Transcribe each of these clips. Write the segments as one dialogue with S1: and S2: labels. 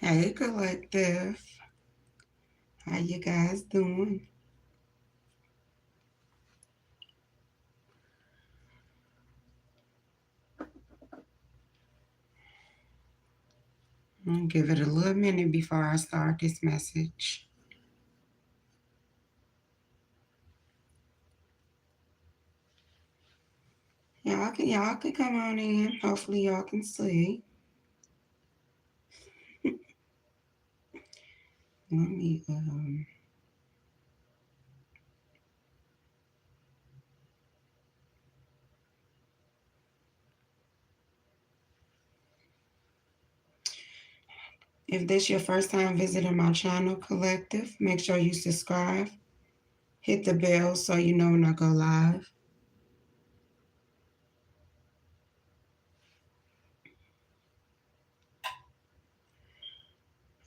S1: Hey, collective. How you guys doing? I'll give it a little minute before I start this message. Y'all can come on in. Hopefully y'all can see. Let me if this your first time visiting my channel, collective, make sure you subscribe. Hit the bell so you know when I go live.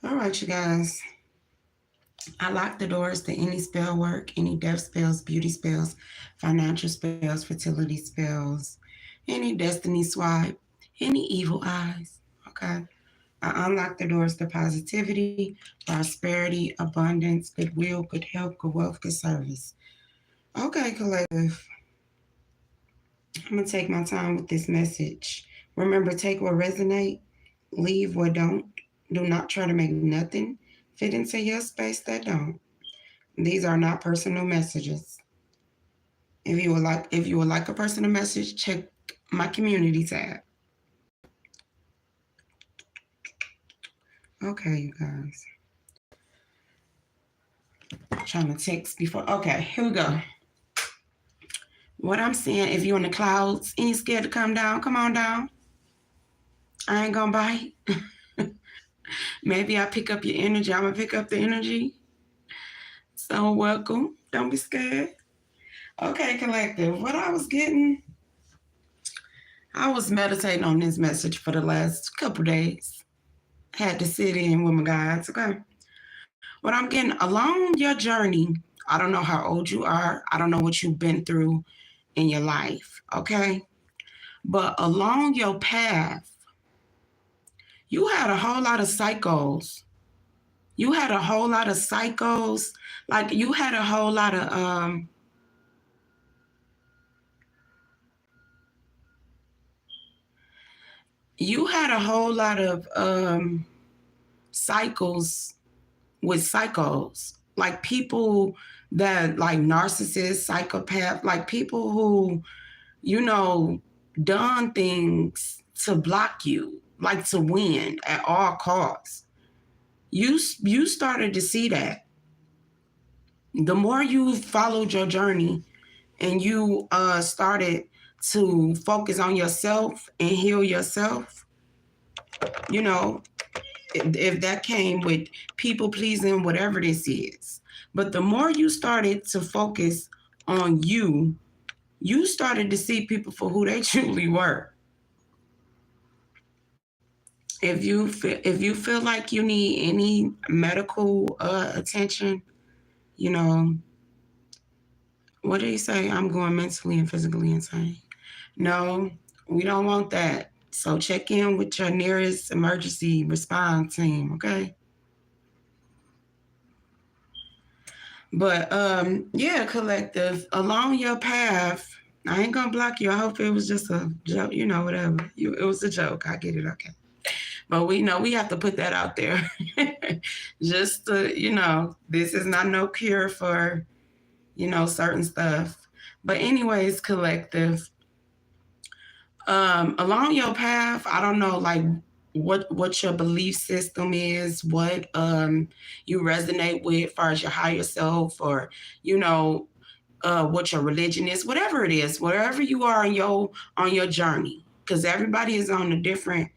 S1: Alright, you guys. I lock the doors to any spell work, any death spells, beauty spells, financial spells, fertility spells, any destiny swipe, any evil eyes. Okay. I unlock the doors to positivity, prosperity, abundance, goodwill, good health, good wealth, good service. Okay, collective. I'm gonna take my time with this message. Remember, take what resonate, leave what don't. Do not try to make nothing fit into your space that don't. These are not personal messages. If you would like a personal message, check my community tab. Okay, you guys. I'm trying to text before. Okay, here we go. What I'm saying, if you're in the clouds and you're scared to come down, come on down. I ain't gonna bite. Maybe I pick up your energy. I'm gonna pick up the energy. So welcome. Don't be scared. Okay, collective. What I was getting, I was meditating on this message for the last couple days. Had to sit in with my guides. Okay. What I'm getting along your journey, I don't know how old you are. I don't know what you've been through in your life. Okay. But along your path, you had a whole lot of cycles. You had a whole lot of cycles. Like you had a whole lot of you had a whole lot of cycles with psychos. Like people that like narcissists, psychopath, like people who, you know, done things to block you, like to win at all costs. You started to see that. The more you followed your journey and you started to focus on yourself and heal yourself, you know, if that came with people pleasing, whatever this is. But the more you started to focus on you started to see people for who they truly were. If you feel like you need any medical attention, you know, what did he say? I'm going mentally and physically insane. No, we don't want that. So check in with your nearest emergency response team, okay? But yeah, collective, along your path, I ain't gonna block you. I hope it was just a joke, whatever. It was a joke. I get it, okay. But we know we have to put that out there. Just to, this is not no cure for, certain stuff. But anyways, collective, along your path, I don't know, like what your belief system is, what you resonate with as far as your higher self, or what your religion is, whatever it is, wherever you are on your journey, because everybody is on a different,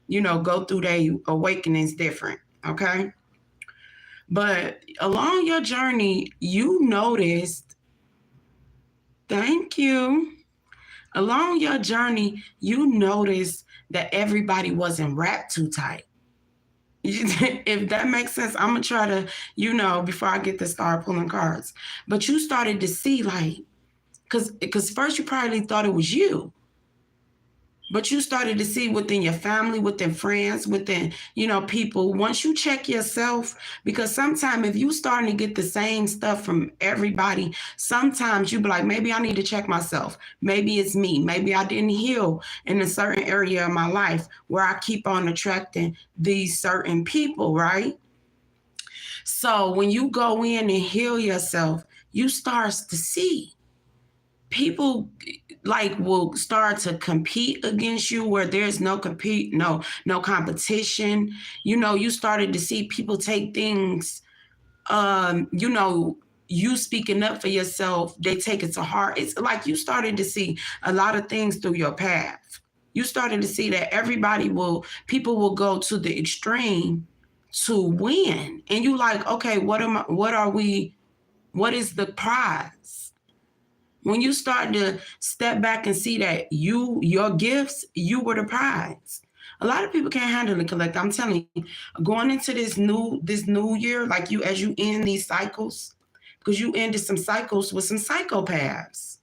S1: go through their awakenings different. Okay. But along your journey, you noticed, thank you. Along your journey, you noticed that everybody wasn't wrapped too tight. If that makes sense, I'm gonna try to, before I get to start pulling cards. But you started to see, like, because first you probably thought it was you. But you started to see within your family, within friends, within, people, once you check yourself, because sometimes if you starting to get the same stuff from everybody, sometimes you be like, maybe I need to check myself. Maybe it's me. Maybe I didn't heal in a certain area of my life where I keep on attracting these certain people, right? So when you go in and heal yourself, you start to see people like will start to compete against you where there's no competition. You started to see people take things, you speaking up for yourself, they take it to heart. It's like you started to see a lot of things through your path. You started to see that people will go to the extreme to win. And you like, okay, what is the prize? When you start to step back and see that your gifts, you were the prize. A lot of people can't handle it, Collect. I'm telling you, going into this new year, like as you end these cycles, because you ended some cycles with some psychopaths.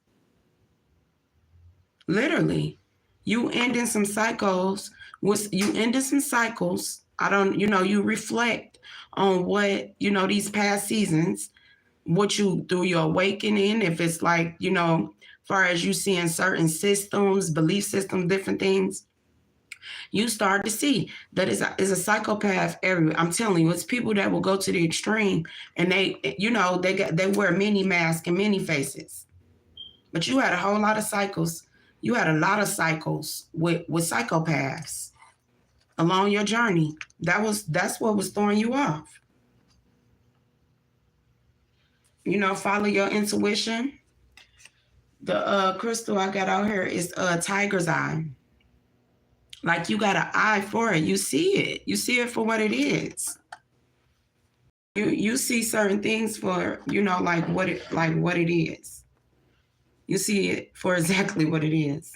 S1: Literally. You ended some cycles. I don't, you reflect on what, these past seasons, what you through your awakening, if it's like, far as you seeing certain systems, belief systems, different things, you start to see that is a psychopath everywhere. I'm telling you, it's people that will go to the extreme and they wear many masks and many faces. But you had a whole lot of cycles. You had a lot of cycles with psychopaths along your journey. That's what was throwing you off. Follow your intuition. The crystal I got out here is tiger's eye. Like you got an eye for it. You see it. You see it for what it is. You see certain things for, like what it is. You see it for exactly what it is.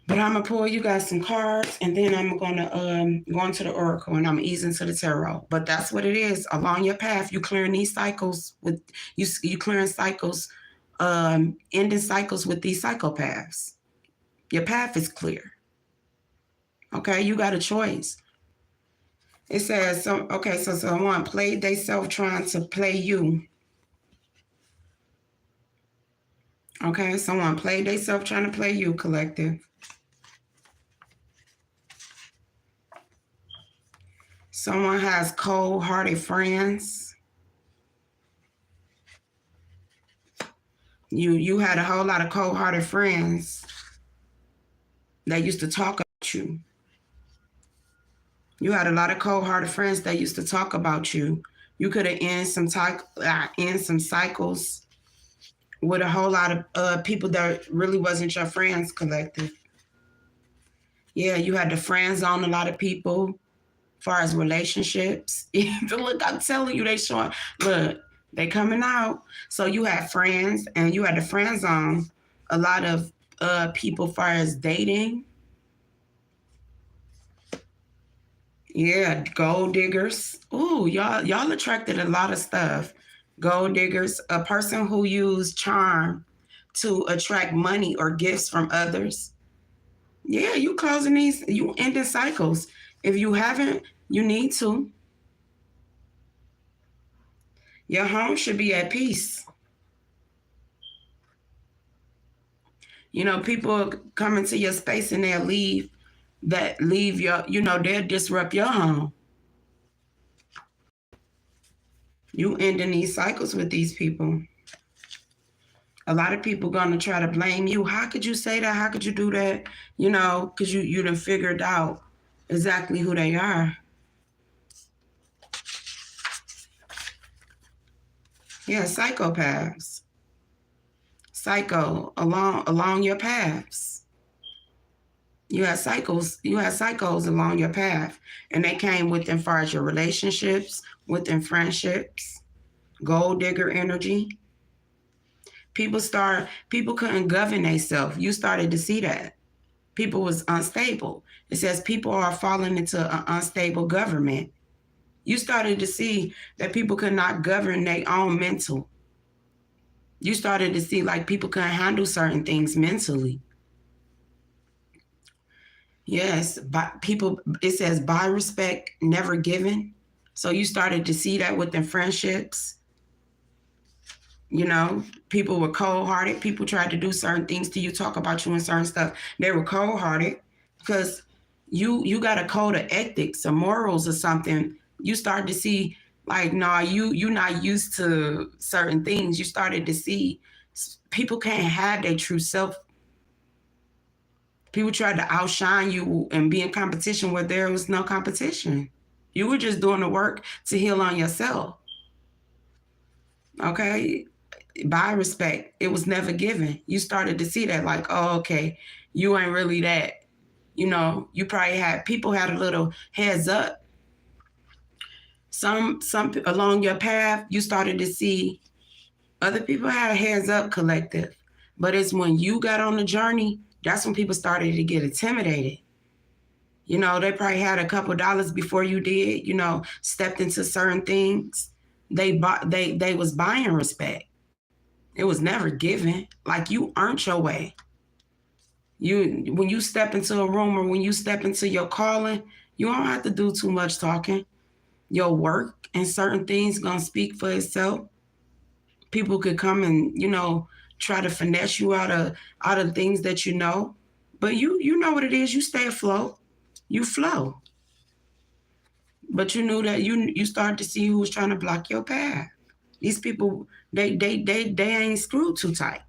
S1: But I'm gonna pull you guys some cards, and then I'm gonna go into the oracle, and I'm easing into the tarot. But that's what it is. Along your path, you clearing these cycles with you clearing cycles, ending cycles with these psychopaths. Your path is clear. Okay, you got a choice. It says so. Okay, so someone played theyself trying to play you. Okay, someone played theyself trying to play you, collective. Someone has cold-hearted friends. You had a whole lot of cold-hearted friends that used to talk about you. You had a lot of cold-hearted friends that used to talk about you. You could have ended some cycles with a whole lot of people that really wasn't your friends, collective. Yeah, you had to friend zone a lot of people. Far as relationships, look, I'm telling you, they coming out. So you had friends, and you had the friend zone a lot of people. Far as dating, yeah, gold diggers. Ooh, y'all attracted a lot of stuff. Gold diggers, a person who used charm to attract money or gifts from others. Yeah, you closing these, you ending cycles. If you haven't, you need to. Your home should be at peace. People come into your space and they'll leave they'll disrupt your home. You ending these cycles with these people. A lot of people gonna try to blame you. How could you say that? How could you do that? Because you done figured out exactly who they are. Yeah, psychopaths. Psycho along your paths. You had cycles along your path, and they came within far as your relationships, within friendships, gold digger energy. People couldn't govern themselves. You started to see that. People was unstable. It says people are falling into an unstable government. You started to see that people could not govern their own mental. You started to see like people couldn't handle certain things mentally. Yes, but people, it says buy respect, never given. So you started to see that within friendships. You know, people were cold hearted. People tried to do certain things to you, talk about you and certain stuff. They were cold hearted because you got a code of ethics or morals or something. You start to see like, nah, you not used to certain things. You started to see people can't have their true self. People tried to outshine you and be in competition where there was no competition. You were just doing the work to heal on yourself. Okay? By respect, it was never given. You started to see that, like, oh, okay, you ain't really that. You know, you probably had people had a little heads up. Some along your path, you started to see other people had a heads up collective. But it's when you got on the journey, that's when people started to get intimidated. You know, they probably had a couple dollars before you did, you know, stepped into certain things. They was buying respect. It was never given. Like you earned your way. When you step into a room or when you step into your calling, you don't have to do too much talking. Your work and certain things gonna speak for itself. People could come and, you know, try to finesse you out of things that you know. But you know what it is, you stay afloat. You flow. But you knew that you started to see who was trying to block your path. These people, they ain't screwed too tight.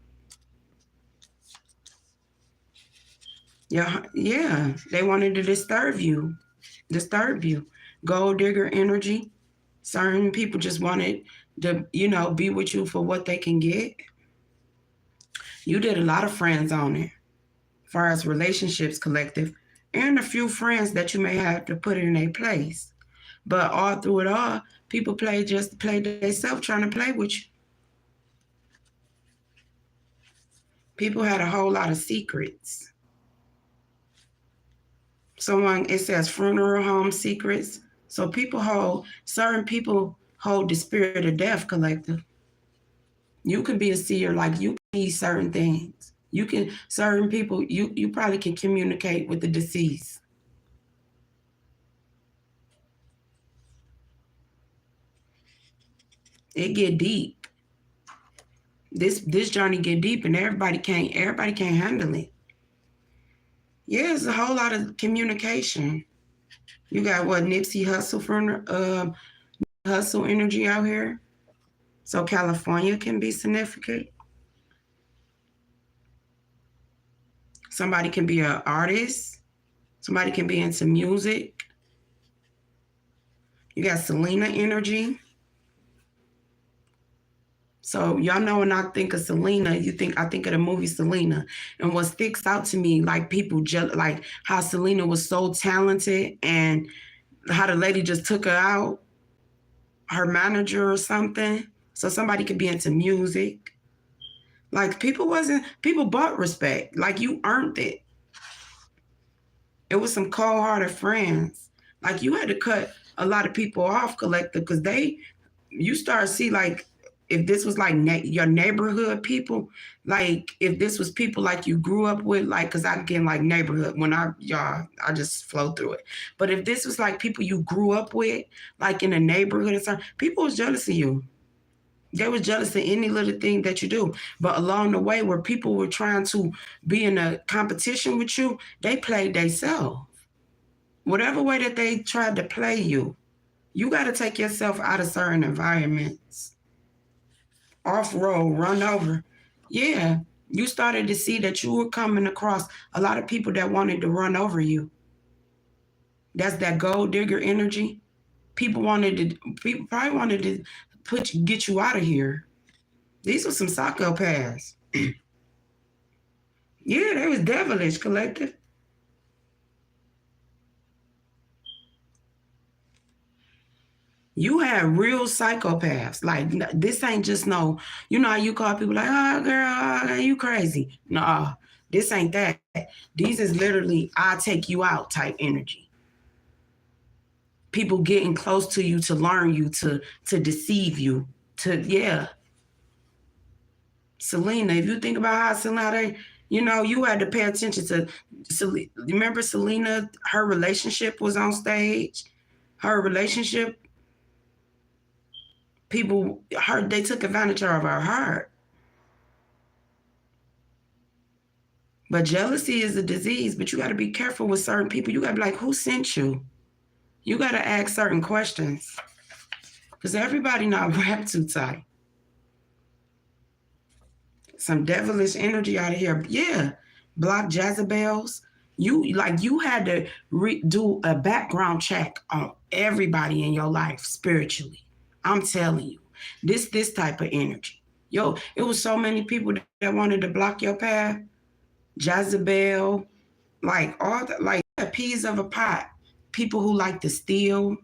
S1: Yeah, they wanted to disturb you. Gold digger energy. Certain people just wanted to, you know, be with you for what they can get. You did a lot of friends on it, as far as relationships collective, and a few friends that you may have to put in a place. But all through it all, people play just to play themselves, trying to play with you. People had a whole lot of secrets. It says funeral home secrets. So certain people hold the spirit of death collective. You can be a seer, like you can see certain things. Certain people, you probably can communicate with the deceased. It get deep. This journey get deep and everybody can't handle it. Yeah, it's a whole lot of communication. You got what, Nipsey Hustle energy out here. So California can be significant. Somebody can be an artist. Somebody can be into music. You got Selena energy. So y'all know when I think of Selena, I think of the movie Selena. And what sticks out to me, like like how Selena was so talented and how the lady just took her out, her manager or something. So somebody could be into music. Like people bought respect. Like you earned it. It was some cold-hearted friends. Like you had to cut a lot of people off collective because you start to see like if this was like your neighborhood people, like if this was people like you grew up with, like because I get like neighborhood when I just flow through it. But if this was like people you grew up with, like in a neighborhood or something, people was jealous of you. They was jealous of any little thing that you do. But along the way, where people were trying to be in a competition with you, they played themselves. Whatever way that they tried to play you, you got to take yourself out of certain environments. Off road, run over. Yeah, you started to see that you were coming across a lot of people that wanted to run over you. That's that gold digger energy. People probably wanted to get you out of here. These were some psychopaths. Yeah, they was devilish collective. You had real psychopaths. Like this ain't just no, you know how you call people like, oh girl, oh, you crazy. Nah, this ain't that. These is literally I take you out type energy. People getting close to you to learn you, to deceive you, Selena, if you think about how Selena, You know, you had to pay attention to, remember Selena, her relationship was on stage. Her relationship, they took advantage of her heart. But jealousy is a disease, but you got to be careful with certain people. You got to be like, who sent you? You got to ask certain questions because everybody not wrapped too tight. Some devilish energy out of here. Yeah, block Jezebels. You had to do a background check on everybody in your life spiritually. I'm telling you, this type of energy. Yo, it was so many people that wanted to block your path. Jezebel, like all the, like peas of a pot. People who like to steal.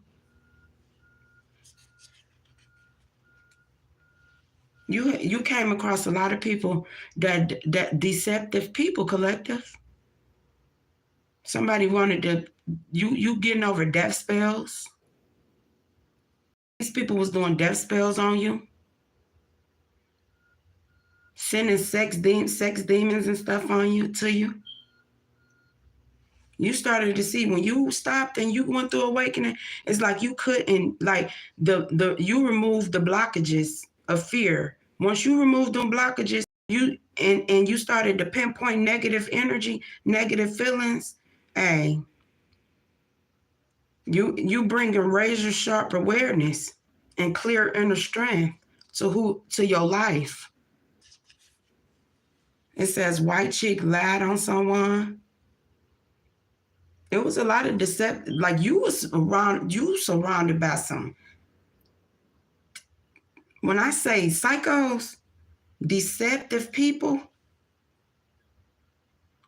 S1: You came across a lot of people that deceptive people, collective. Somebody wanted to, you getting over death spells. These people was doing death spells on you. Sending sex demons and stuff on you, to you. You started to see when you stopped and you went through awakening, it's like you couldn't, like you removed the blockages of fear. Once you removed them blockages, and you started to pinpoint negative energy, negative feelings, hey, you bring a razor sharp awareness and clear inner strength to your life. It says white chick lied on someone. It was a lot of deceptive, like you surrounded by some. When I say psychos, deceptive people,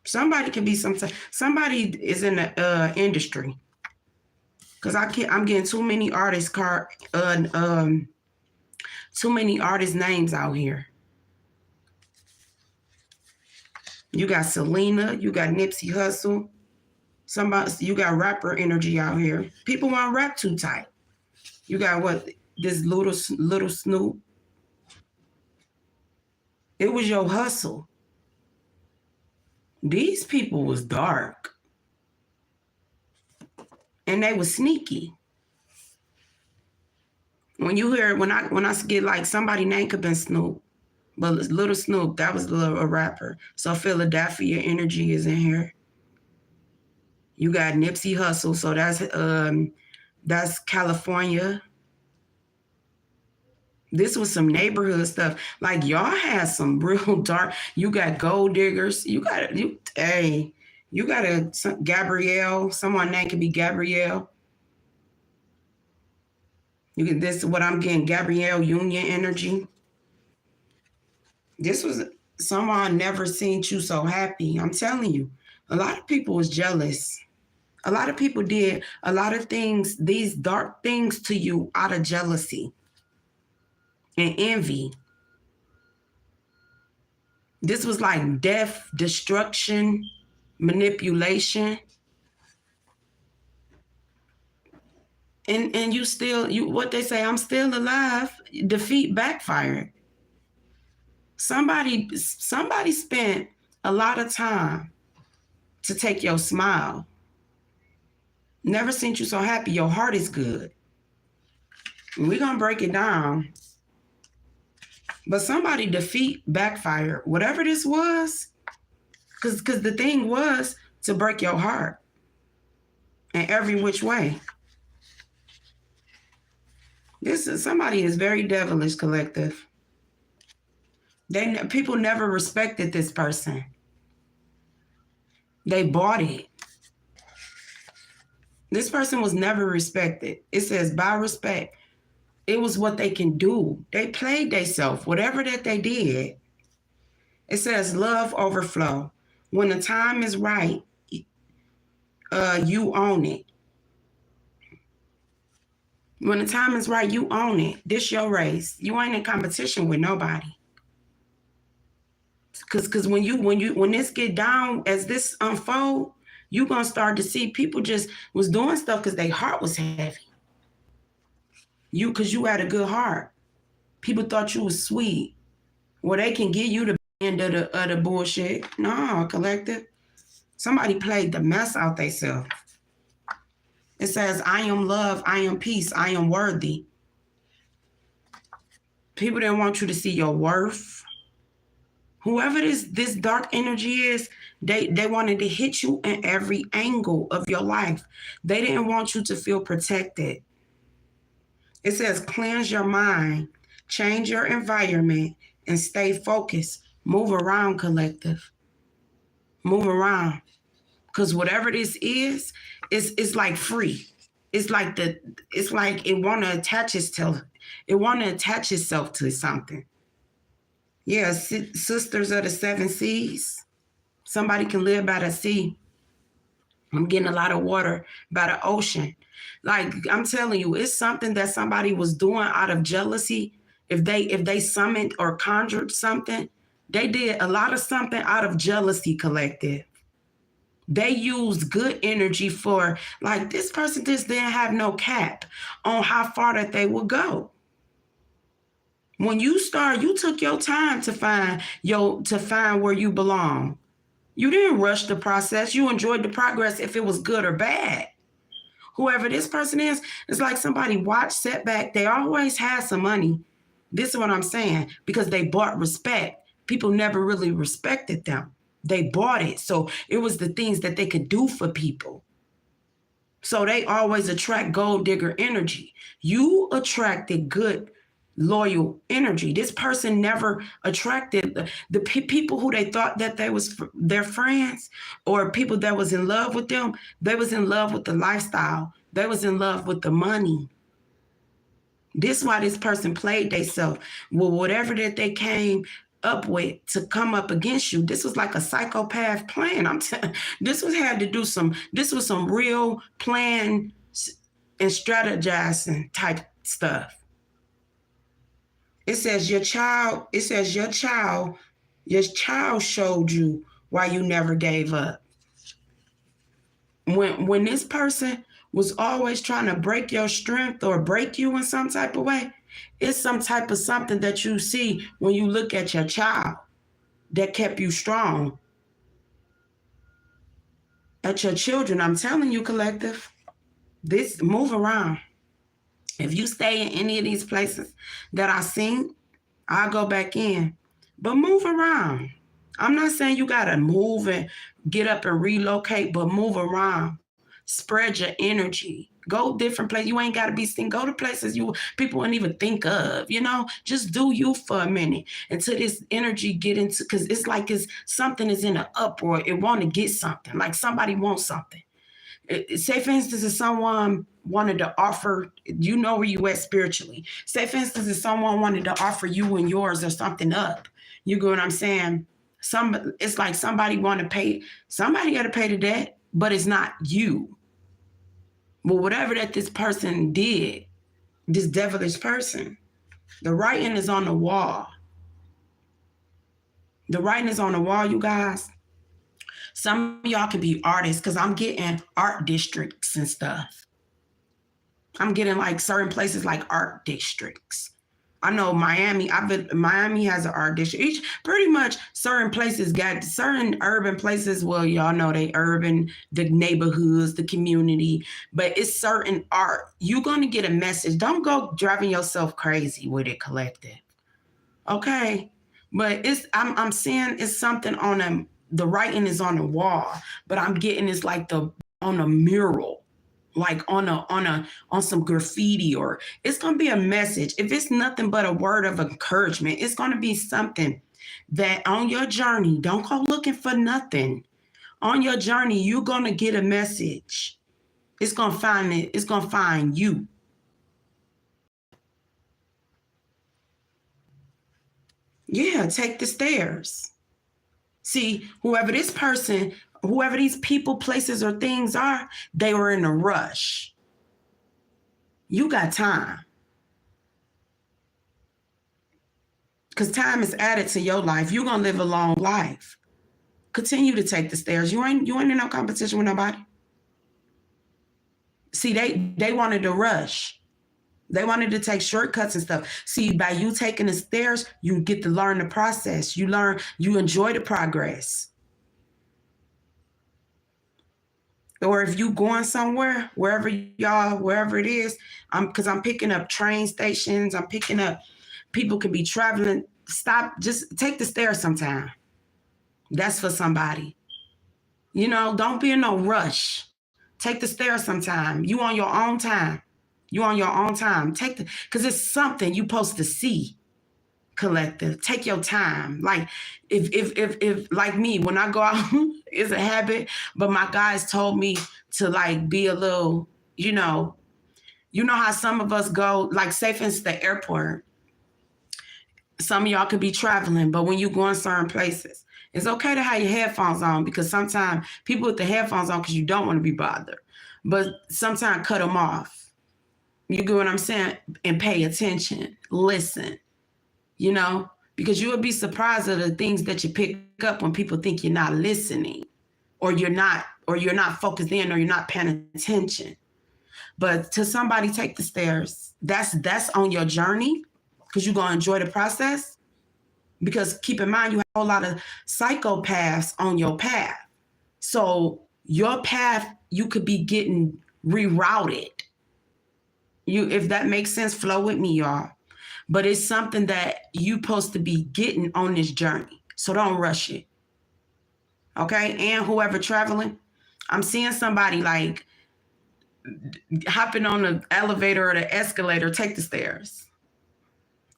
S1: somebody is in the industry. Cause I'm getting too many too many artist names out here. You got Selena, you got Nipsey Hussle. You got rapper energy out here. People want to rap too tight. You got this little Snoop. It was your hustle. These people was dark. And they was sneaky. When you hear, when I get like somebody name could have been Snoop, but little Snoop, that was a rapper. So Philadelphia energy is in here. You got Nipsey Hussle, so that's California. This was some neighborhood stuff. Like y'all had some real dark. You got gold diggers. You got Gabrielle. Someone name could be Gabrielle. You get this. What I'm getting, Gabrielle Union energy. This was someone never seen you so happy. I'm telling you, a lot of people was jealous. A lot of people did a lot of things, these dark things to you out of jealousy and envy. This was like death, destruction, manipulation. And what they say, I'm still alive, defeat backfired. Somebody spent a lot of time to take your smile. Never seen you so happy. Your heart is good. We're going to break it down. But somebody defeat backfire. Whatever this was, because the thing was to break your heart in every which way. Somebody is very devilish, collective. People never respected this person. They bought it. This person was never respected. It says by respect. It was what they can do. They played themselves, whatever that they did. It says love overflow. When the time is right, you own it. When the time is right, you own it. This your race. You ain't in competition with nobody. Cause when this get down, as this unfold, you're gonna start to see people just was doing stuff because their heart was heavy. Because you had a good heart. People thought you was sweet. Well, they can give you the end of the bullshit. No, collective. Somebody played the mess out themselves. It says, I am love, I am peace, I am worthy. People didn't want you to see your worth. Whoever this dark energy is, they wanted to hit you in every angle of your life. They didn't want you to feel protected. It says, cleanse your mind, change your environment, and stay focused. Move around, collective. Move around. Because whatever this is, it's like free. It's like it want to attach itself. It want to attach itself to something. Yeah, sisters of the seven seas. Somebody can live by the sea. I'm getting a lot of water by the ocean. Like, I'm telling you, it's something that somebody was doing out of jealousy. If they summoned or conjured something, they did a lot of something out of jealousy, collective. They used good energy for, like, this person just didn't have no cap on how far that they would go. When you took your time to find where you belong. You didn't rush the process. You enjoyed the progress if it was good or bad. Whoever this person is, it's like somebody watched setback. They always had some money. This is what I'm saying, because they bought respect. People never really respected them. They bought it. So it was the things that they could do for people. So they always attract gold digger energy. You attracted good, loyal energy. This person never attracted the people who they thought that they was their friends or people that was in love with them. They was in love with the lifestyle. They was in love with the money. This is why this person played themselves with whatever that they came up with to come up against you. This was like a psychopath plan. This was some real plan and strategizing type stuff. It says your child showed you why you never gave up. When this person was always trying to break your strength or break you in some type of way, it's some type of something that you see when you look at your child that kept you strong. At your children, I'm telling you, collective, this move around. If you stay in any of these places that I seen, I'll go back in. But move around. I'm not saying you got to move and get up and relocate, but move around. Spread your energy. Go different places. You ain't got to be seen. Go to places people wouldn't even think of, Just do you for a minute until this energy get into, because it's like something is in an uproar. It want to get something. Like somebody wants something. Say, for instance, if someone wanted to offer, where you at spiritually. Say, for instance, if someone wanted to offer you and yours or something up. You get what I'm saying? It's like somebody got to pay the debt, but it's not you. But whatever that this person did, this devilish person, the writing is on the wall. The writing is on the wall, you guys. Some of y'all could be artists, because I'm getting art districts and stuff. I'm getting like certain places like art districts. I know Miami has an art district. Pretty much certain places got certain urban places. Well, y'all know they urban, the neighborhoods, the community, but it's certain art. You're going to get a message. Don't go driving yourself crazy with it, collective. Okay. But I'm seeing it's something on them. The writing is on the wall, but I'm getting it's like on a mural, like on some graffiti, or it's going to be a message. If it's nothing but a word of encouragement, it's going to be something that on your journey, don't go looking for nothing. On your journey, you're going to get a message. It's going to find it. It's going to find you. Yeah, take the stairs. See, whoever these people, places, or things are, they were in a rush. You got time. Because time is added to your life. You're going to live a long life. Continue to take the stairs. You ain't in no competition with nobody. See, they wanted to rush. They wanted to take shortcuts and stuff. See, by you taking the stairs, you get to learn the process. You learn, you enjoy the progress. Or if you going somewhere, wherever it is, because I'm picking up train stations, I'm picking up, people can be traveling. Stop, just take the stairs sometime. That's for somebody. You know, don't be in no rush. Take the stairs sometime. You on your own time. You on your own time. Take the, because it's something you supposed to see. Collective. Take your time. Like if like me, when I go out, it's a habit, but my guys told me to like be a little, you know how some of us go, like say for instance, the airport. Some of y'all could be traveling, but when you go in certain places, it's okay to have your headphones on, because sometimes people with the headphones on because you don't want to be bothered. But sometimes cut them off. You get what I'm saying? And pay attention. Listen. You know, because you would be surprised at the things that you pick up when people think you're not listening, or you're not focused in, or you're not paying attention. But to somebody, take the stairs. That's on your journey, because you're gonna enjoy the process. Because keep in mind, you have a whole lot of psychopaths on your path. So your path, you could be getting rerouted. If that makes sense, flow with me, y'all. But it's something that you're supposed to be getting on this journey. So don't rush it. Okay? And whoever traveling, I'm seeing somebody like hopping on the elevator or the escalator. Take the stairs.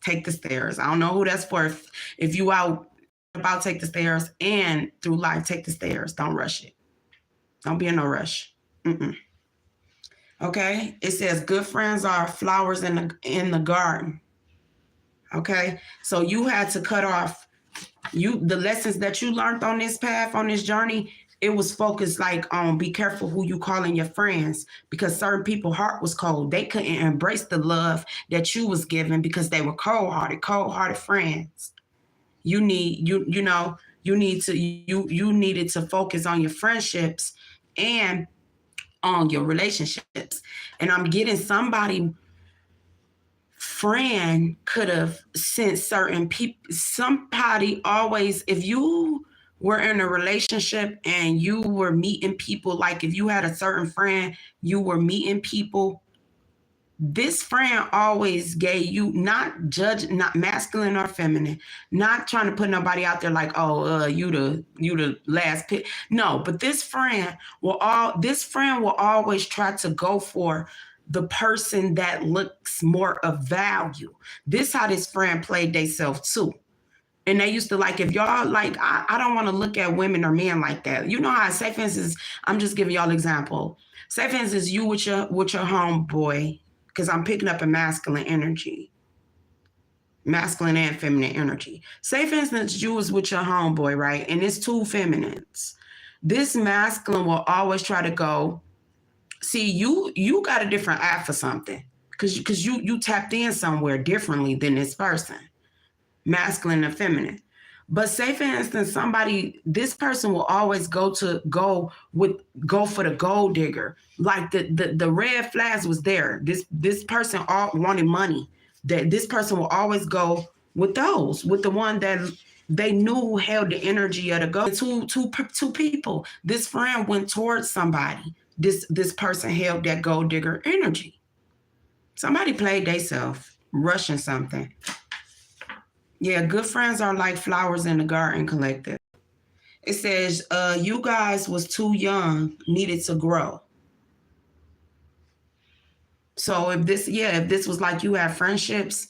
S1: Take the stairs. I don't know who that's for. If you out about, take the stairs, and through life, take the stairs. Don't rush it. Don't be in no rush. Okay? It says good friends are flowers in the garden. Okay, so you had to cut off the lessons that you learned on this path, on this journey. It was focused like on be careful who you calling your friends, because certain people's heart was cold. They couldn't embrace the love that you was giving because they were cold-hearted friends. You needed to focus on your friendships and on your relationships. And I'm getting somebody. Friend could have sent certain people, somebody always, if you were in a relationship and you were meeting people, like if you had a certain friend, you were meeting people, this friend always gave you, not masculine or feminine, not trying to put nobody out there like, oh, you the last pick. No, but this friend will always try to go for the person that looks more of value. This how this friend played theyself too. And they used to, like, if y'all, like, I don't want to look at women or men like that. You know how, say for instance, I'm just giving y'all an example. Say for instance, you with your homeboy, because I'm picking up a masculine energy. Masculine and feminine energy. Say for instance, you was with your homeboy, right? And it's two feminines. This masculine will always try to go, see, you got a different eye for something, because you tapped in somewhere differently than this person, masculine and feminine. But say for instance, this person will always go for the gold digger. Like the red flags was there. This person all wanted money. That this person will always go with the one that they knew held the energy of the gold. Two people. This friend went towards somebody. This person held that gold digger energy. Somebody played theyself, rushing something. Yeah, good friends are like flowers in the garden, collective. It says, you guys was too young, needed to grow. So if this was like you had friendships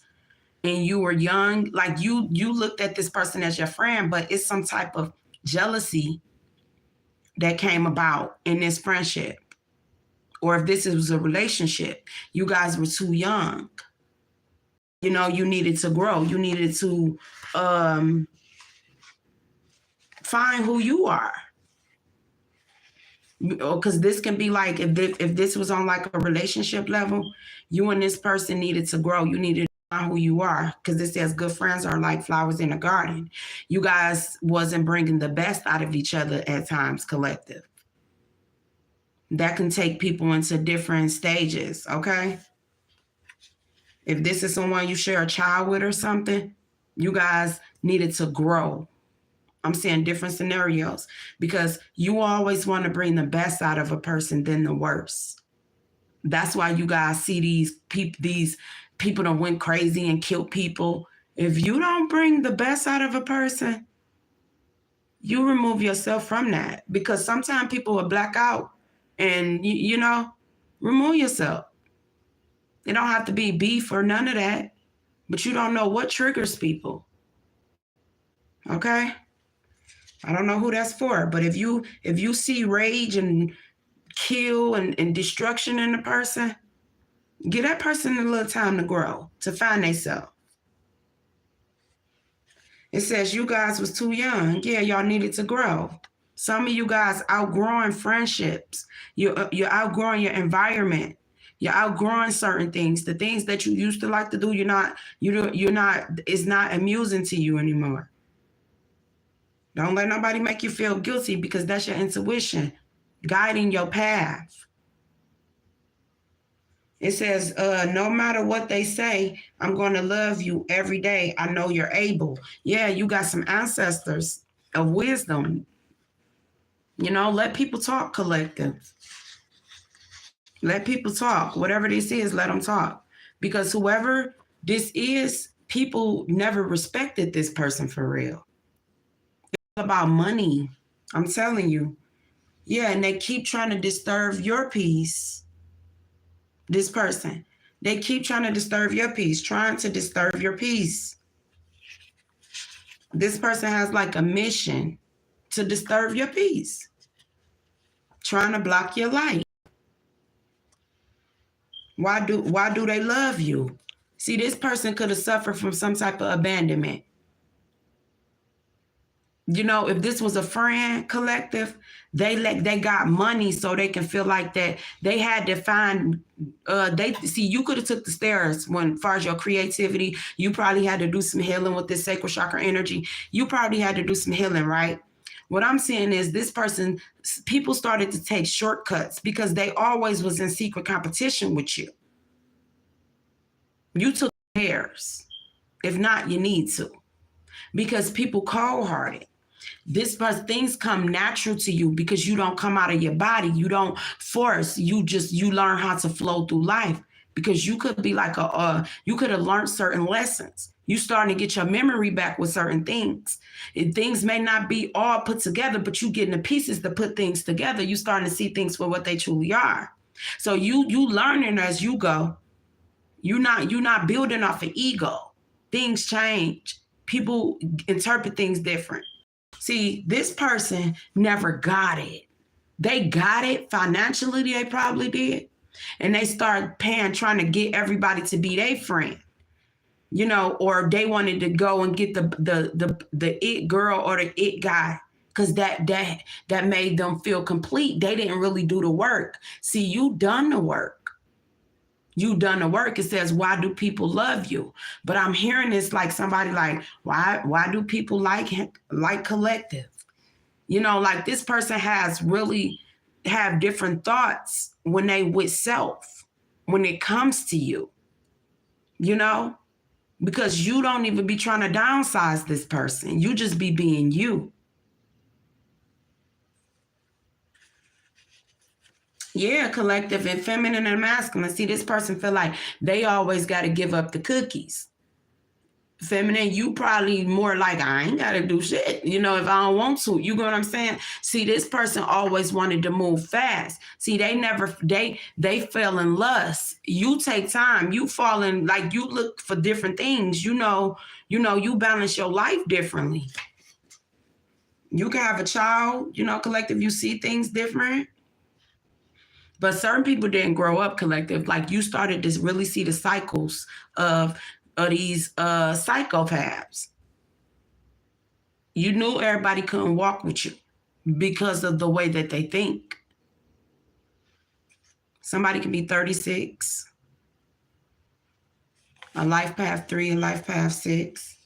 S1: and you were young, like you looked at this person as your friend, but it's some type of jealousy that came about in this friendship. Or if this was a relationship, you guys were too young. You know, you needed to grow. You needed to find who you are. Because this can be like, if this was on like a relationship level, you and this person needed to grow. You needed to find who you are, because it says good friends are like flowers in a garden. You guys wasn't bringing the best out of each other at times, collective. That can take people into different stages, okay? If this is someone you share a child with or something, you guys needed to grow. I'm saying different scenarios because you always want to bring the best out of a person than the worst. That's why you guys see these people that went crazy and killed people. If you don't bring the best out of a person, you remove yourself from that, because sometimes people will black out and you know, remove yourself. It don't have to be beef or none of that, but you don't know what triggers people. Okay? I don't know who that's for, but if you see rage and kill and destruction in a person, give that person a little time to grow, to find themselves. It says you guys was too young. Yeah, y'all needed to grow. Some of you guys outgrowing friendships. You're outgrowing your environment. You're outgrowing certain things. The things that you used to like to do, it's not amusing to you anymore. Don't let nobody make you feel guilty, because that's your intuition guiding your path. It says, no matter what they say, I'm going to love you every day. I know you're able. Yeah, you got some ancestors of wisdom. You know, let people talk, collective. Let people talk. Whatever this is, let them talk. Because whoever this is, people never respected this person for real. It's about money. I'm telling you. Yeah, and they keep trying to disturb your peace. This person. They keep trying to disturb your peace, trying to disturb your peace. This person has like a mission to disturb your peace, trying to block your light. Why do they love you? See, this person could have suffered from some type of abandonment. You know, if this was a friend, collective, they got money so they can feel like that they had to find you could have took the stairs when far as your creativity. You probably had to do some healing with this sacral chakra energy. You probably had to do some healing, right? What I'm saying is this person, people started to take shortcuts because they always was in secret competition with you. You took theirs. If not, you need to. Because people cold-hearted. This things come natural to you because you don't come out of your body. You don't force. You learn how to flow through life, because you could be like you could have learned certain lessons. You starting to get your memory back with certain things. Things may not be all put together, but you getting the pieces to put things together. You starting to see things for what they truly are. So you learning as you go. You're not building off an ego. Things change. People interpret things different. See, this person never got it. They got it financially, they probably did. And they started trying to get everybody to be their friend. You know, or they wanted to go and get the it girl or the it guy, because that made them feel complete. They didn't really do the work. See, you done the work. You done the work. It says, why do people love you? But I'm hearing this like somebody like, why do people like collective? You know, like this person really have different thoughts when they with self, when it comes to you, you know, because you don't even be trying to downsize this person. You just be being you. Yeah, collective and feminine and masculine. See, this person feel like they always got to give up the cookies. Feminine, you probably more like, I ain't got to do shit, you know, if I don't want to. You know what I'm saying? See, this person always wanted to move fast. See, they fell in lust. You take time. You fall in, like, you look for different things. You balance your life differently. You can have a child, you know, collective, you see things different. But certain people didn't grow up, collective. Like, you started to really see the cycles of these psychopaths. You knew everybody couldn't walk with you because of the way that they think. Somebody can be 36, a life path 3, a life path 6.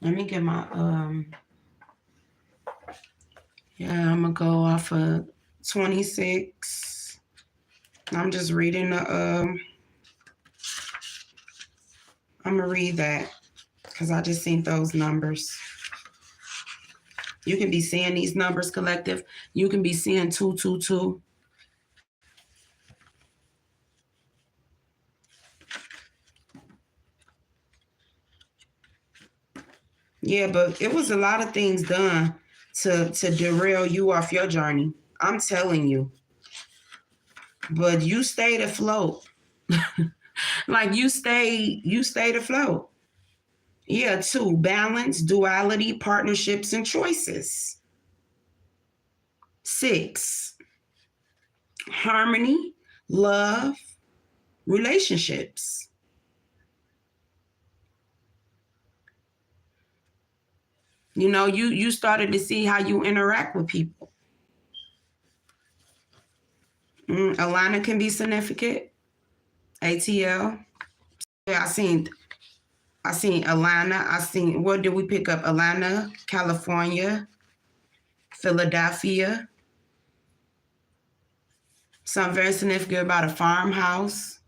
S1: Let me get my, I'm gonna go off of 26. I'm just reading the, I'm gonna read that because I just seen those numbers. You can be seeing these numbers, collective. You can be seeing 222. Yeah, but it was a lot of things done to derail you off your journey. I'm telling you. But you stayed afloat. Like you stayed afloat. Yeah, 2, balance, duality, partnerships, and choices. 6, harmony, love, relationships. You know, you started to see how you interact with people. Alana can be significant. ATL. Yeah, I seen Alana. What did we pick up? Atlanta, California, Philadelphia. Something very significant about a farmhouse.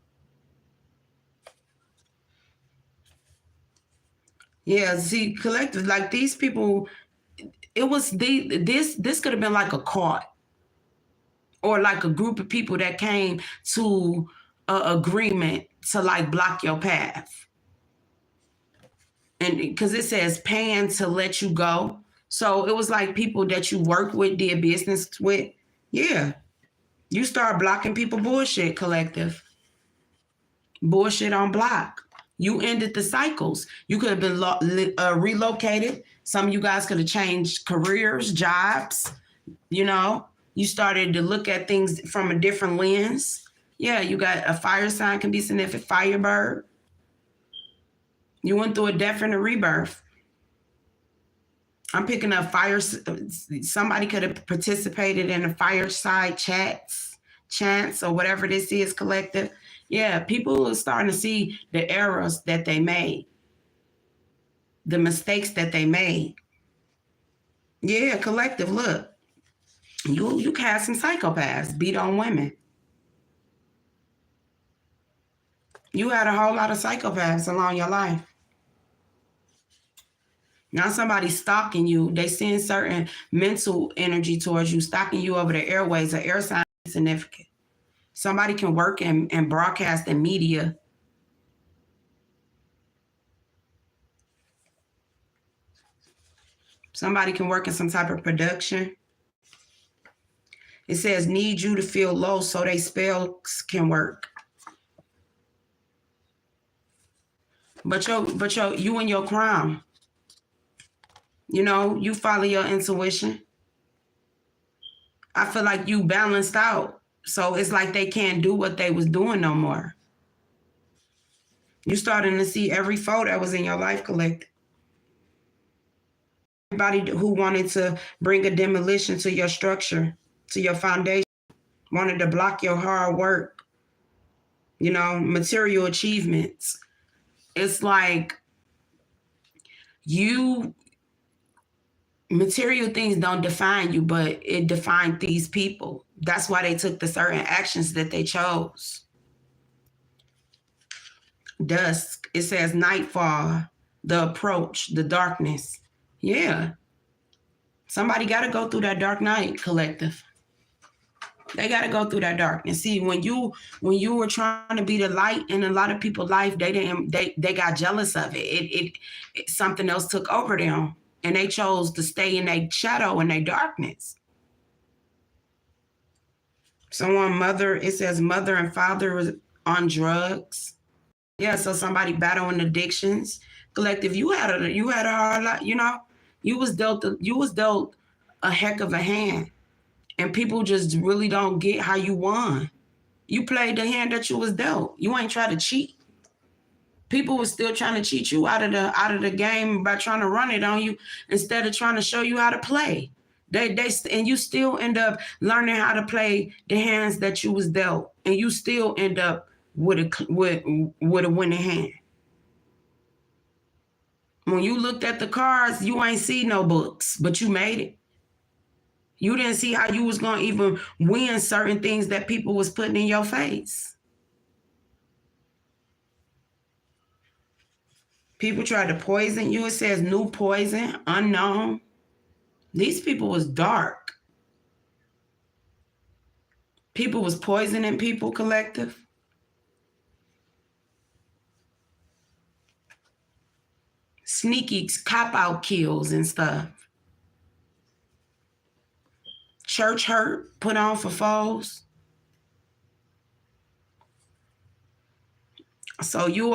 S1: Yeah, see, collective, like these people, this could have been like a cult or like a group of people that came to an agreement to like block your path. And because it says paying to let you go. So it was like people that you work with, did business with. Yeah. You start blocking people bullshit, collective. Bullshit on block. You ended the cycles. You could have been relocated. Some of you guys could have changed careers, jobs. You know, you started to look at things from a different lens. Yeah, you got a fire sign can be significant, Firebird. You went through a death and a rebirth. I'm picking up fire. Somebody could have participated in a fireside chants or whatever this is, collective. Yeah, people are starting to see the errors that they made, the mistakes that they made. Yeah, collective, look, you had some psychopaths beat on women. You had a whole lot of psychopaths along your life. Now somebody's stalking you. They send certain mental energy towards you, stalking you over the airways. An air sign is significant. Somebody can work and broadcast in media. Somebody can work in some type of production. It says need you to feel low so they spells can work. But you in your crown. You know, you follow your intuition. I feel like you balanced out. So it's like they can't do what they was doing no more. You starting to see every foe that was in your life collected. Everybody who wanted to bring a demolition to your structure, to your foundation, wanted to block your hard work, you know, material achievements. It's like material things don't define you, but it defined these people. That's why they took the certain actions that they chose. Dusk, it says nightfall, the approach, the darkness. Yeah. Somebody got to go through that dark night, collective. They got to go through that darkness. See, when you were trying to be the light in a lot of people's life, they got jealous of it. It something else took over them, and they chose to stay in their shadow and their darkness. It says mother and father on drugs. Yeah, so somebody battling addictions. Collective, you had a hard lot, you know. You was dealt a heck of a hand. And people just really don't get how you won. You played the hand that you was dealt. You ain't try to cheat. People were still trying to cheat you out of the game by trying to run it on you instead of trying to show you how to play. And you still end up learning how to play the hands that you was dealt, and you still end up with a winning hand. When you looked at the cards, you ain't see no books, but you made it. You didn't see how you was going to even win certain things that people was putting in your face. People tried to poison you. It says new poison, unknown. These people was dark. People was poisoning people, collective. Sneaky cop-out kills and stuff. Church hurt, put on for foes. So you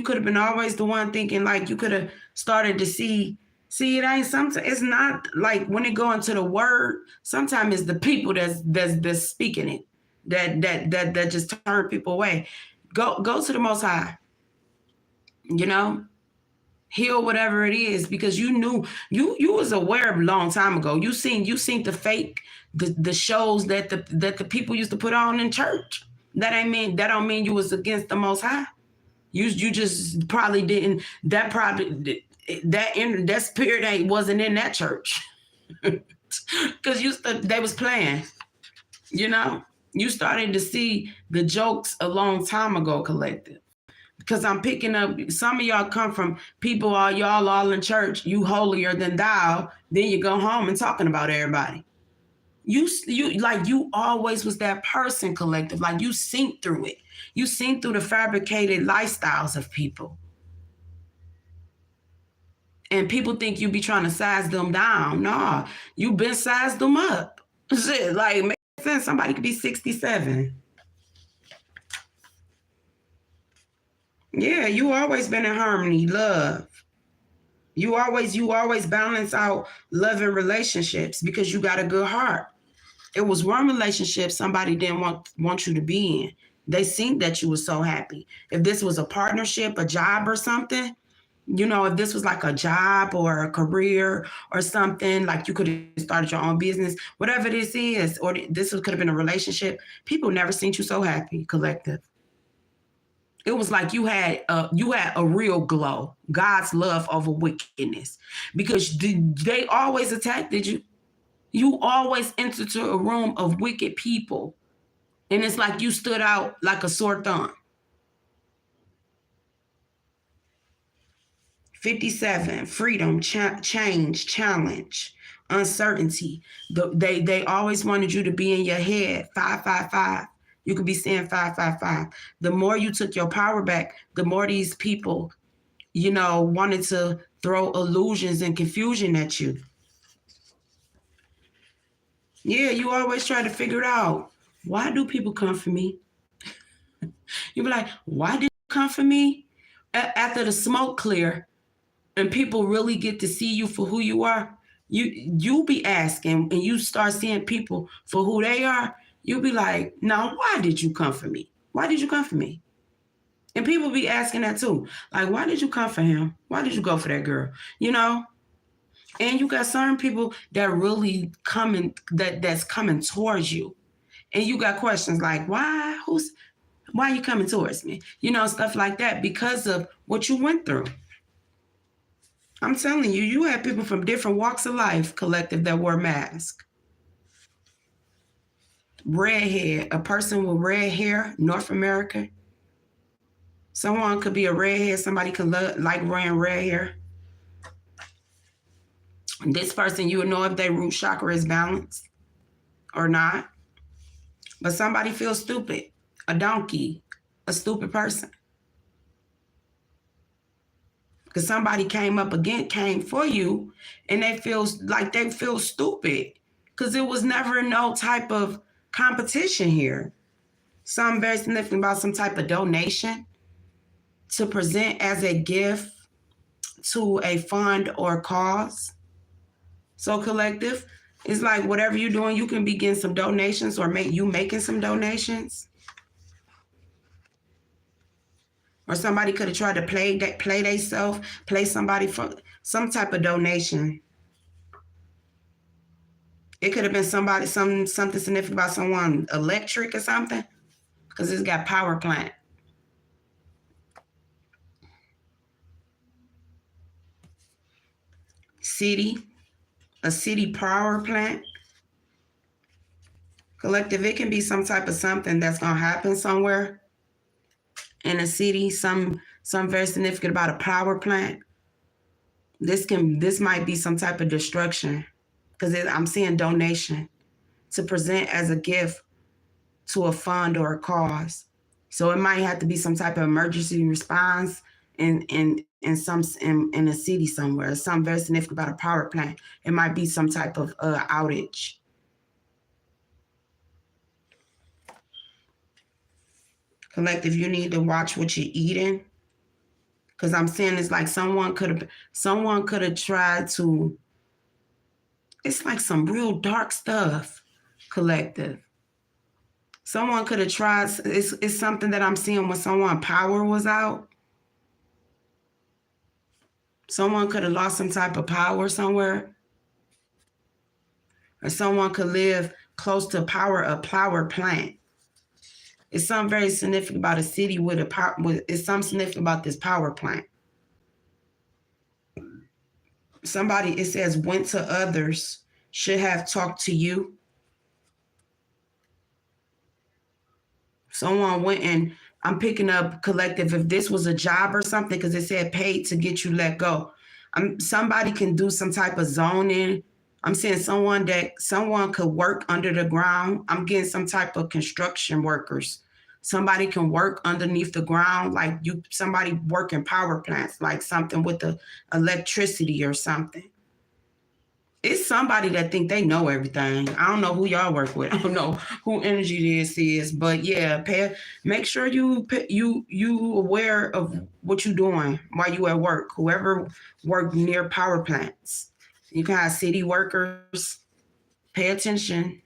S1: could have been always the one thinking, like, you could have started to see, it ain't sometimes, it's not like when it go into the word, sometimes it's the people that's speaking it, that just turn people away. Go to the Most High, heal whatever it is, because you knew, you was aware of a long time ago. You seen the fake, the shows that the people used to put on in church. That don't mean you was against the Most High. You just probably didn't. That spirit wasn't in that church, because they was playing. You started to see the jokes a long time ago, collective. Because I'm picking up, some of y'all come from people, y'all all in church, you holier than thou. Then you go home and talking about everybody. You always was that person, collective. Like, you seen through it. You seen through the fabricated lifestyles of people. And people think you be trying to size them down. Nah, you been sized them up. Shit, like, makes sense. Somebody could be 67. Yeah, you always been in harmony, love. You always balance out love and relationships because you got a good heart. It was one relationship somebody didn't want you to be in. They seen that you were so happy. If this was a partnership, a job or something, if this was like a job or a career or something, like you could have started your own business, whatever this is, or this could have been a relationship, people never seen you so happy, collective. It was like you had a real glow, God's love over wickedness, because they always attacked you. You always entered to a room of wicked people, and it's like you stood out like a sore thumb. 57, freedom, change, challenge, uncertainty. They always wanted you to be in your head. 555. You could be saying 555. The more you took your power back, the more these people, wanted to throw illusions and confusion at you. Yeah, you always try to figure it out. Why do people come for me? You be like, why did you come for me? After the smoke clear and people really get to see you for who you are, you be asking, and you start seeing people for who they are, you'll be like, now, why did you come for me? Why did you come for me? And people be asking that too. Like, why did you come for him? Why did you go for that girl? And you got certain people that really that's coming towards you. And you got questions like, why are you coming towards me? Stuff like that, because of what you went through. I'm telling you, you had people from different walks of life, collective, that wore masks. Redhead, a person with red hair, North America. Someone could be a redhead, somebody could like wearing red hair. This person, you would know if their root chakra is balanced or not. But somebody feels stupid, a donkey, a stupid person. Because somebody came for you, and they feel stupid because it was never no type of competition here. Something very significant about some type of donation to present as a gift to a fund or cause. So, collective, it's like whatever you're doing, you can be getting some donations, or making some donations. Or somebody could have tried to play somebody for some type of donation. It could have been something significant about someone electric or something, because it's got power plant. A city power plant. Collective, it can be some type of something that's going to happen somewhere in a city, some Something very significant about a power plant. This might be some type of destruction, because I'm seeing donation to present as a gift to a fund or a cause. So it might have to be some type of emergency response in a city somewhere. Something very significant about a power plant. It might be some type of outage. Collective, you need to watch what you're eating, because I'm saying it's like someone could have tried to. It's like some real dark stuff. Collective. Someone could have tried. It's something that I'm seeing when someone power was out. Someone could have lost some type of power somewhere, or someone could live close to a power plant. It's something very significant about a city with a power. It's something significant about this power plant. Somebody, it says, went to others, should have talked to you. Someone went, and I'm picking up collective, if this was a job or something, because it said paid to get you let go. Somebody can do some type of zoning. I'm saying someone could work under the ground. I'm getting some type of construction workers. Somebody can work underneath the ground, like somebody working power plants, like something with the electricity or something. It's somebody that think they know everything. I don't know who y'all work with. I don't know who energy this is, but yeah, make sure you aware of what you're doing while you at work. Whoever work near power plants, you can have city workers. Pay attention.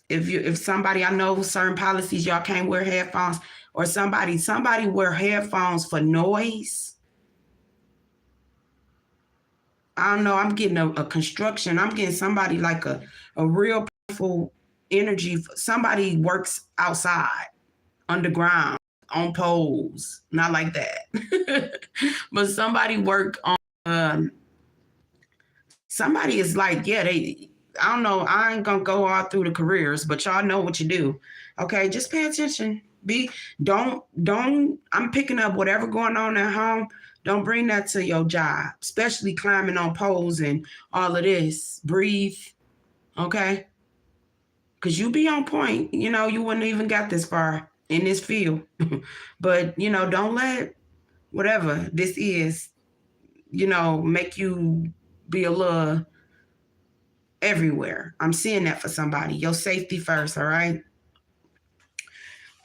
S1: If somebody, I know certain policies, y'all can't wear headphones, or somebody wear headphones for noise. I don't know. I'm getting a construction. I'm getting somebody like a real powerful energy. Somebody works outside, underground, on poles. Not like that. But somebody work on, somebody is like, yeah, I don't know. I ain't gonna go all through the careers, but y'all know what you do. Okay, just pay attention. I'm picking up whatever going on at home. Don't bring that to your job, especially climbing on poles and all of this. Breathe, okay? Because you be on point. You wouldn't even got this far in this field. But, don't let whatever this is, make you be a little everywhere. I'm seeing that for somebody. Your safety first, all right?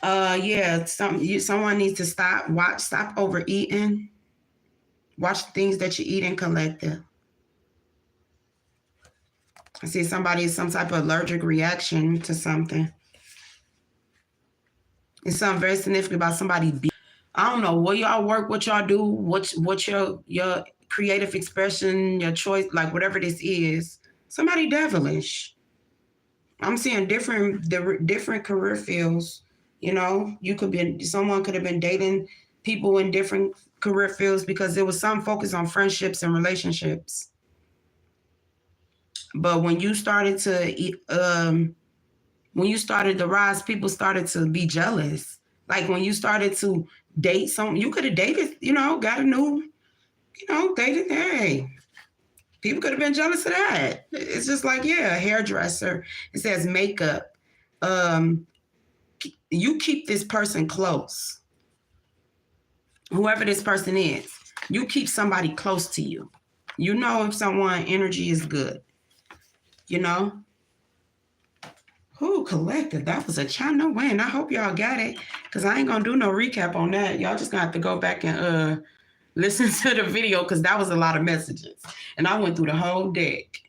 S1: Yeah, someone needs to stop overeating. Watch the things that you eat in collective. I see somebody has some type of allergic reaction to something. It's something very significant about somebody. I don't know what y'all work, what y'all do, what's your creative expression, your choice, like whatever this is. Somebody devilish. I'm seeing different career fields. Someone could have been dating people in different career fields, because there was some focus on friendships and relationships. But when you started to rise, people started to be jealous. Like when you started to date someone, you could have dated, got a new, dated. Hey, people could have been jealous of that. It's just like, yeah, hairdresser. It says makeup. You keep this person close. Whoever this person is, you keep somebody close to you. You know if someone energy is good. Who collective? That was a China win. I hope y'all got it, because I ain't gonna do no recap on that. Y'all just gonna have to go back and listen to the video, because that was a lot of messages. And I went through the whole deck.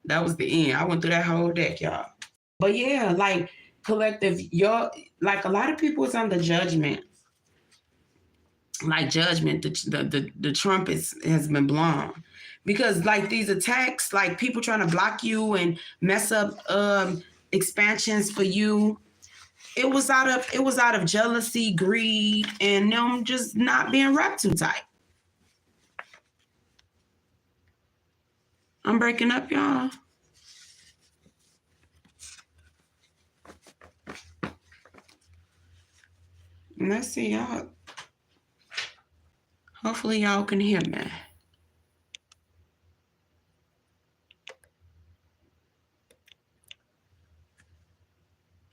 S1: That was the end. I went through that whole deck, y'all. But yeah, like collective, like a lot of people is under judgment. Like judgment, the trumpet has been blown, because like these attacks, like people trying to block you and mess up expansions for you. It was out of jealousy, greed, and them just not being wrapped too tight. I'm breaking up, y'all. Let's see y'all. Hopefully y'all can hear me.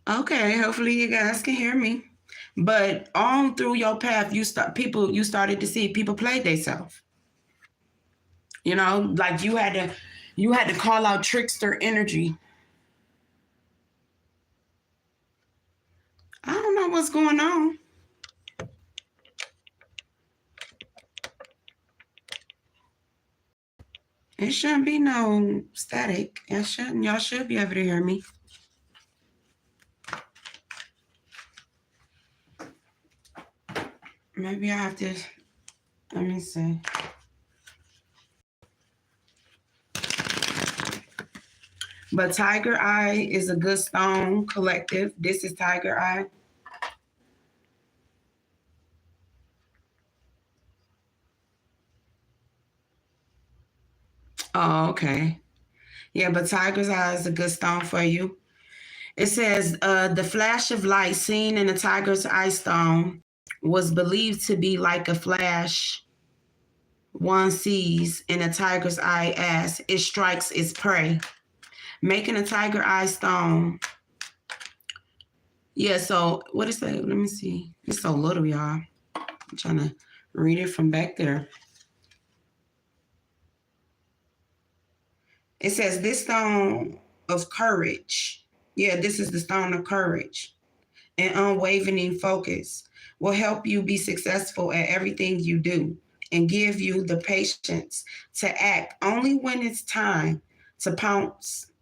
S1: Okay, hopefully you guys can hear me. But on through your path, you started to see people play themselves. You know, like you had to call out trickster energy. I don't know what's going on. It shouldn't be no static. Y'all should be able to hear me. Maybe I have to, let me see. But Tiger Eye is a good stone collective. This is Tiger Eye. Oh, okay. Yeah, but Tiger's Eye is a good stone for you. It says the flash of light seen in the tiger's eye stone was believed to be like a flash one sees in a tiger's eye as it strikes its prey, making a tiger eye stone. Yeah, so what is that? Let me see. It's so little, y'all. I'm trying to read it from back there. It says this stone of courage. Yeah, this is the stone of courage and unwavering focus will help you be successful at everything you do and give you the patience to act only when it's time to pounce,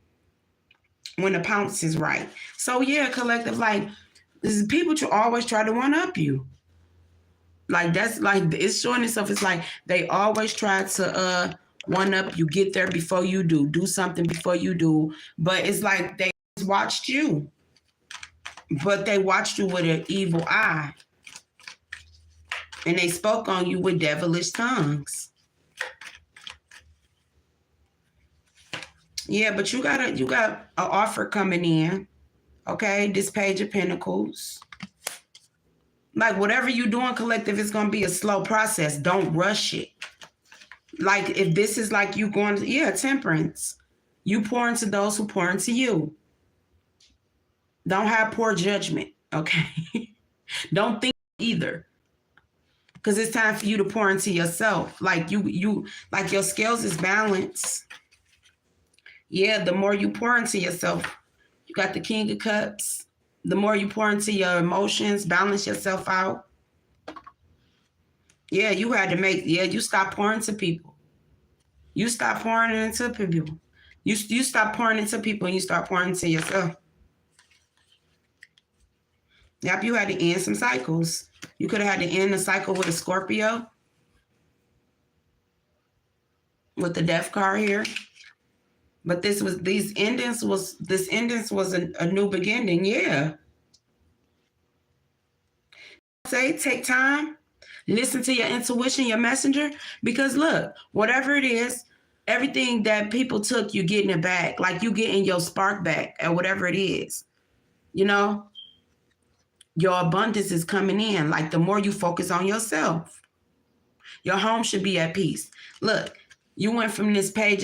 S1: when the pounce is right. So yeah, collective, like this is people to always try to one up you. Like that's like it's showing itself. It's like they always try to one up you, get there before you do something before you do. But it's like they watched you. But they watched you with an evil eye. And they spoke on you with devilish tongues. Yeah, but you got an offer coming in. Okay, this Page of Pentacles. Like whatever you're doing, collective, it's gonna be a slow process. Don't rush it. Like if this is like you going to, yeah, temperance. You pour into those who pour into you. Don't have poor judgment, okay? Don't think either. Because it's time for you to pour into yourself. Like you like your scales is balanced. Yeah, the more you pour into yourself, you got the King of Cups. The more you pour into your emotions, balance yourself out. Yeah, you had to you stop pouring to people. You stop pouring into people. You stop pouring into people and you start pouring into yourself. Yep, you had to end some cycles. You could have had to end a cycle with a Scorpio. With the death card here. But this endings was a new beginning, yeah. Say, take time, listen to your intuition, your messenger, because look, whatever it is, everything that people took, you getting it back. Like you getting your spark back or whatever it is. You know, your abundance is coming in. Like the more you focus on yourself, your home should be at peace. Look, you went from this page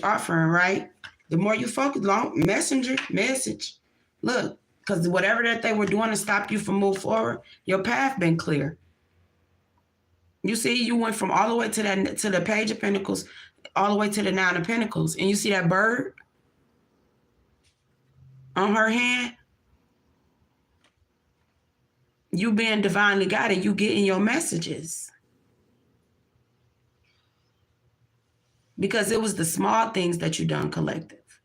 S1: offering, right? The more you focus, message. Look, because whatever that they were doing to stop you from moving forward, your path been clear. You see, you went from all the way to the Page of Pentacles, all the way to the Nine of Pentacles, and you see that bird on her hand. You being divinely guided, you getting your messages. Because it was the small things that you done collective.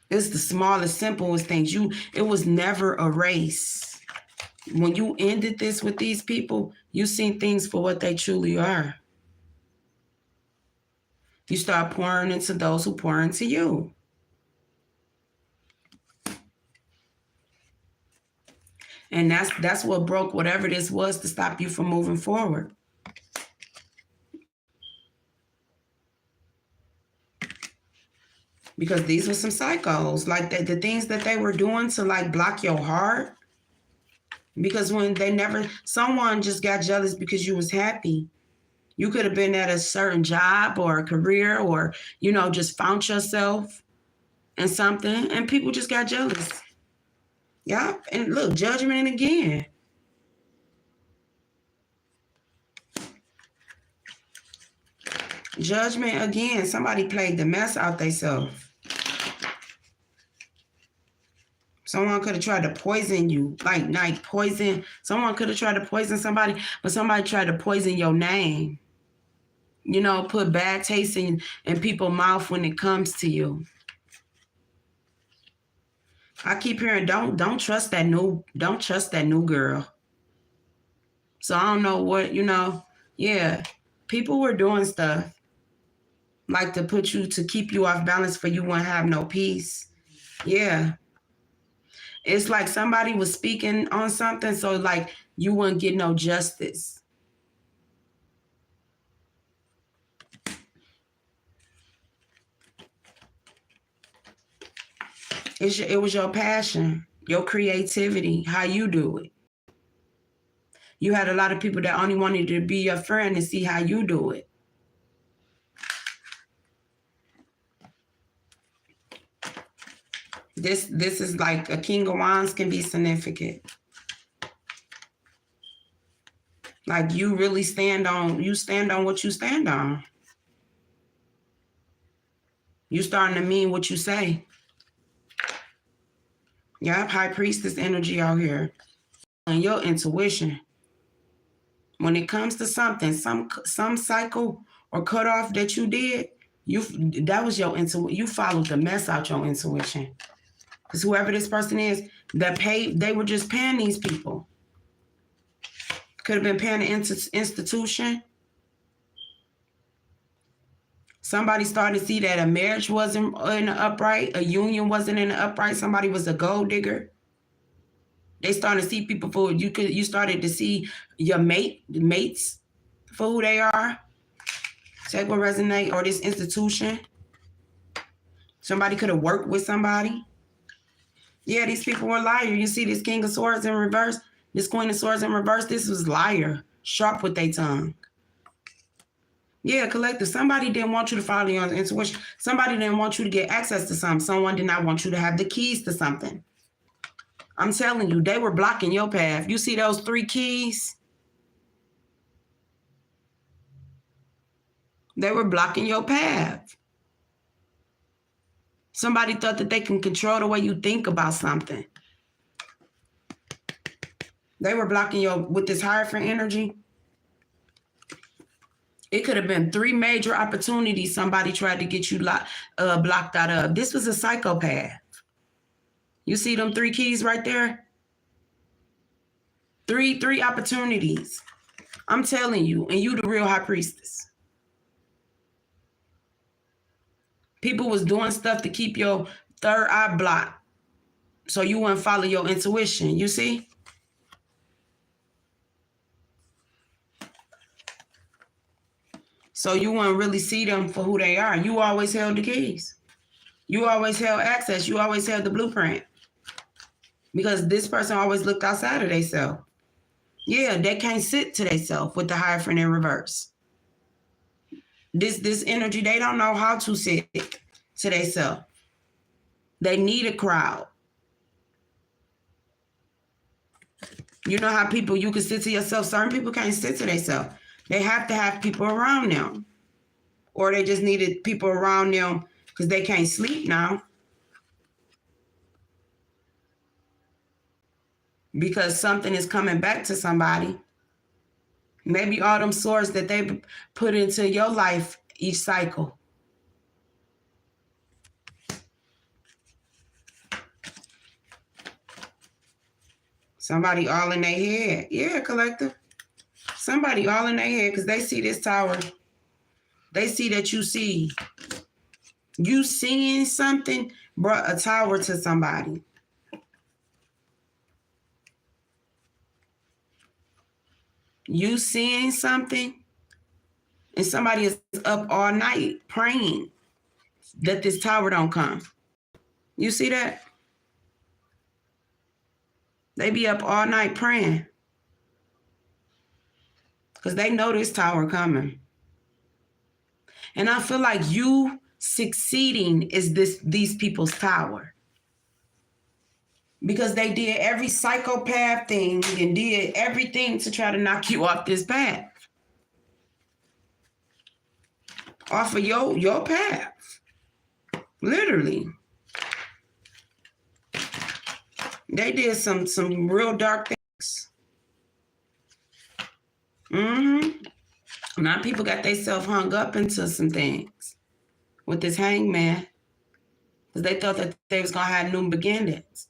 S1: It's the smallest, simplest things. It was never a race. When you ended this with these people, you seen things for what they truly are. You start pouring into those who pour into you. And that's what broke whatever this was to stop you from moving forward. Because these were some psychos. Like the things that they were doing to like block your heart. Because when someone just got jealous because you was happy. You could have been at a certain job or a career or, just found yourself in something and people just got jealous. Yeah. And look, judgment again. Judgment again. Somebody played the mess out themselves. Someone could have tried to poison you, like poison. Someone could have tried to poison somebody, but somebody tried to poison your name. Put bad taste in people's mouth when it comes to you. I keep hearing, don't trust that new girl. So I don't know what, yeah. People were doing stuff like to keep you off balance for you won't have no peace. Yeah. It's like somebody was speaking on something, so like you wouldn't get no justice. It was your passion, your creativity, how you do it. You had a lot of people that only wanted to be your friend and see how you do it. This is like a King of Wands can be significant. Like you really stand on what you stand on. You starting to mean what you say. Yeah, High Priestess energy out here. And your intuition. When it comes to something, some cycle or cutoff that you did, that was your intuition. You followed the mess out your intuition. Because whoever this person is, they were just paying these people. Could have been paying the institution. Somebody started to see that a marriage wasn't in the upright, a union wasn't in the upright. Somebody was a gold digger. They started to see people for you started to see your mates for who they are. Check what resonate, or this institution. Somebody could have worked with somebody. Yeah, these people were liars. You see this King of Swords in reverse, this Queen of Swords in reverse. This was liar, sharp with their tongue. Yeah, collective. Somebody didn't want you to follow your intuition. Somebody didn't want you to get access to something. Someone did not want you to have the keys to something. I'm telling you, they were blocking your path. You see those 3 keys? They were blocking your path. Somebody thought that they can control the way you think about something. They were blocking with this Hierophant energy. It could have been 3 major opportunities somebody tried to get you blocked out of. This was a psychopath. You see them 3 keys right there? 3 opportunities. I'm telling you, and you the real High Priestess. People was doing stuff to keep your third eye blocked so you wouldn't follow your intuition. You see? So you wouldn't really see them for who they are. You always held the keys. You always held access. You always held the blueprint. Because this person always looked outside of themselves. Yeah, they can't sit to themselves with the Hierophant in reverse. This energy, they don't know how to sit to themselves. They need a crowd. You know how you can sit to yourself. Certain people can't sit to themselves. They have to have people around them. Or they just needed people around them because they can't sleep now. Because something is coming back to somebody. Maybe all them swords that they put into your life each cycle. Somebody all in their head. Yeah, collective. Somebody all in their head because they see this tower. They see that you see. You seeing something brought a tower to somebody. You seeing something and somebody is up all night praying that this tower don't come. You see that? They be up all night praying because they know this tower coming. And I feel like you succeeding is these people's tower. Because they did every psychopath thing and did everything to try to knock you off this path. Off of your path. Literally. They did some real dark things. Now people got themselves hung up into some things with this hangman. Because they thought that they was gonna have new beginnings.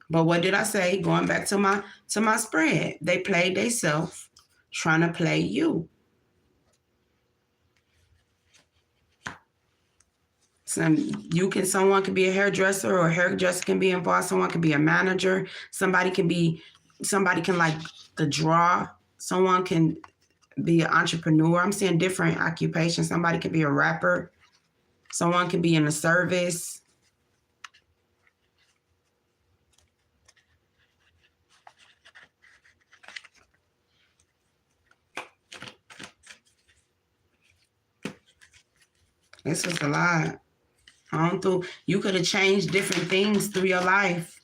S1: But what did I say? Going back to my spread. They played themselves trying to play you. Someone can be a hairdresser, or a hairdresser can be involved. Someone can be a manager. Somebody can like the draw. Someone can be an entrepreneur. I'm seeing different occupations. Somebody can be a rapper. Someone can be in the service. This was a lot. You could have changed different things through your life.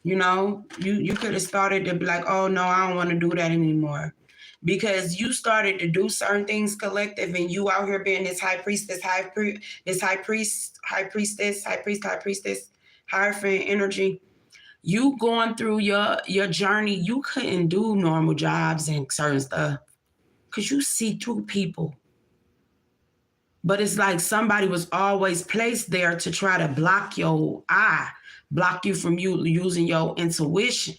S1: You know, you could have started to be like, oh no, I don't want to do that anymore. Because you started to do certain things collective, and you out here being this high priestess, Hierophant energy. You going through your journey, you couldn't do normal jobs and certain stuff because you see through people. But it's like somebody was always placed there to try to block your eye, block you from using your intuition.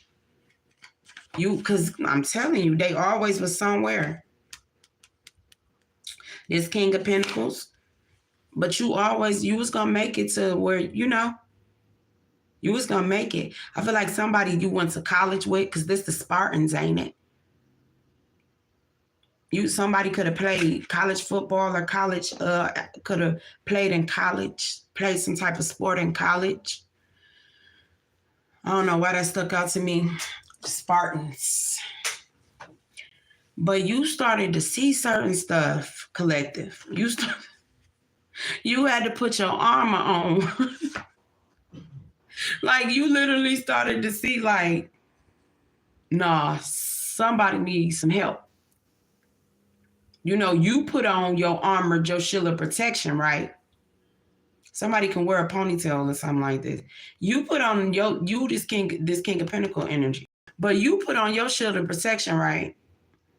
S1: Because I'm telling you, they always was somewhere. This King of Pentacles. But you was going to make it to where, you was going to make it. I feel like somebody you went to college with, because this the Spartans, ain't it? Somebody could have played college football or could have played in college, played some type of sport in college. I don't know why that stuck out to me. Spartans. But you started to see certain stuff, collective. You had to put your armor on. Like you literally started to see like, nah, somebody needs some help. You put on your armor, your shield of protection, right? Somebody can wear a ponytail or something like this. You put on this King of Pentacle energy, but you put on your shield of protection, right?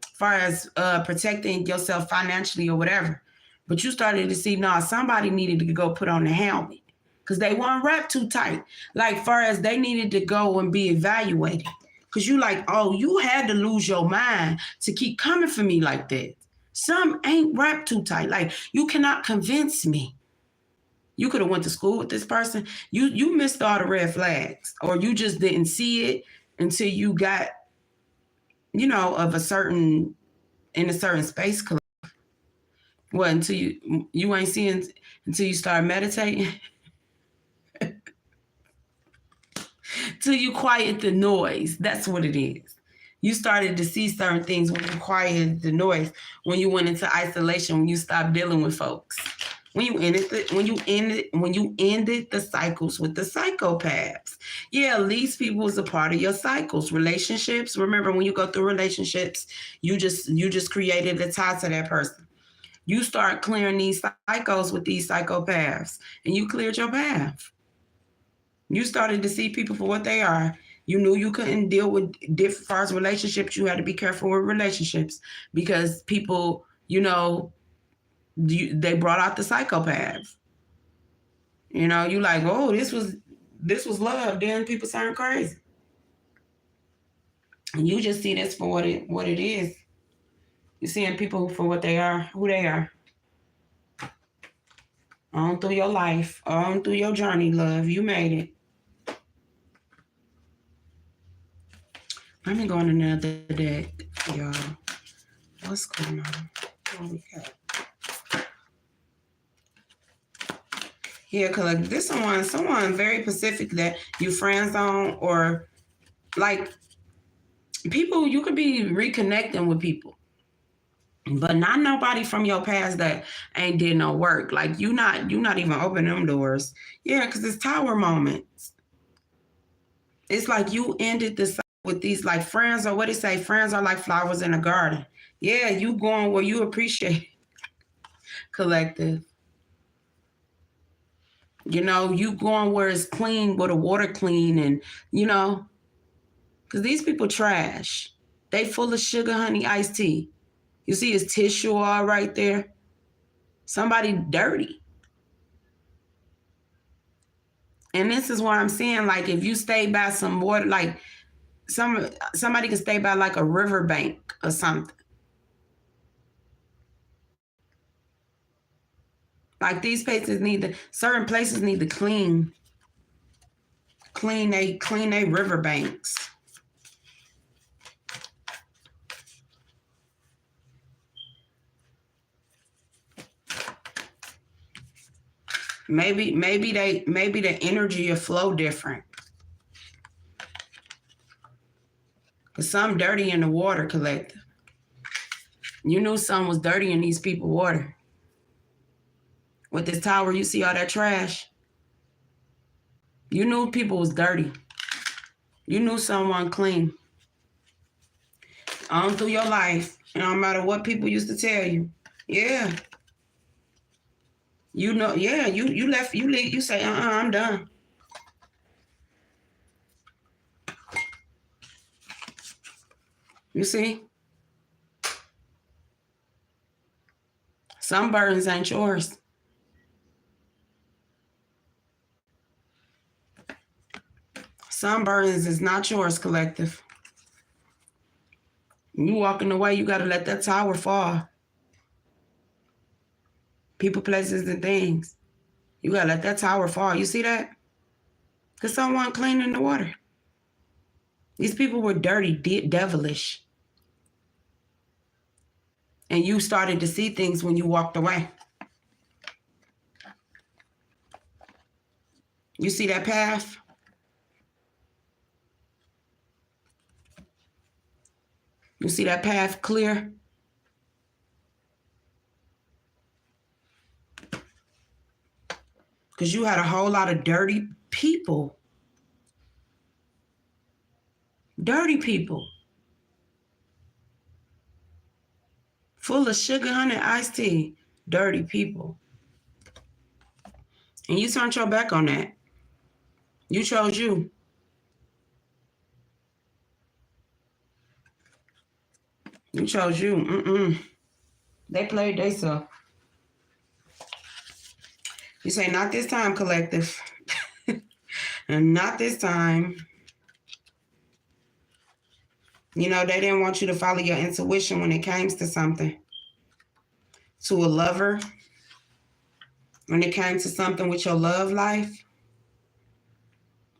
S1: As far as protecting yourself financially or whatever. But you started to see, somebody needed to go put on the helmet because they weren't wrapped too tight. Like far as they needed to go and be evaluated. Because you like, oh, you had to lose your mind to keep coming for me like that. Some ain't wrapped too tight. Like, you cannot convince me. You could have went to school with this person. You missed all the red flags, or you just didn't see it until you got, in a certain space club. What, until you ain't seeing until you start meditating? Till you quiet the noise. That's what it is. You started to see certain things when you quieted the noise, when you went into isolation, when you stopped dealing with folks, when you ended the cycles with the psychopaths. Yeah, these people was a part of your cycles, relationships. Remember, when you go through relationships, you just created a tie to that person. You start clearing these cycles with these psychopaths, and you cleared your path. You started to see people for what they are. You knew you couldn't deal with different as far as relationships. You had to be careful with relationships because people, they brought out the psychopaths. You like, oh, this was love. Then people turn crazy. And you just see this for what it is. You're seeing people for what they are, who they are. On through your life, on through your journey, love. You made it. Let me go on another deck, y'all. What's going on? What we got? Yeah, cause like this someone very specific that you friends on, or Like people, you could be reconnecting with people, but not nobody from your past that ain't did no work. Like you not even opening them doors. Yeah, because it's tower moments. It's like you ended this with these like friends, or what they say, friends are like flowers in a garden. Yeah, you going where you appreciate collective. You know, you going where it's clean, where the water clean, and you know, because these people trash. They full of sugar, honey, iced tea. You see his tissue all right there. Somebody dirty. And this is what I'm saying. Like if you stay by some water, like somebody can stay by like a riverbank or something. Like these places certain places need to clean they riverbanks. Maybe the energy will flow different. Cause some dirty in the water collective. You knew something was dirty in these people water. With this tower, you see all that trash. You knew people was dirty. You knew someone clean. On through your life, no matter what people used to tell you. Yeah. You know, yeah, you left, you leave, you say, I'm done. You see? Some burdens ain't yours. Some burdens is not yours, collective. You walking away, you got to let that tower fall. People, places, and things. You got to let that tower fall. You see that? Because someone cleaning the water. These people were dirty, devilish. And you started to see things when you walked away. You see that path? You see that path clear? Because you had a whole lot of dirty people. Dirty people. Full of sugar, honey, iced tea. Dirty people. And you turned your back on that. You chose you. You chose you. They played themselves. You say, not this time, collective. And not this time. You know, they didn't want you to follow your intuition when it came to something. To a lover. When it came to something with your love life.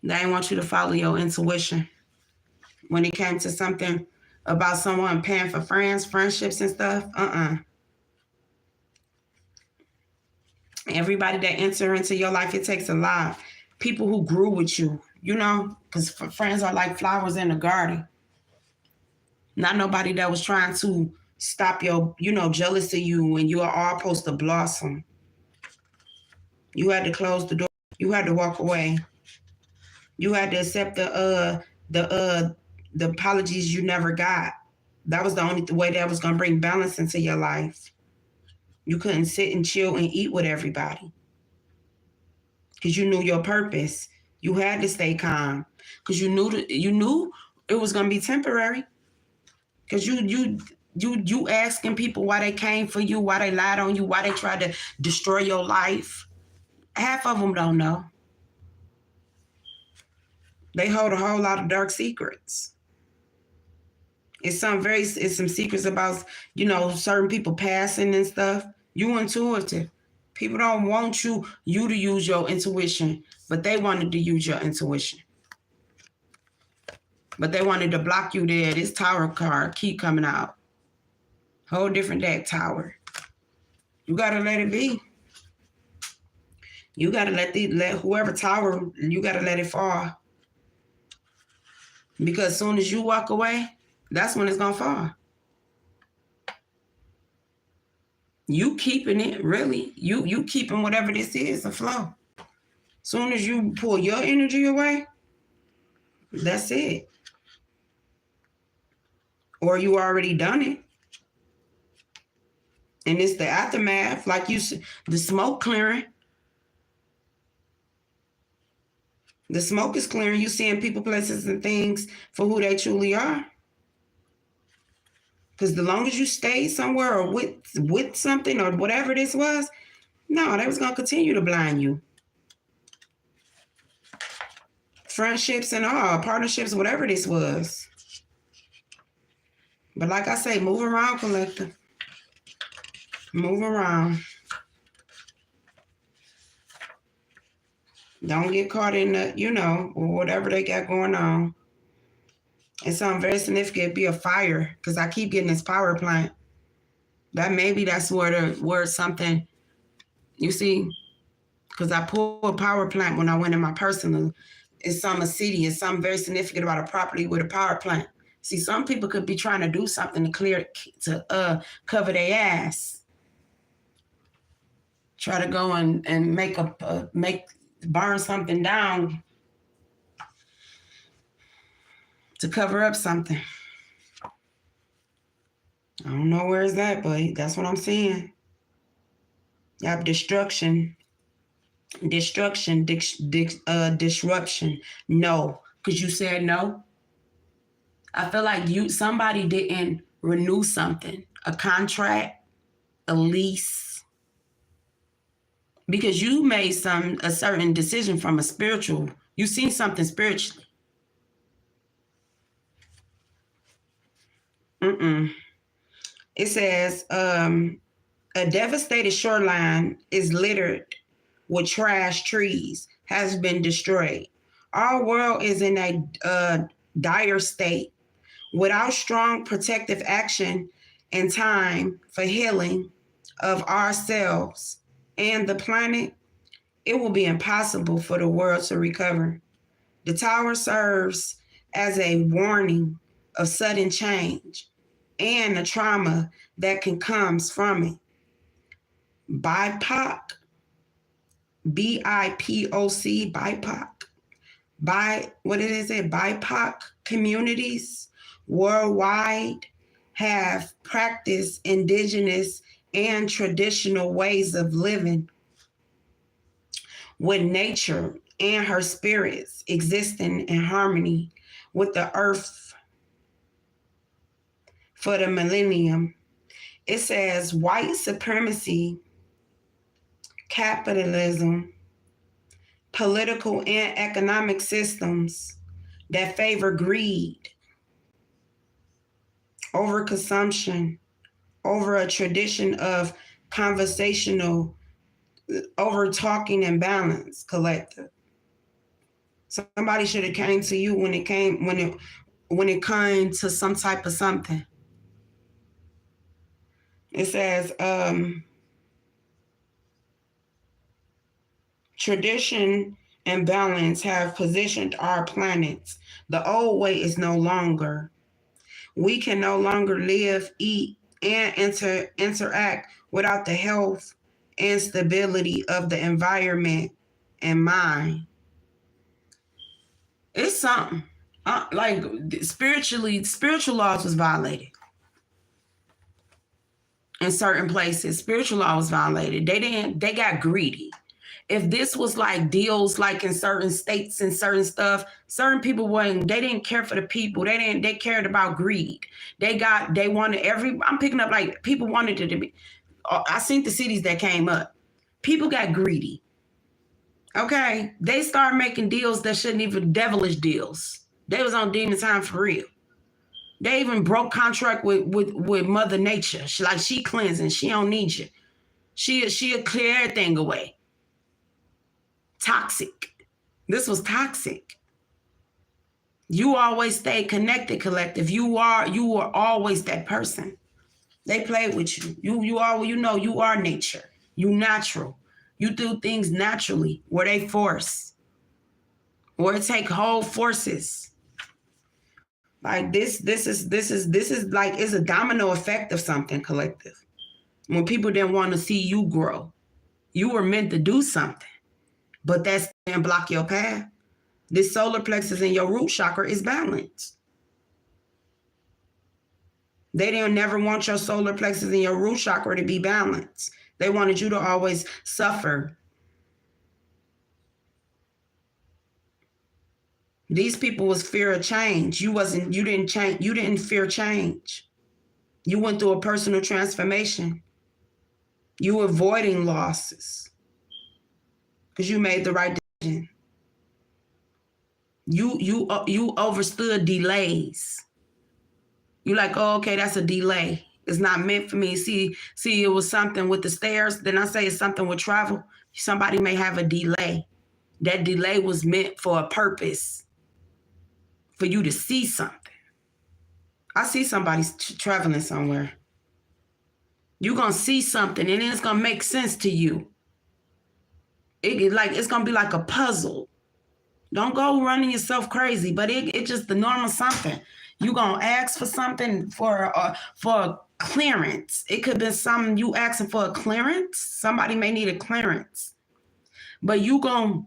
S1: They didn't want you to follow your intuition. When it came to something about someone paying for friendships and stuff, Everybody that enter into your life, it takes a lot. People who grew with you, you know, because friends are like flowers in a garden. Not nobody that was trying to stop your, jealous of you when you are all supposed to blossom. You had to close the door. You had to walk away. You had to accept the apologies you never got. That was the only way that was going to bring balance into your life. You couldn't sit and chill and eat with everybody because you knew your purpose. You had to stay calm because you knew it was going to be temporary. Because you asking people why they came for you, why they lied on you, why they tried to destroy your life. Half of them don't know. They hold a whole lot of dark secrets. It's some secrets about, certain people passing and stuff. You intuitive. People don't want you to use your intuition, but they wanted to use your intuition. But they wanted to block you there. This tower card keep coming out. Whole different deck, tower. You gotta let it be. You gotta let whoever tower, you gotta let it fall. Because as soon as you walk away, that's when it's gonna fall. You keeping it, really. You keeping whatever this is afloat. Soon as you pull your energy away, that's it. Or you already done it. And it's the aftermath, like you said, the smoke clearing. The smoke is clearing. You seeing people, places, and things for who they truly are. Because the longer you stay somewhere or with something or whatever this was, no, they was going to continue to blind you. Friendships and all, partnerships, whatever this was. But like I say, move around, collective. Move around. Don't get caught in the, or whatever they got going on. It's something very significant. It'd be a fire, because I keep getting this power plant. That's where something, you see, because I pulled a power plant when I went in my personal. It's a city. It's something very significant about a property with a power plant. See, some people could be trying to do something to cover their ass. Try to go and burn something down to cover up something. I don't know where it's at, but that's what I'm seeing. You have disruption. No, because you said no. I feel like somebody didn't renew something, a contract, a lease, because you made a certain decision from a spiritual. You seen something spiritually. It says a devastated shoreline is littered with trash trees, has been destroyed. Our world is in a dire state. Without strong protective action and time for healing of ourselves and the planet, it will be impossible for the world to recover. The tower serves as a warning of sudden change and the trauma that comes from it. BIPOC, BIPOC, BIPOC communities worldwide have practiced indigenous and traditional ways of living with nature and her spirits, existing in harmony with the earth for the millennium. It says white supremacy, capitalism, political and economic systems that favor greed, overconsumption, over a tradition of conversational, over talking and balance, collective. Somebody should have came to you when it came to some type of something. It says tradition and balance have positioned our planets. The old way is no longer. We can no longer live, eat, and interact without the health and stability of the environment and mind. It's something. Like spiritual laws was violated. In certain places, spiritual law was violated. They got greedy. If this was like deals like in certain states and certain stuff, certain people they didn't care for the people. They cared about greed. I'm picking up like people wanted it to be. I seen the cities that came up. People got greedy. Okay. They started making deals that shouldn't even, devilish deals. They was on demon time for real. They even broke contract with Mother Nature. She cleansing. She don't need you. She'll clear everything away. Toxic. This was toxic. You always stay connected, collective. You were always that person. They played with you. You are nature. You natural. You do things naturally where they force. Or it take whole forces. Like this is like, it's a domino effect of something collective. When people didn't want to see you grow, you were meant to do something, but that's didn't block your path. This solar plexus in your root chakra is balanced. They didn't never want your solar plexus in your root chakra to be balanced. They wanted you to always suffer. These people was fear of change. You didn't change. You didn't fear change. You went through a personal transformation. You were avoiding losses because you made the right decision. You overstood delays. You like, oh, okay, that's a delay. It's not meant for me. See, it was something with the stairs. Then I say it's something with travel. Somebody may have a delay. That delay was meant for a purpose, for you to see something. I see somebody traveling somewhere. You're going to see something, and then it's going to make sense to you. It's going to be like a puzzle. Don't go running yourself crazy, but it's just the normal something. You're going to ask for something for clearance. It could be something you asking for a clearance. Somebody may need a clearance. But you're going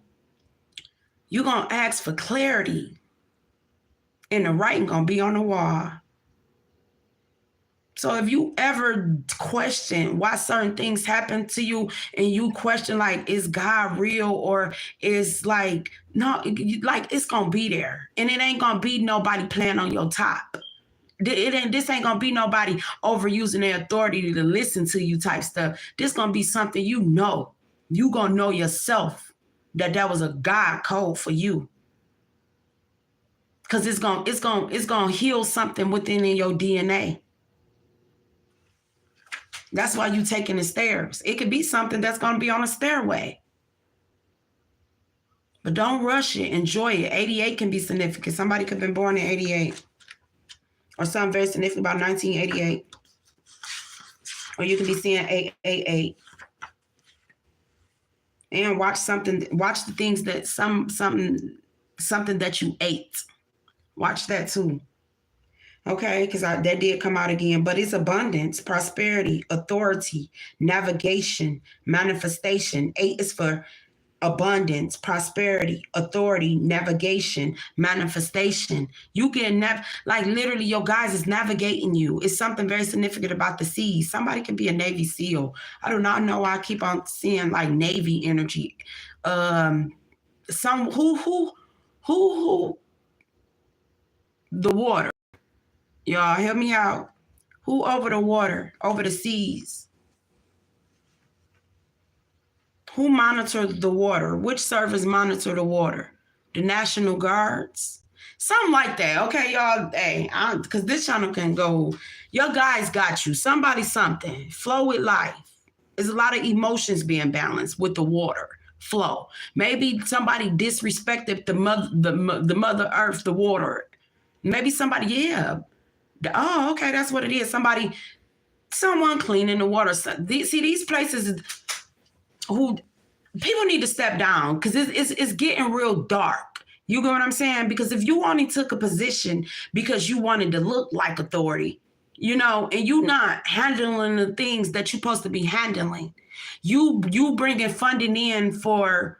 S1: to ask for clarity. And the writing going to be on the wall. So if you ever question why certain things happen to you, and you question, like, is God real, or is like, no, like, it's going to be there. And it ain't going to be nobody playing on your top. This ain't going to be nobody overusing their authority to listen to you type stuff. This going to be something you know. You going to know yourself that was a God code for you. Because it's going to heal something within your DNA. That's why you taking the stairs. It could be something that's going to be on a stairway. But don't rush it. Enjoy it. 88 can be significant. Somebody could have been born in 88. Or something very significant about 1988. Or you can be seeing 888. And watch the things that something that you ate. Watch that too. Okay, because that did come out again, but it's abundance, prosperity, authority, navigation, manifestation. 8 is for abundance, prosperity, authority, navigation, manifestation. You can like literally your guys is navigating you. It's something very significant about the seas. Somebody could be a Navy SEAL. I do not know why I keep on seeing like Navy energy. Some who the water. Y'all help me out. Who over the water, over the seas? Who monitors the water? Which service monitor the water? The National Guards? Something like that. Okay, y'all. Hey, because this channel can go. Your guys got you. Somebody, something. Flow with life. There's a lot of emotions being balanced with the water flow. Maybe somebody disrespected the mother earth, the water. Maybe somebody, yeah. Oh, okay, that's what it is. Someone cleaning the water. See, these places who people need to step down because it's getting real dark. You get what I'm saying? Because if you only took a position because you wanted to look like authority, and you not handling the things that you're supposed to be handling, you bringing funding in for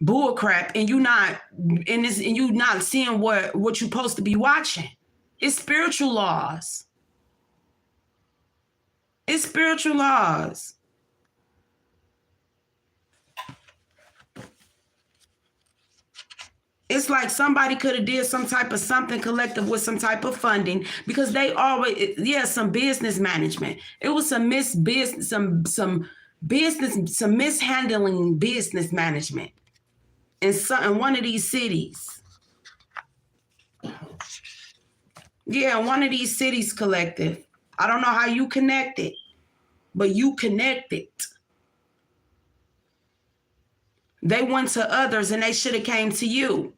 S1: bull crap, and you not seeing what you're supposed to be watching. It's spiritual laws. It's spiritual laws. It's like somebody could have did some type of something collective with some type of funding because they always, some business management. It was some mishandling business management in one of these cities. Yeah, one of these cities collective. I don't know how you connect it, but you connect it. They went to others and they should have came to you.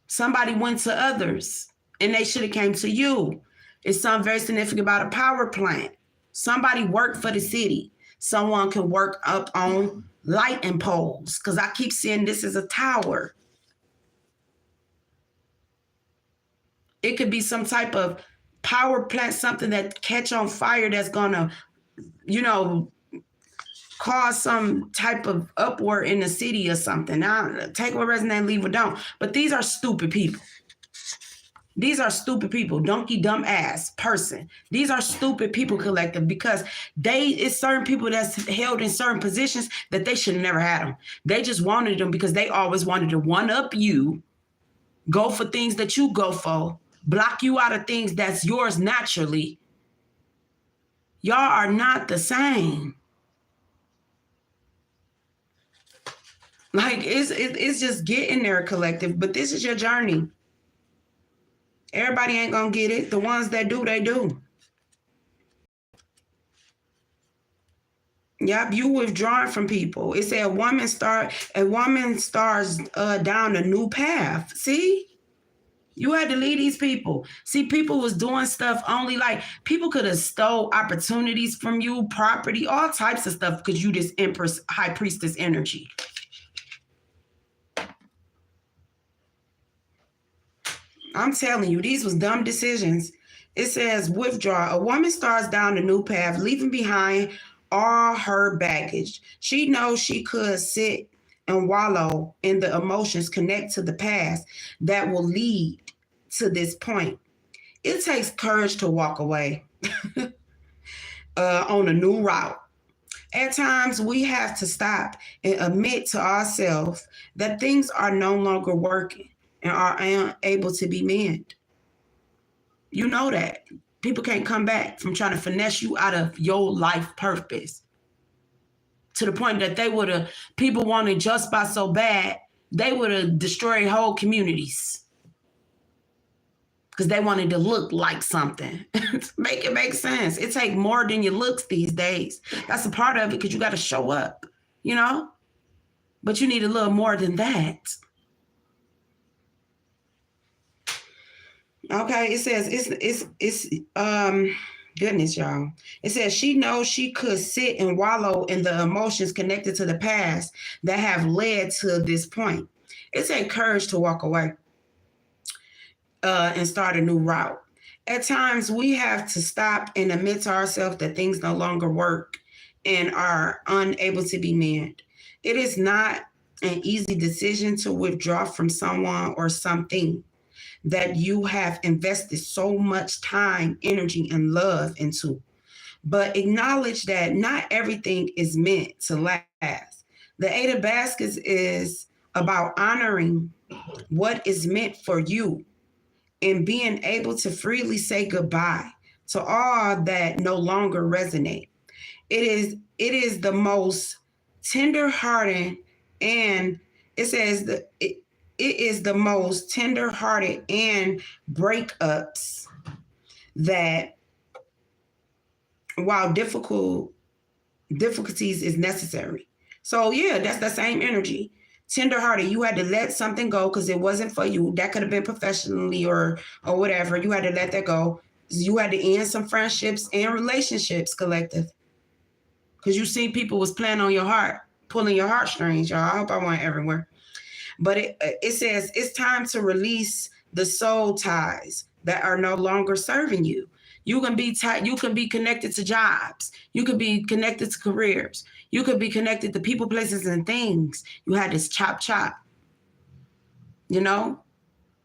S1: Somebody went to others and they should have came to you. It's something very significant about a power plant. Somebody worked for the city. Someone can work up on lighting poles because I keep seeing this as a tower. It could be some type of power plant, something that catch on fire that's gonna, you know, cause some type of upward in the city or something. Now, take what resonate, leave what don't. But these are stupid people. These are stupid people, donkey dumb ass person. These are stupid people collective because it's certain people that's held in certain positions that they should have never had them. They just wanted them because they always wanted to one up you, go for things that you go for, block you out of things that's yours naturally. Y'all are not the same. Like it's just getting there, collective, but this is your journey. Everybody ain't gonna get it. The ones that do, they do. Yep, you withdrawing from people. It said a woman stars down a new path. See? You had to leave these people. See, people was doing stuff only like people could have stole opportunities from you, property, all types of stuff because you this Empress, High Priestess energy. I'm telling you, these was dumb decisions. It says withdraw. A woman starts down a new path, leaving behind all her baggage. She knows she could sit and wallow in the emotions connect to the past that will lead to this point. It takes courage to walk away on a new route. At times, we have to stop and admit to ourselves that things are no longer working and are unable to be mended. You know that. People can't come back from trying to finesse you out of your life purpose. To the point that people wanted just by so bad, they would have destroyed whole communities. Because they wanted to look like something. Make it make sense. It takes more than your looks these days. That's a part of it because you got to show up, you know? But you need a little more than that. Okay, it says goodness, y'all. It says she knows she could sit and wallow in the emotions connected to the past that have led to this point. It's a courage to walk away and start a new route. At times, we have to stop and admit to ourselves that things no longer work and are unable to be mended. It is not an easy decision to withdraw from someone or something that you have invested so much time, energy, and love into. But acknowledge that not everything is meant to last. The Eight of Baskets is about honoring what is meant for you and being able to freely say goodbye to all that no longer resonate. It is the most tender-hearted, and it says that it is the most tender-hearted and breakups that, while difficulties is necessary. So yeah, that's the same energy. Tender-hearted, you had to let something go because it wasn't for you. That could have been professionally or whatever. You had to let that go. You had to end some friendships and relationships, collective. Because you see people was playing on your heart, pulling your heartstrings, y'all. I hope I went everywhere. But it says it's time to release the soul ties that are no longer serving you. You can be you can be connected to jobs. You could be connected to careers. You could be connected to people, places, and things. You had this chop. You know,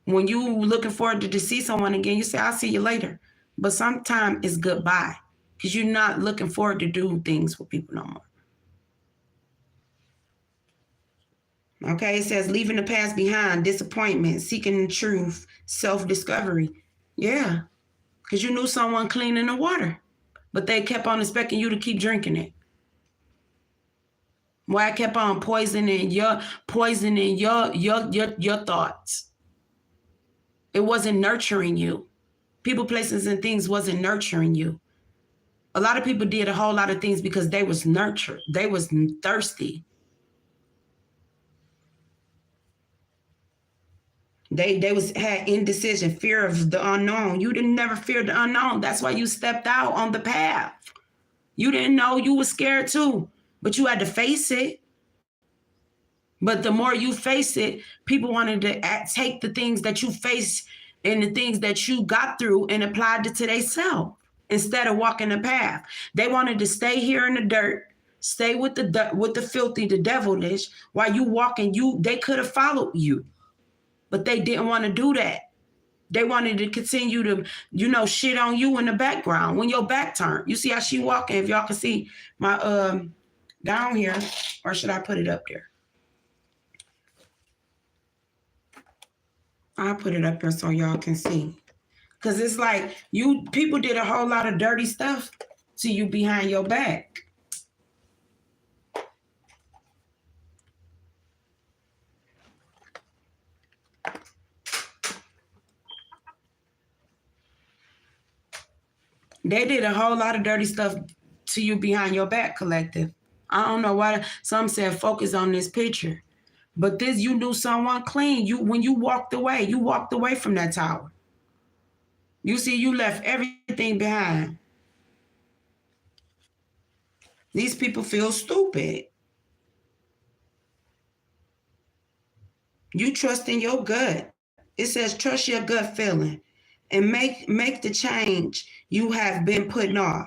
S1: when you looking forward to see someone again, you say, "I'll see you later." But sometimes it's goodbye because you're not looking forward to do things with people no more. Okay, it says leaving the past behind, disappointment, seeking truth, self-discovery. Yeah, because you knew someone cleaning the water, but they kept on expecting you to keep drinking it. Why I kept on poisoning your thoughts. It wasn't nurturing you. People, places, and things wasn't nurturing you. A lot of people did a whole lot of things because they was nurtured. They was thirsty. They had indecision, fear of the unknown. You didn't never fear the unknown. That's why you stepped out on the path. You didn't know, you were scared too, but you had to face it. But the more you face it, people wanted to take the things that you face and the things that you got through and applied it to themselves instead of walking the path. They wanted to stay here in the dirt, stay with the filthy, the devilish, while you walking. They could have followed you, but they didn't want to do that. They wanted to continue to, shit on you in the background when your back turned. You see how she walking? If y'all can see my down here, or should I put it up there? I'll put it up there so y'all can see. Cause it's like people did a whole lot of dirty stuff to you behind your back. They did a whole lot of dirty stuff to you behind your back, collective. I don't know why some said focus on this picture. But this, you knew someone clean. When you walked away from that tower. You see, you left everything behind. These people feel stupid. You trust in your gut. It says trust your gut feeling and make the change you have been putting off.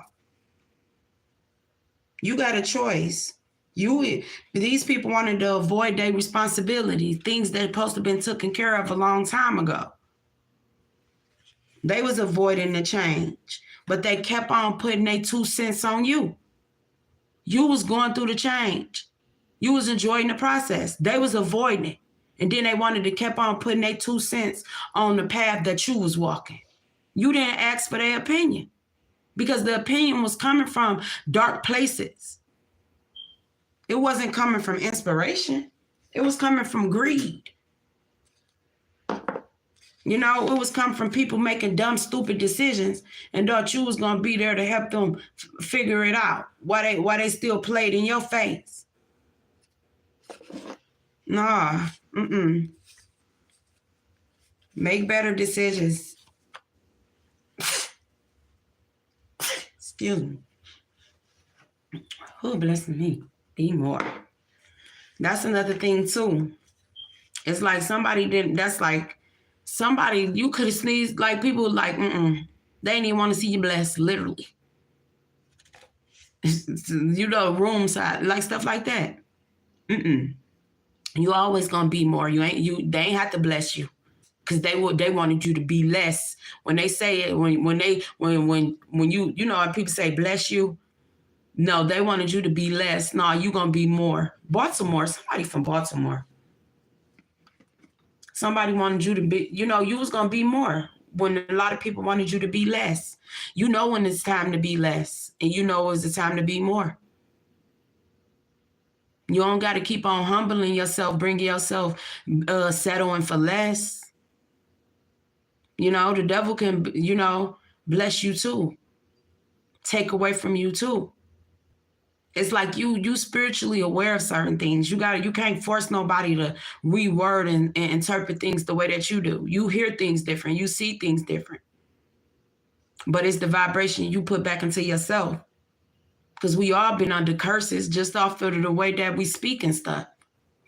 S1: You got a choice. These people wanted to avoid their responsibilities, things that supposed to have been taken care of a long time ago. They was avoiding the change, but they kept on putting their 2 cents on you. You was going through the change. You was enjoying the process. They was avoiding it. And then they wanted to keep on putting their 2 cents on the path that you was walking. You didn't ask for their opinion because the opinion was coming from dark places. It wasn't coming from inspiration. It was coming from greed. It was coming from people making dumb, stupid decisions and thought you was going to be there to help them figure it out. Why they still played in your face. Nah, Make better decisions. Excuse me. Who blessing me? Be more. That's another thing too. It's like somebody you could have sneezed, like people like, they didn't even want to see you blessed, literally. Room side, like stuff like that. You always gonna be more. They ain't have to bless you. Because they wanted you to be less. When they say it, when you people say bless you, no, they wanted you to be less. No, you gonna be more. Baltimore, somebody from Baltimore. Somebody wanted you to be, you was gonna be more when a lot of people wanted you to be less. You know when it's time to be less, and you know it's the time to be more. You don't got to keep on humbling yourself, bringing yourself, settling for less. The devil can, bless you too. Take away from you too. It's like you spiritually aware of certain things. You can't force nobody to reword and interpret things the way that you do. You hear things different. You see things different. But it's the vibration you put back into yourself. Because we all been under curses just off of the way that we speak and stuff.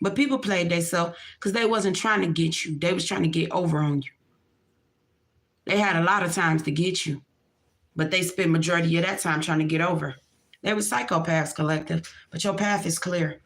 S1: But people played themselves because they wasn't trying to get you. They was trying to get over on you. They had a lot of times to get you, but they spent majority of that time trying to get over. They were psychopaths, collective, but your path is clear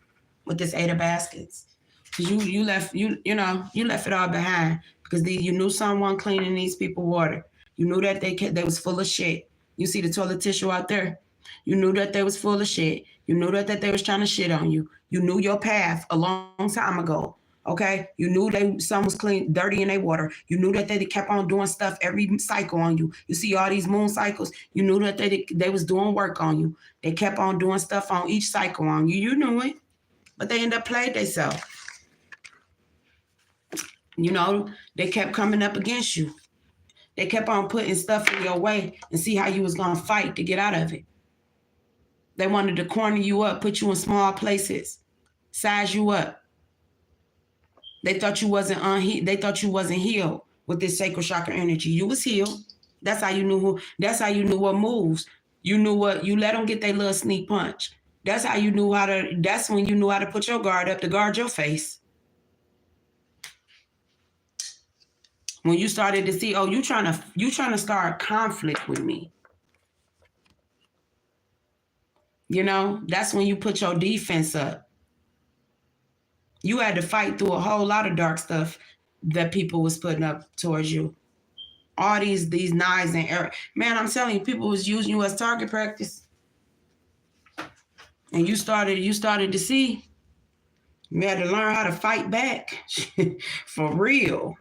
S1: with this 8 of baskets. Because you left it all behind because you knew someone cleaning these people water. You knew that they was full of shit. You see the toilet tissue out there? You knew that they was full of shit. You knew that they was trying to shit on you. You knew your path a long time ago. Okay, you knew some was clean, dirty in their water. You knew that they kept on doing stuff every cycle on you. You see all these moon cycles. You knew that they was doing work on you. They kept on doing stuff on each cycle on you. You knew it, but they ended up playing themselves. They kept coming up against you. They kept on putting stuff in your way and see how you was gonna fight to get out of it. They wanted to corner you up, put you in small places, size you up. They thought you wasn't healed with this sacral chakra energy. You was healed. That's how you knew what moves. You let them get their little sneak punch. That's when you knew how to put your guard up to guard your face. When you started to see, oh, you trying to start conflict with me. You know, that's when you put your defense up. You had to fight through a whole lot of dark stuff that people was putting up towards you. All these knives and arrows. Man, I'm telling you, people was using you as target practice. And you started to see. You had to learn how to fight back for real.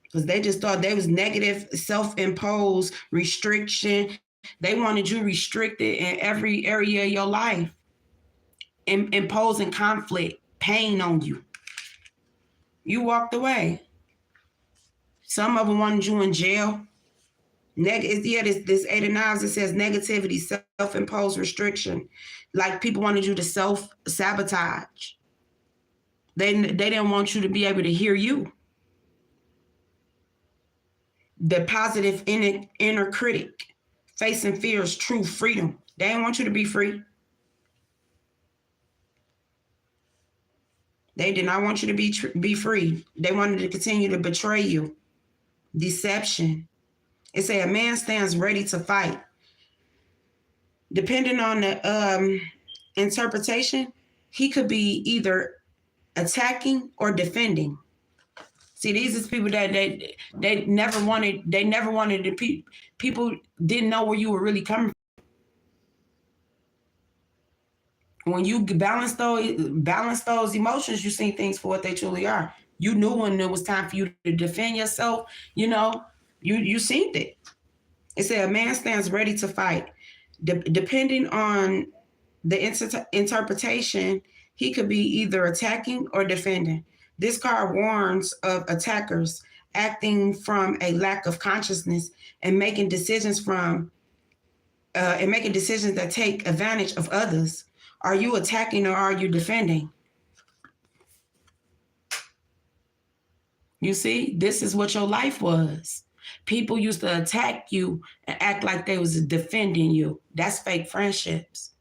S1: Because they just thought they was negative, self-imposed restriction. They wanted you restricted in every area of your life, imposing conflict, pain on you. You walked away. Some of them wanted you in jail. This 8 of Knives, it says negativity, self-imposed restriction. Like people wanted you to self-sabotage. They didn't want you to be able to hear you. The positive inner critic, facing fears, true freedom. They didn't want you to be free. They did not want you to be free. They wanted to continue to betray you. Deception. It said a man stands ready to fight. Depending on the interpretation, he could be either attacking or defending. See, these is people that they never wanted to people didn't know where you were really coming from. When you balance those emotions, you see things for what they truly are. You knew when it was time for you to defend yourself, you know, you seen it. It said a man stands ready to fight. Depending on the interpretation, he could be either attacking or defending. This card warns of attackers acting from a lack of consciousness and making decisions that take advantage of others. Are you attacking or are you defending? You see, this is what your life was. People used to attack you and act like they was defending you. That's fake friendships.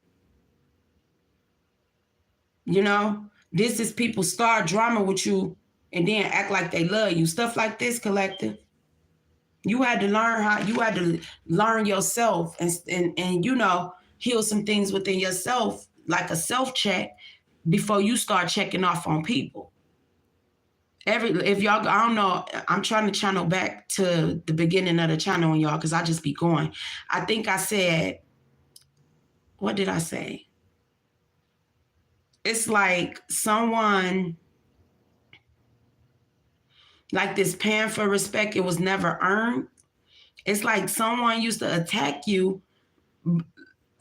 S1: You know, this is people start drama with you and then act like they love you. Stuff like this, collective. You had to learn yourself and you know, heal some things within yourself, like a self-check before you start checking off on people. If y'all, I don't know, I'm trying to channel back to the beginning of the channel on y'all because I just be going. I think I said, what did I say? It's like someone, like this pan for respect, it was never earned. It's like someone used to attack you.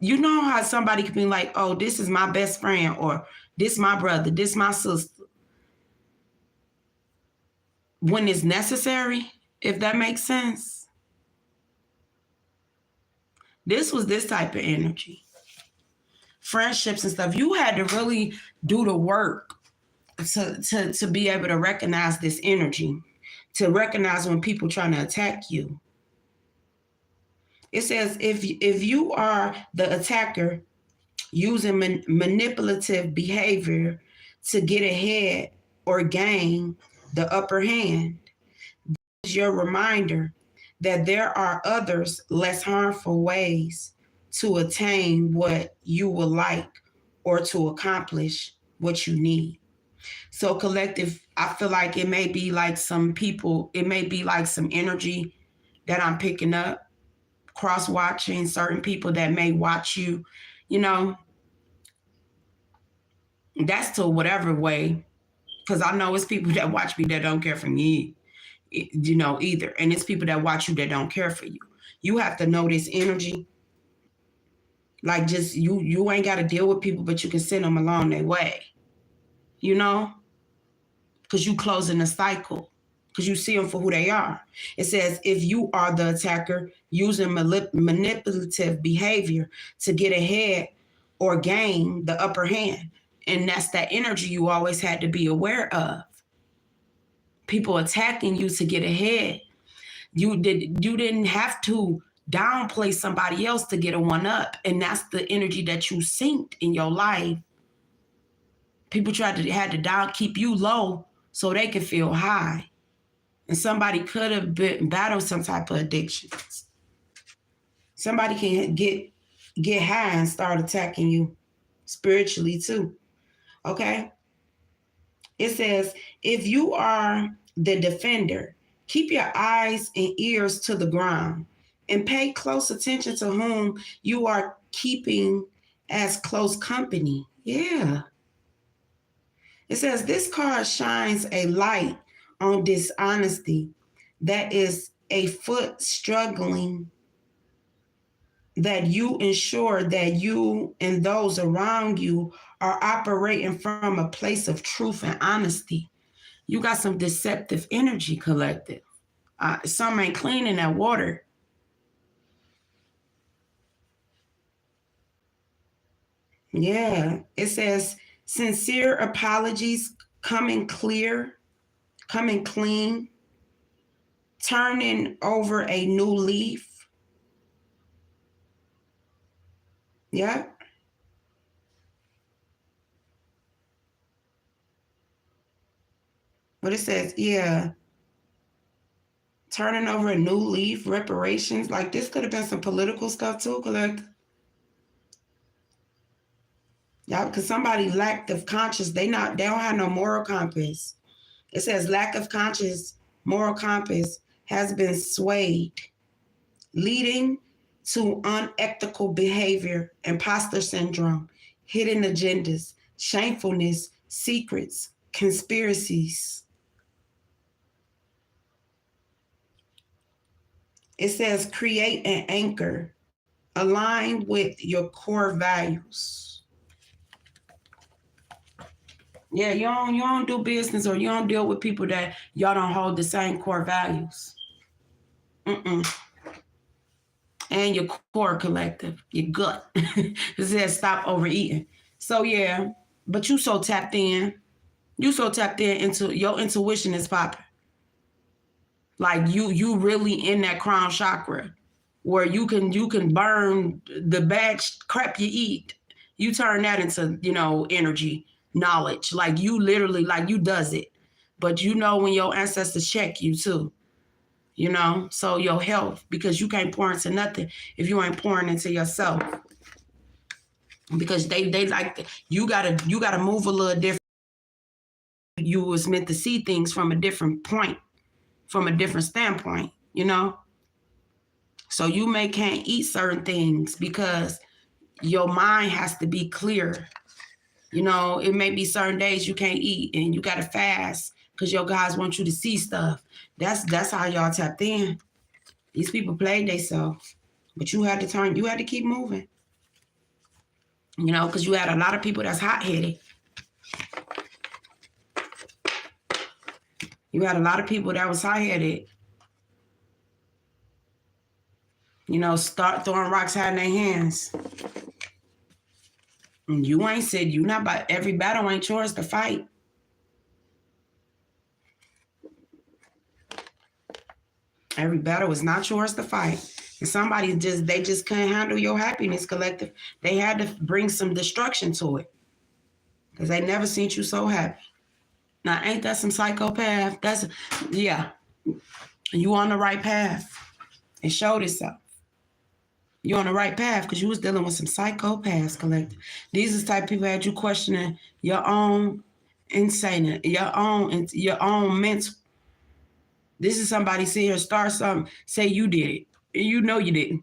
S1: You know how somebody could be like, oh, this is my best friend, or this my brother, this my sister. When it's necessary, if that makes sense. This was this type of energy. Friendships and stuff. You had to really do the work to be able to recognize this energy, to recognize when people trying to attack you. It says if you are the attacker using manipulative behavior to get ahead or gain the upper hand, this is your reminder that there are others less harmful ways to attain what you would like or to accomplish what you need. So collective, I feel like it may be like some people, it may be like some energy that I'm picking up, cross-watching certain people that may watch you, you know, that's to whatever way, because I know it's people that watch me that don't care for me, you know, either. And it's people that watch you that don't care for you. You have to know this energy. Like just, you ain't got to deal with people, but you can send them along their way, you know, because you closing the cycle, because you see them for who they are. It says, if you are the attacker using manipulative behavior to get ahead or gain the upper hand, and that's that energy you always had to be aware of. People attacking you to get ahead. You didn't have to downplay somebody else to get a one up. And that's the energy that you synced in your life. People had to keep you low so they could feel high. And somebody could have been battled some type of addictions. Somebody can get high and start attacking you spiritually too. Okay? It says, if you are the defender, keep your eyes and ears to the ground and pay close attention to whom you are keeping as close company. Yeah. It says, this card shines a light on dishonesty that is a foot struggling, that you ensure that you and those around you are operating from a place of truth and honesty. You got some deceptive energy, collective. Some ain't clean in that water. Yeah. It says, sincere apologies, coming clear, coming clean, turning over a new leaf. Yeah. But it says, yeah, turning over a new leaf, reparations. Like this could have been some political stuff too, collect. Yeah, because somebody lacked of conscience. They don't have no moral compass. It says lack of conscience, moral compass has been swayed, leading to unethical behavior, imposter syndrome, hidden agendas, shamefulness, secrets, conspiracies. It says create an anchor aligned with your core values. Yeah, you don't do business or you don't deal with people that y'all don't hold the same core values. Mm-mm. And your core collective, your gut. It says stop overeating. So yeah, but you so tapped in. You so tapped in into your intuition is popping. Like you really in that crown chakra where you can burn the bad crap you eat. You turn that into, energy, knowledge. Like you literally, like you does it. But you know when your ancestors check you too. So your health, because you can't pour into nothing if you ain't pouring into yourself. Because they like you gotta move a little different. You was meant to see things from a different point, from a different standpoint, So you can't eat certain things because your mind has to be clear. It may be certain days you can't eat and you gotta fast because your guys want you to see stuff. That's how y'all tapped in. These people played themselves, but you had to keep moving. Because you had a lot of people that's hot-headed. You had a lot of people that was hot-headed. Start throwing rocks out in their hands. And you ain't said you not about every battle ain't yours to fight. Every battle is not yours to fight. And they just couldn't handle your happiness, collective. They had to bring some destruction to it. Because they never seen you so happy. Now, ain't that some psychopath? Yeah. You on the right path. It showed itself. You're on the right path because you was dealing with some psychopaths, collective. These are the type of people that had you questioning your own insanity, your own mental. This is somebody sit here, start something, say you did it. You know you didn't.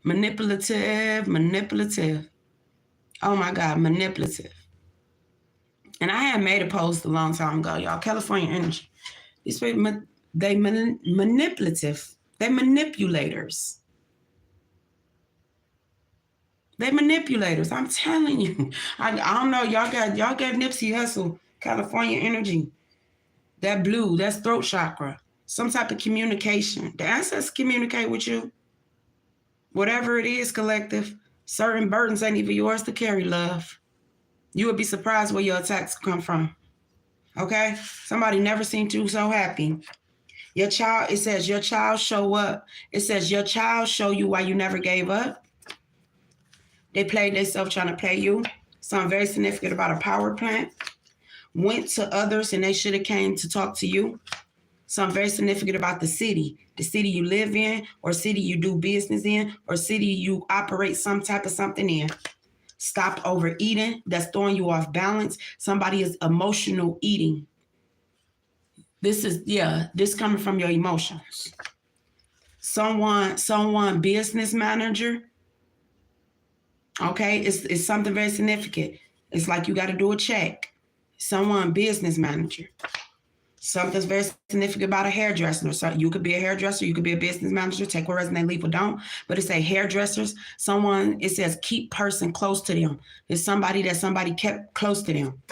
S1: Manipulative. Oh my God, manipulative. And I had made a post a long time ago, y'all. California Energy. These people, they manipulative. They manipulators. They manipulators. I'm telling you. I don't know. Y'all got Nipsey Hussle, California Energy. That blue, that's throat chakra. Some type of communication. The ancestors communicate with you. Whatever it is, collective. Certain burdens ain't even yours to carry, love. You would be surprised where your attacks come from. Okay? Somebody never seen you so happy. Your child, it says your child show up. It says your child show you why you never gave up. They played themselves trying to play you. Something very significant about a power plant. Went to others and they should have came to talk to you. Something very significant about the city you live in, or city you do business in, or city you operate some type of something in. Stop overeating. That's throwing you off balance. Somebody is emotional eating. This coming from your emotions. Someone business manager. Okay, it's something very significant. It's like you got to do a check. Someone business manager. Something's very significant about a hairdresser. So you could be a hairdresser, you could be a business manager, take what resonate, leave what don't. But it's a hairdressers, someone, it says keep person close to them. It's somebody that somebody kept close to them.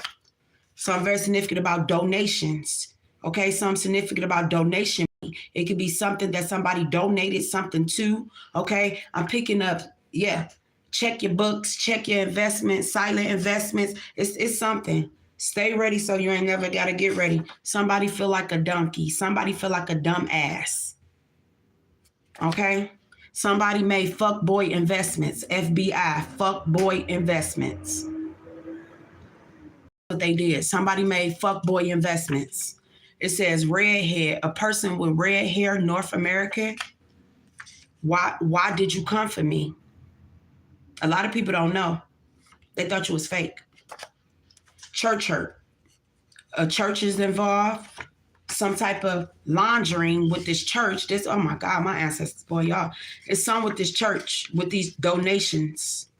S1: Something very significant about donations. Okay, something significant about donation. It could be something that somebody donated something to. Okay, I'm picking up, check your books, check your investments, silent investments. It's something. Stay ready so you ain't never got to get ready. Somebody feel like a donkey. Somebody feel like a dumb ass. Okay? Somebody made fuckboy investments. FBI, fuckboy investments. What they did. Somebody made fuckboy investments. It says red hair. A person with red hair, North America. Why did you come for me? A lot of people don't know. They thought you was fake. Church hurt. A church is involved. Some type of laundering with this church. Oh my God, my ancestors, boy, y'all. It's some with this church, with these donations.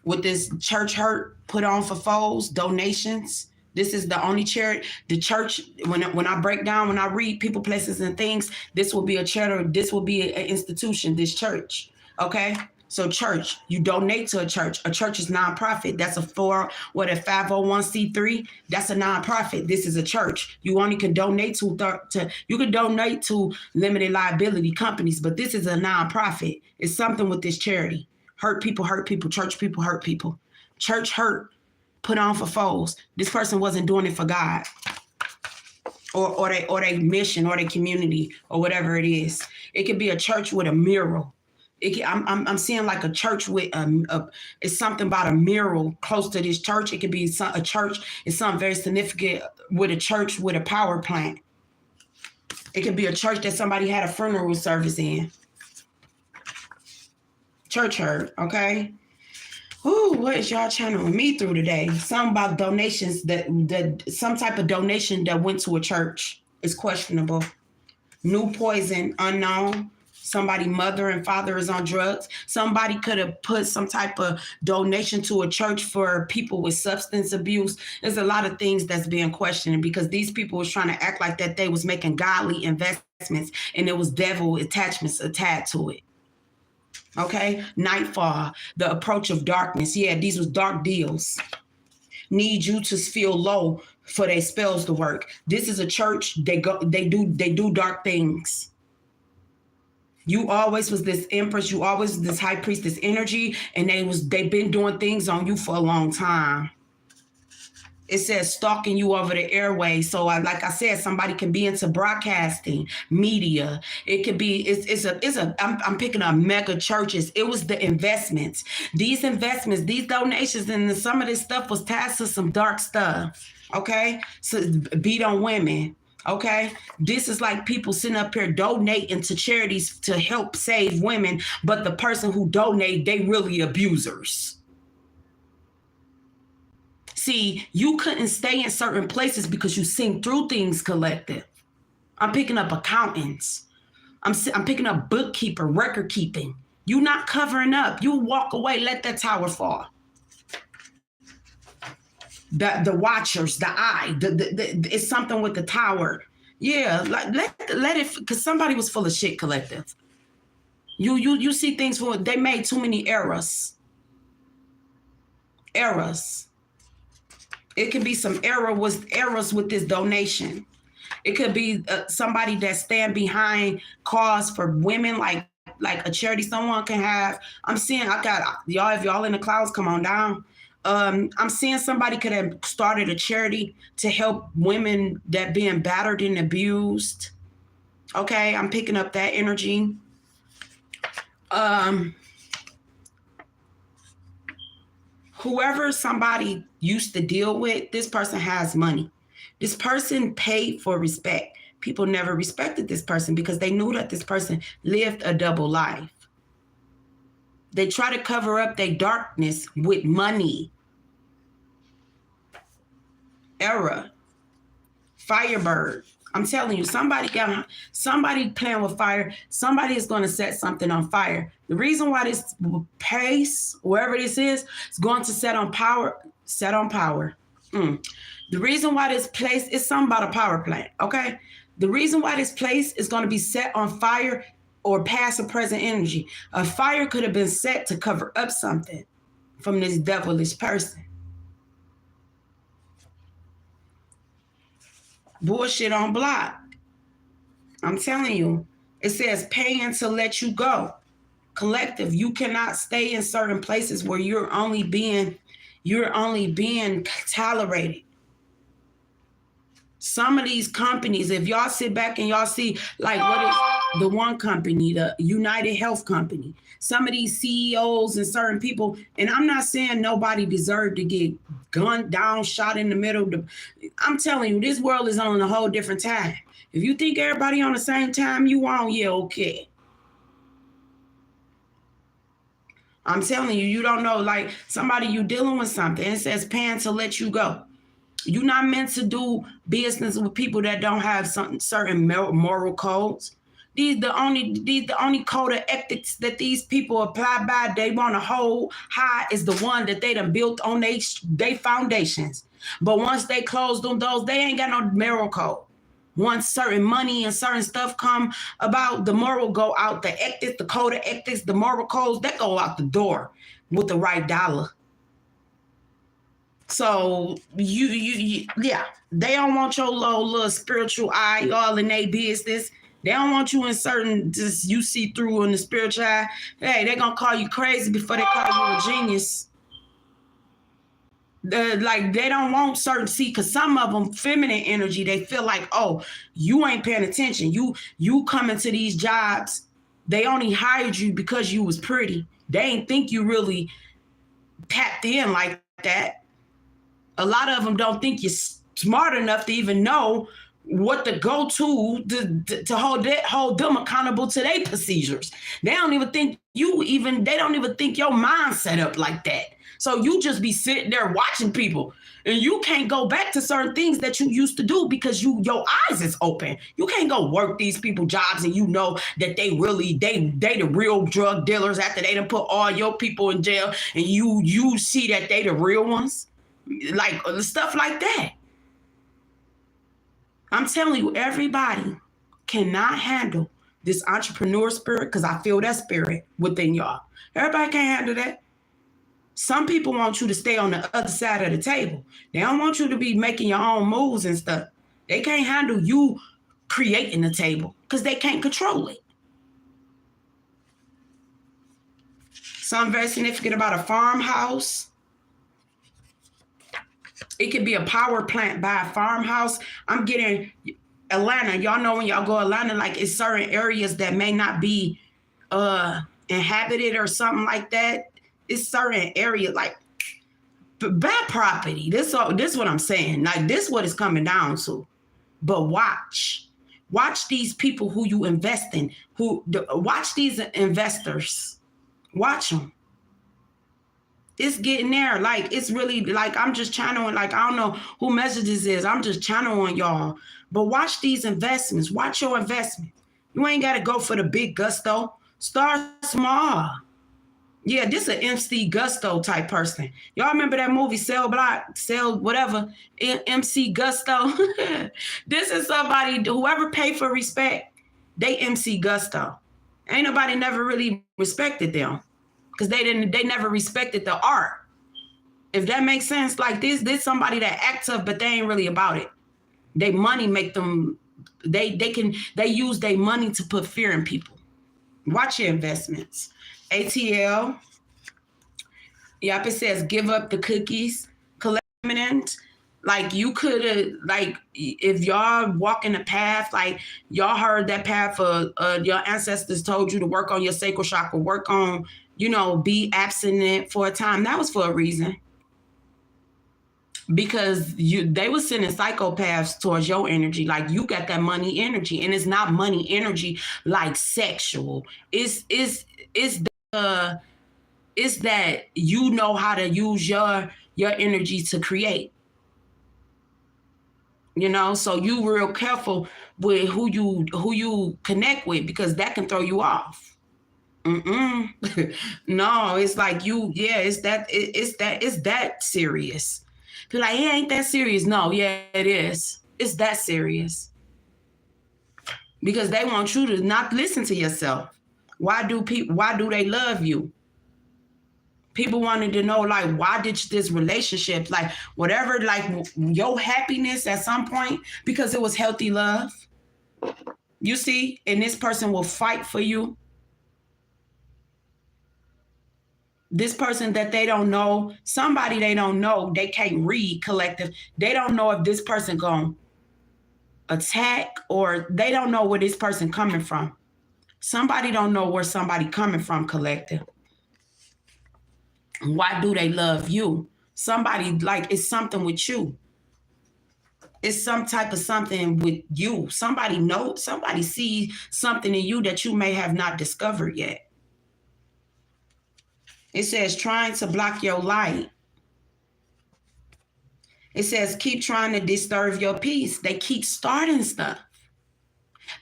S1: With this church hurt put on for foes, donations. This is the only charity. The church, when I break down, when I read people, places, and things, this will be a charity. This will be an institution, this church. Okay? So church, you donate to a church. A church is nonprofit. That's a 501c3. That's a nonprofit. This is a church. You only can donate you can donate to limited liability companies, but this is a nonprofit. It's something with this charity. Hurt people, church people, hurt people. Church hurt, put on for foes. This person wasn't doing it for God. Or they mission, or their community, or whatever it is. It could be a church with a mural. I'm seeing like a church with it's something about a mural close to this church. It could be a church. It's something very significant with a church with a power plant. It could be a church that somebody had a funeral service in. Church hurt, okay? Ooh, what is y'all channeling me through today? Something about donations that some type of donation that went to a church is questionable. New poison, unknown. Somebody mother and father is on drugs. Somebody could have put some type of donation to a church for people with substance abuse. There's a lot of things that's being questioned because these people was trying to act like that they was making godly investments and there was devil attachments attached to it. Okay, nightfall, the approach of darkness. Yeah, these was dark deals. Need you to feel low for their spells to work. This is a church. They do dark things. You always was this empress. You always was this high priestess energy, and they've been doing things on you for a long time. It says stalking you over the airways. So like I said, somebody can be into broadcasting, media. It could be, I'm picking up mega churches. It was the investments. These investments, these donations, and some of this stuff was tied to some dark stuff. Okay? So beat on women. Okay, this is like people sitting up here donating to charities to help save women, but the person who donate, they really abusers. See, you couldn't stay in certain places because you seen through things, collective. I'm picking up accountants. I'm picking up bookkeeper, record keeping. You not covering up. You walk away, let that tower fall. The watchers, the eye, it's something with the tower. Yeah, let it, because somebody was full of shit, collective. You see things they made too many errors. Errors. It could be some errors with this donation. It could be somebody that stand behind cause for women, like a charity someone can have. I'm seeing, I got y'all, if y'all in the clouds, come on down. I'm seeing somebody could have started a charity to help women that being battered and abused. Okay, I'm picking up that energy. Whoever somebody used to deal with, this person has money. This person paid for respect. People never respected this person because they knew that this person lived a double life. They try to cover up their darkness with money. Era. Firebird. I'm telling you, somebody playing with fire. Somebody is going to set something on fire. The reason why this pace, wherever this is going to set on power. The reason why this place is something about a power plant, okay? The reason why this place is going to be set on fire or past or present energy. A fire could have been set to cover up something from this devilish person. Bullshit on block. I'm telling you, it says paying to let you go. Collective, you cannot stay in certain places where you're only being tolerated. Some of these companies, if y'all sit back and y'all see, like, what is the one company, the United Health Company, some of these CEOs and certain people, and I'm not saying nobody deserved to get gunned down, shot in the middle. I'm telling you, this world is on a whole different time. If you think everybody on the same time you on, yeah, okay. I'm telling you, you don't know, like somebody you dealing with something, it says paying to let you go. You're not meant to do business with people that don't have certain moral codes. These the only code of ethics that these people apply by. They want to hold high is the one that they done built on they foundations. But once they close them those, they ain't got no moral code. Once certain money and certain stuff come about, the moral go out. The ethics, the code of ethics, the moral codes, that go out the door with the right dollar. So yeah, they don't want your little spiritual eye all in their business. They don't want you in certain, just you see through in the spiritual eye. Hey, they're gonna call you crazy before they call you a genius. Like they don't want certain, see, because some of them feminine energy, they feel like, oh, you ain't paying attention. You come into these jobs, they only hired you because you was pretty. They ain't think you really tapped in like that. A lot of them don't think you're smart enough to even know what to go to hold them accountable to their procedures. They don't even think they don't even think your mind set up like that. So you just be sitting there watching people and you can't go back to certain things that you used to do because your eyes is open. You can't go work these people jobs and you know that they the real drug dealers after they done put all your people in jail and you see that they the real ones. Like stuff like that. I'm telling you, everybody cannot handle this entrepreneur spirit because I feel that spirit within y'all. Everybody can't handle that. Some people want you to stay on the other side of the table. They don't want you to be making your own moves and stuff. They can't handle you creating the table because they can't control it. Something very significant about a farmhouse. It could be a power plant by a farmhouse. I'm getting Atlanta. Y'all know when y'all go Atlanta, like it's certain areas that may not be inhabited or something like that. It's certain areas like bad property. This what I'm saying. Like this what it's coming down to. But watch these people who you invest in. Watch these investors. Watch them. It's getting there. Like, it's really, like, I'm just channeling, like, I don't know who messages is. I'm just channeling y'all. But watch these investments. Watch your investment. You ain't got to go for the big gusto. Start small. Yeah, this is an MC Gusto type person. Y'all remember that movie, Cell whatever, MC Gusto? This is somebody, whoever paid for respect, they MC Gusto. Ain't nobody never really respected them. Because they never respected the art. If that makes sense, like this somebody that acts tough, but they ain't really about it. They money make them, they use their money to put fear in people. Watch your investments. ATL. Yep, it says give up the cookies. Collaminant. Like you could have, like if y'all walking a path, like y'all heard that path for your ancestors told you to work on your sacral chakra, work on, be abstinent for a time. That was for a reason. because they were sending psychopaths towards your energy. Like, you got that money energy, and it's not money energy like sexual. It's the it's that you know how to use your energy to create. You know, so you real careful with who you connect with, because that can throw you off. No, it's like it's that serious. Be like, it ain't that serious. No, yeah, it is. It's that serious. Because they want you to not listen to yourself. Why do they love you? People wanted to know, like, why did this relationship, like, whatever, like, your happiness at some point, because it was healthy love. You see, and this person will fight for you. This person that they don't know, somebody they don't know, they can't read collective. They don't know if this person gonna attack, or they don't know where this person coming from. Somebody don't know where somebody coming from collective. Why do they love you? Somebody, like, it's something with you. It's some type of something with you. Somebody knows, somebody sees something in you that you may have not discovered yet. It says trying to block your light. It says keep trying to disturb your peace. They keep starting stuff.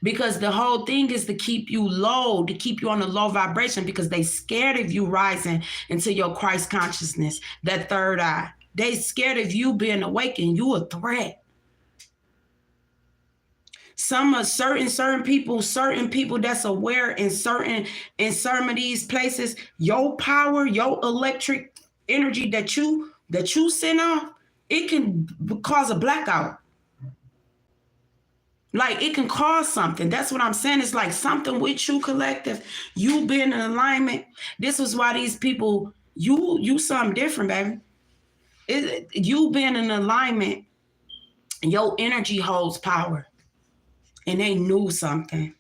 S1: Because the whole thing is to keep you low, to keep you on a low vibration, because they scared of you rising into your Christ consciousness, that third eye. They scared of you being awakened. You a threat. Some of certain people that's aware in some of these places, your power, your electric energy that you send off, it can cause a blackout. Like, it can cause something. That's what I'm saying. It's like something with you collective. You being in alignment. This is why these people, you something different, baby. You being in alignment, your energy holds power. And they knew something.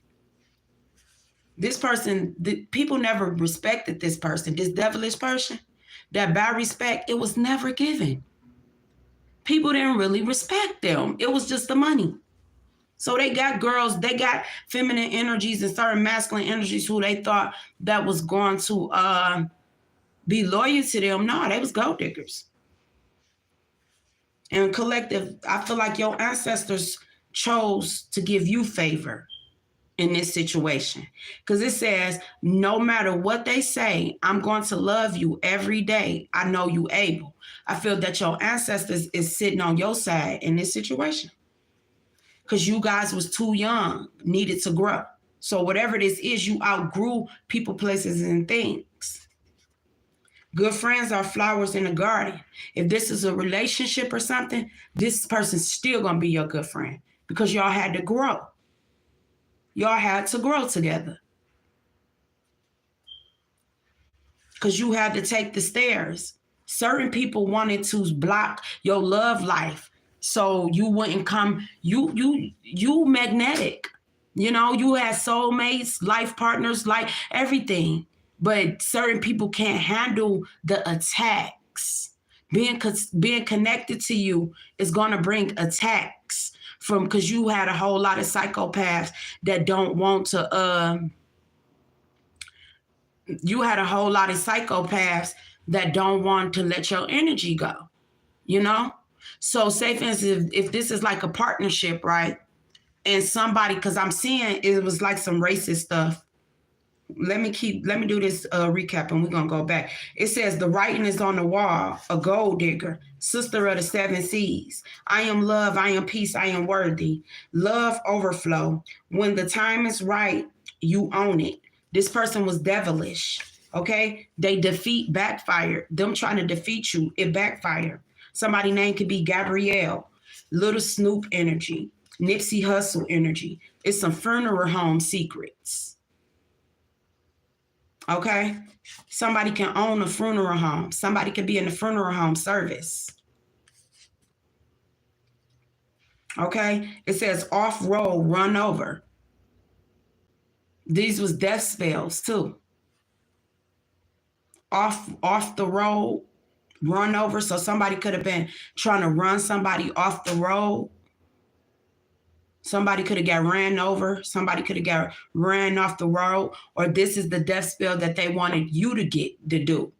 S1: This person, people never respected this person, this devilish person. That by respect, it was never given. People didn't really respect them. It was just the money. So they got girls, they got feminine energies and certain masculine energies who they thought that was going to be loyal to them. No, they was gold diggers. And collective, I feel like your ancestors chose to give you favor in this situation. Because it says, no matter what they say, I'm going to love you every day. I know you able. I feel that your ancestors is sitting on your side in this situation. Because you guys was too young, needed to grow. So whatever this is, you outgrew people, places, and things. Good friends are flowers in a garden. If this is a relationship or something, this person's still going to be your good friend, because y'all had to grow. Y'all had to grow together. Because you had to take the stairs. Certain people wanted to block your love life, so you wouldn't come. You magnetic. You know, you had soulmates, life partners, like everything. But certain people can't handle the attacks. Being connected to you is going to bring attacks from, because you had a whole lot of psychopaths that don't want to. You had a whole lot of psychopaths that don't want to let your energy go. You know. So say, for instance, if this is like a partnership, right? And somebody, because I'm seeing it was like some racist stuff. Let me do this recap, and we're going to go back. It says, the writing is on the wall, a gold digger, sister of the seven seas. I am love, I am peace, I am worthy. Love overflow. When the time is right, you own it. This person was devilish, okay? They backfired. Them trying to defeat you, it backfired. Somebody's name could be Gabrielle, Little Snoop energy, Nipsey Hussle energy. It's some funeral home secrets. Okay? Somebody can own a funeral home. Somebody could be in the funeral home service. Okay? It says off-road, run over. These was death spells too. Off the road, run over. So somebody could have been trying to run somebody off the road. Somebody could have got ran over. Somebody could have got ran off the road. Or this is the death spell that they wanted you to get to do.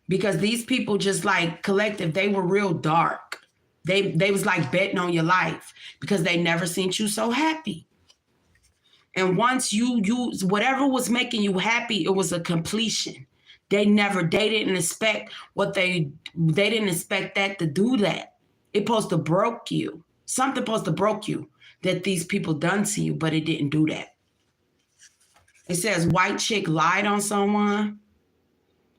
S1: Because these people just like collective, they were real dark. They was like betting on your life because they never seen you so happy. And once you use whatever was making you happy, it was a completion. They didn't expect they didn't expect that to do that. It supposed to broke you. Something supposed to broke you that these people done to you, but it didn't do that. It says white chick lied on someone.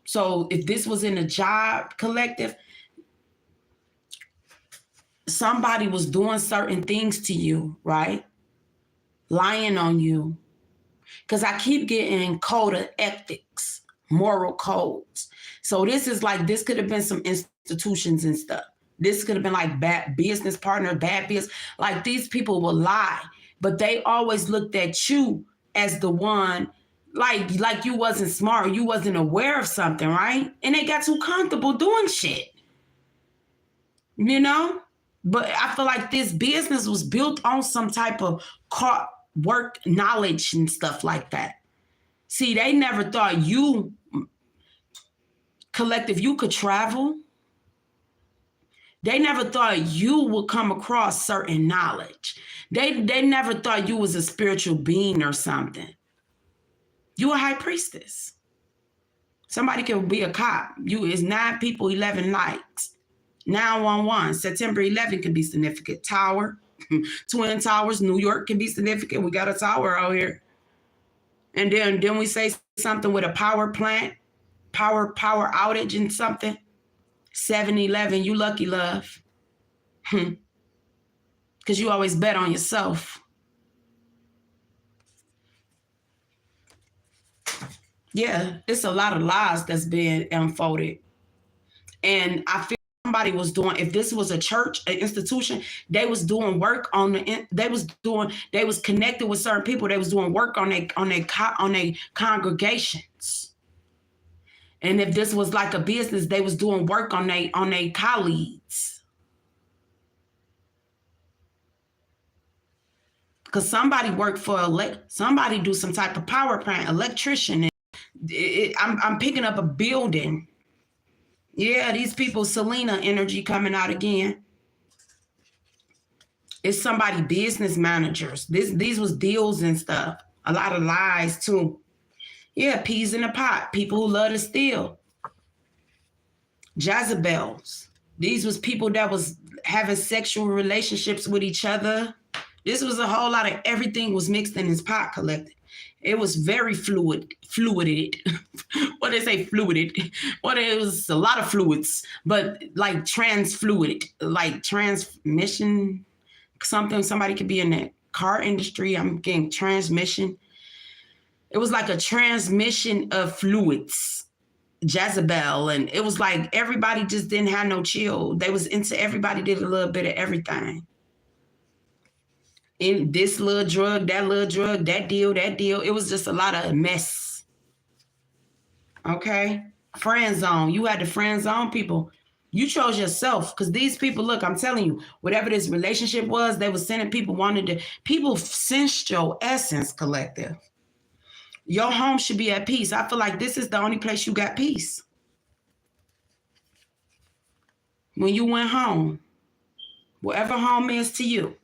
S1: So if this was in a job collective, somebody was doing certain things to you, right? Lying on you. Because I keep getting code of ethics, moral codes. So this is like, this could have been some institutions and stuff. This could have been like bad business partner, bad business. Like these people will lie, but they always looked at you as the one, like you wasn't smart, you wasn't aware of something, right? And they got too comfortable doing shit, you know? But I feel like this business was built on some type of work knowledge and stuff like that. See, they never thought you, collective, you could travel. They never thought you would come across certain knowledge. They never thought you was a spiritual being or something. You a high priestess. Somebody can be a cop. You is 9 people, 11 likes. 911, September 11 can be significant. Tower, Twin Towers, New York can be significant. We got a tower out here. And then we say something with a power plant, power outage and something. 7-11, you lucky, love. Because you always bet on yourself. Yeah, it's a lot of lies that's been unfolded. And I feel somebody was doing, if this was a church, an institution, they was doing work on they was connected with certain people. They was doing work on their congregations. And if this was like a business, they was doing work on their colleagues. Because somebody worked for somebody do some type of power plant, electrician. I'm picking up a building. Yeah, these people, Selena energy coming out again. It's somebody business managers. These was deals and stuff. A lot of lies too. Yeah, peas in a pot. People who love to steal. Jezebels. These was people that was having sexual relationships with each other. This was a whole lot of everything was mixed in this pot collected. It was very fluided. What they say, fluided? What it was a lot of fluids, but like transfluid, like transmission, something. Somebody could be in the car industry. I'm getting transmission. It was like a transmission of fluids, Jezebel. And it was like everybody just didn't have no chill. They was into, everybody did a little bit of everything. In this little drug, that deal. It was just a lot of mess. Okay? Friend zone. You had to friend zone people. You chose yourself because these people, look, I'm telling you, whatever this relationship was, they were sending people people sensed your essence, collective. Your home should be at peace. I feel like this is the only place you got peace. When you went home, wherever home is to you,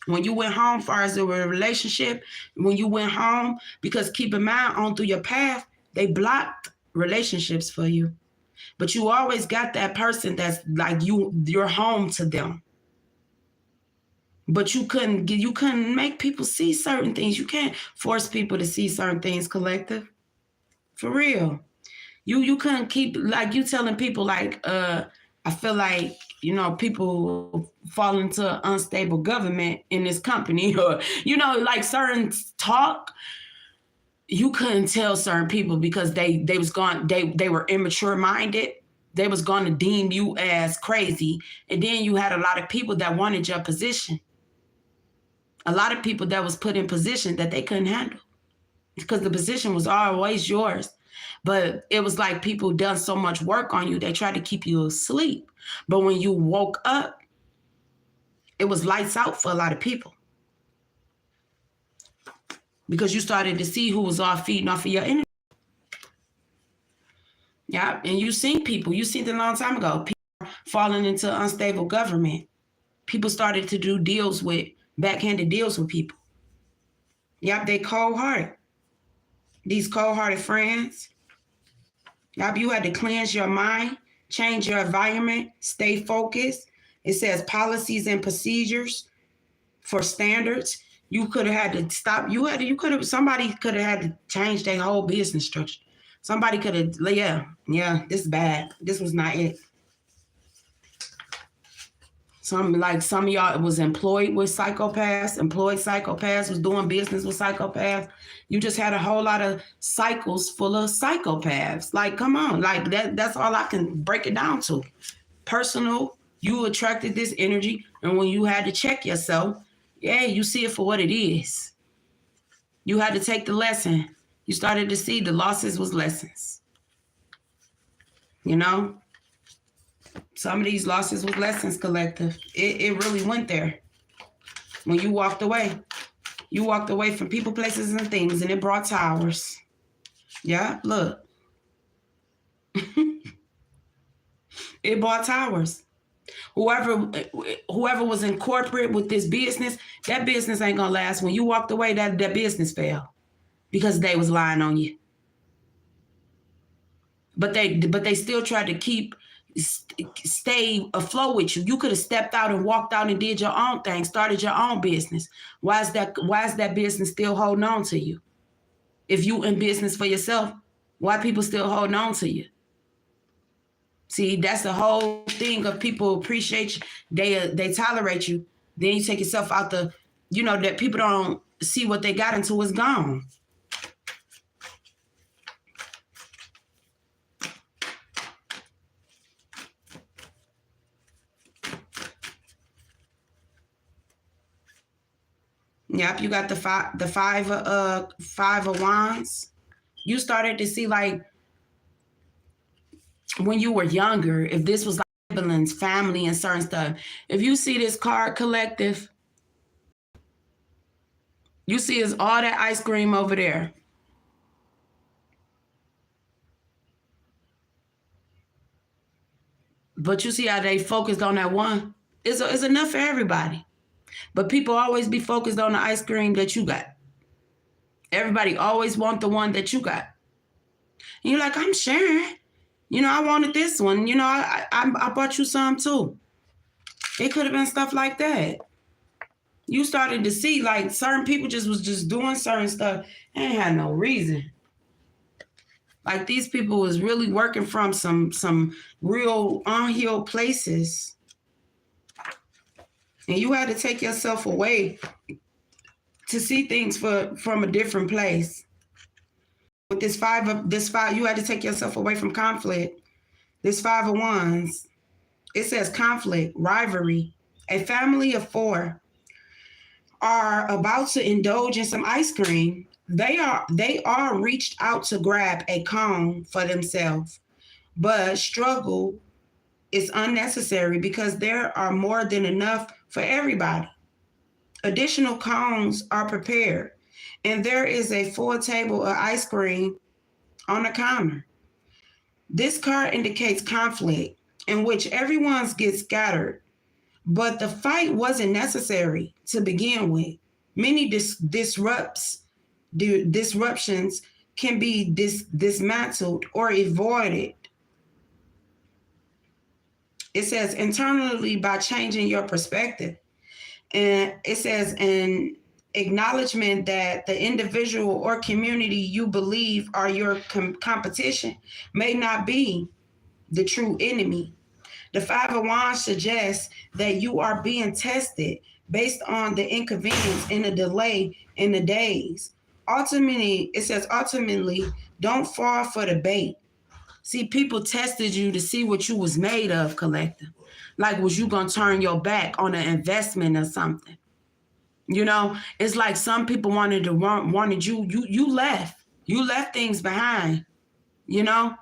S1: when you went home, far as a relationship, when you went home, because keep in mind, on through your path, they blocked relationships for you. But you always got that person that's like you're home to them. But you couldn't make people see certain things. You can't force people to see certain things, collective. For real. You couldn't keep, like you telling people like, I feel like, you know, people fall into unstable government in this company or, you know, like certain talk, you couldn't tell certain people because they were immature minded. They was going to deem you as crazy. And then you had a lot of people that wanted your position. A lot of people that was put in position that they couldn't handle because the position was always yours. But it was like people done so much work on you, they tried to keep you asleep. But when you woke up, it was lights out for a lot of people. Because you started to see who was all feeding off of your energy. Yeah, and you seen it a long time ago, people falling into unstable government. People started to do backhanded deals with people. Yep, they cold-hearted. These cold-hearted friends. Yep, you had to cleanse your mind, change your environment, stay focused. It says policies and procedures for standards. You could have had to stop. Somebody could have had to change their whole business structure. Somebody could have, yeah, this is bad. This was not it. Some of y'all was employed psychopaths, was doing business with psychopaths. You just had a whole lot of cycles full of psychopaths. Like, come on, like that's all I can break it down to. Personal, you attracted this energy, and when you had to check yourself, yeah, you see it for what it is. You had to take the lesson. You started to see the losses was lessons. You know? Some of these losses was lessons, collective. It really went there. When you walked away from people, places, and things, and it brought towers. Yeah, look. It brought towers. Whoever was in corporate with this business, that business ain't gonna last. When you walked away, that business fell because they was lying on you. But they still tried to stay afloat with you. You could have stepped out and walked out and did your own thing, started your own business. Why is that business still holding on to you? If you in business for yourself, why people still holding on to you? See, that's the whole thing of people appreciate you. They tolerate you. Then you take yourself out that people don't see what they got until it's gone. Yep, you got the five of wands. You started to see, like, when you were younger, if this was like siblings, family, and certain stuff. If you see this card, collective, you see is all that ice cream over there. But you see how they focused on that one? It's enough for everybody. But people always be focused on the ice cream that you got. Everybody always want the one that you got. And you're like, I'm sharing. I wanted this one. I bought you some too. It could have been stuff like that. You started to see, like, certain people was just doing certain stuff and ain't had no reason. Like, these people was really working from some real unhealed places. And you had to take yourself away to see things from a different place. With this five, you had to take yourself away from conflict. This 5 of Wands, it says conflict, rivalry. A family of 4 are about to indulge in some ice cream. They are reached out to grab a cone for themselves, but struggle is unnecessary because there are more than enough for everybody. Additional cones are prepared, and there is a full table of ice cream on the counter. This card indicates conflict in which everyone gets scattered, but the fight wasn't necessary to begin with. Many disruptions can be dismantled or avoided. It says internally by changing your perspective. And it says an acknowledgement that the individual or community you believe are your competition may not be the true enemy. The 5 of Wands suggests that you are being tested based on the inconvenience and the delay in the days. Ultimately, don't fall for the bait. See, people tested you to see what you was made of, collective. Like, was you going to turn your back on an investment or something? It's like some people wanted you left. You left things behind. You know,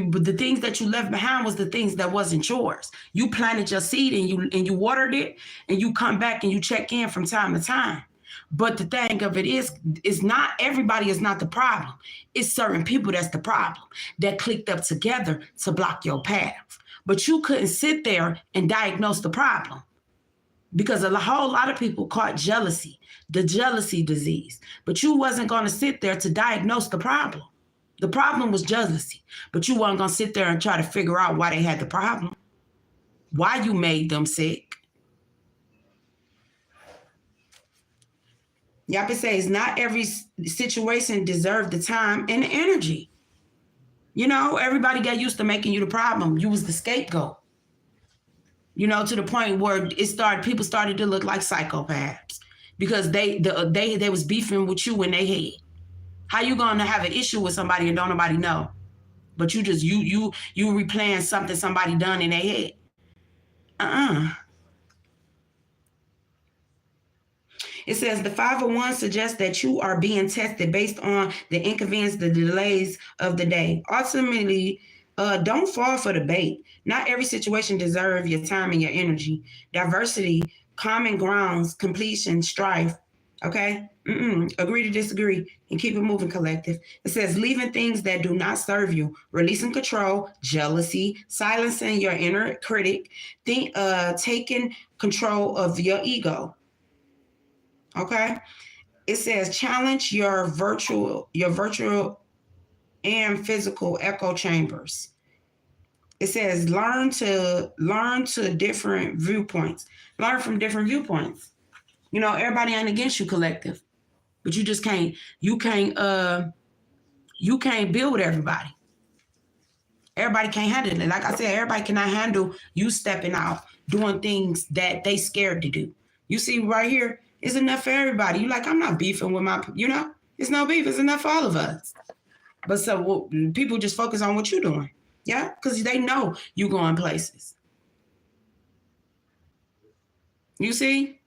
S1: but the things that you left behind was the things that wasn't yours. You planted your seed and you watered it, and you come back and you check in from time to time. But the thing of it is not everybody is not the problem. It's certain people that's the problem that clicked up together to block your path. But you couldn't sit there and diagnose the problem because a whole lot of people caught jealousy, the jealousy disease. But you wasn't going to sit there to diagnose the problem. The problem was jealousy, but you weren't going to sit there and try to figure out why they had the problem, why you made them sick. Yapa says, not every situation deserved the time and the energy. You know, everybody got used to making you the problem. You was the scapegoat. You know, to the point where people started to look like psychopaths because they was beefing with you in their head. How you gonna have an issue with somebody and don't nobody know? But you just you replaying something somebody done in their head. It says the 501 suggests that you are being tested based on the inconvenience, the delays of the day. Ultimately, don't fall for the bait. Not every situation deserves your time and your energy. Diversity, common grounds, completion, strife. Okay? Agree to disagree and keep it moving, collective. It says leaving things that do not serve you, releasing control, jealousy, silencing your inner critic, taking control of your ego. Okay? It says challenge your virtual and physical echo chambers. It says learn to different viewpoints. Learn from different viewpoints. You know, everybody ain't against you, collective. But you just can't build with everybody. Everybody can't handle it. Like I said, everybody cannot handle you stepping out, doing things that they scared to do. You see right here, it's enough for everybody. You like, I'm not beefing with it's no beef. It's enough for all of us. But so people just focus on what you're doing. Yeah, because they know you going places. You see?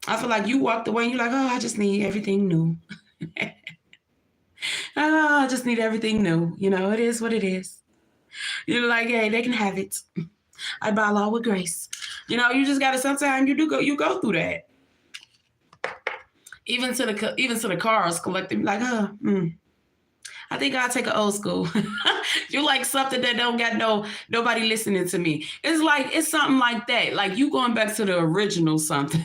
S1: I feel like you walked away and you're like, oh, I just need everything new. Oh, I just need everything new. You know, it is what it is. You're like, hey, they can have it. I buy law with grace. You know, you just got to sometimes you go through that. Even to the cars collective, like, I think I'll take an old school. You like something that don't got nobody listening to me. It's something like that. Like you going back to the original something.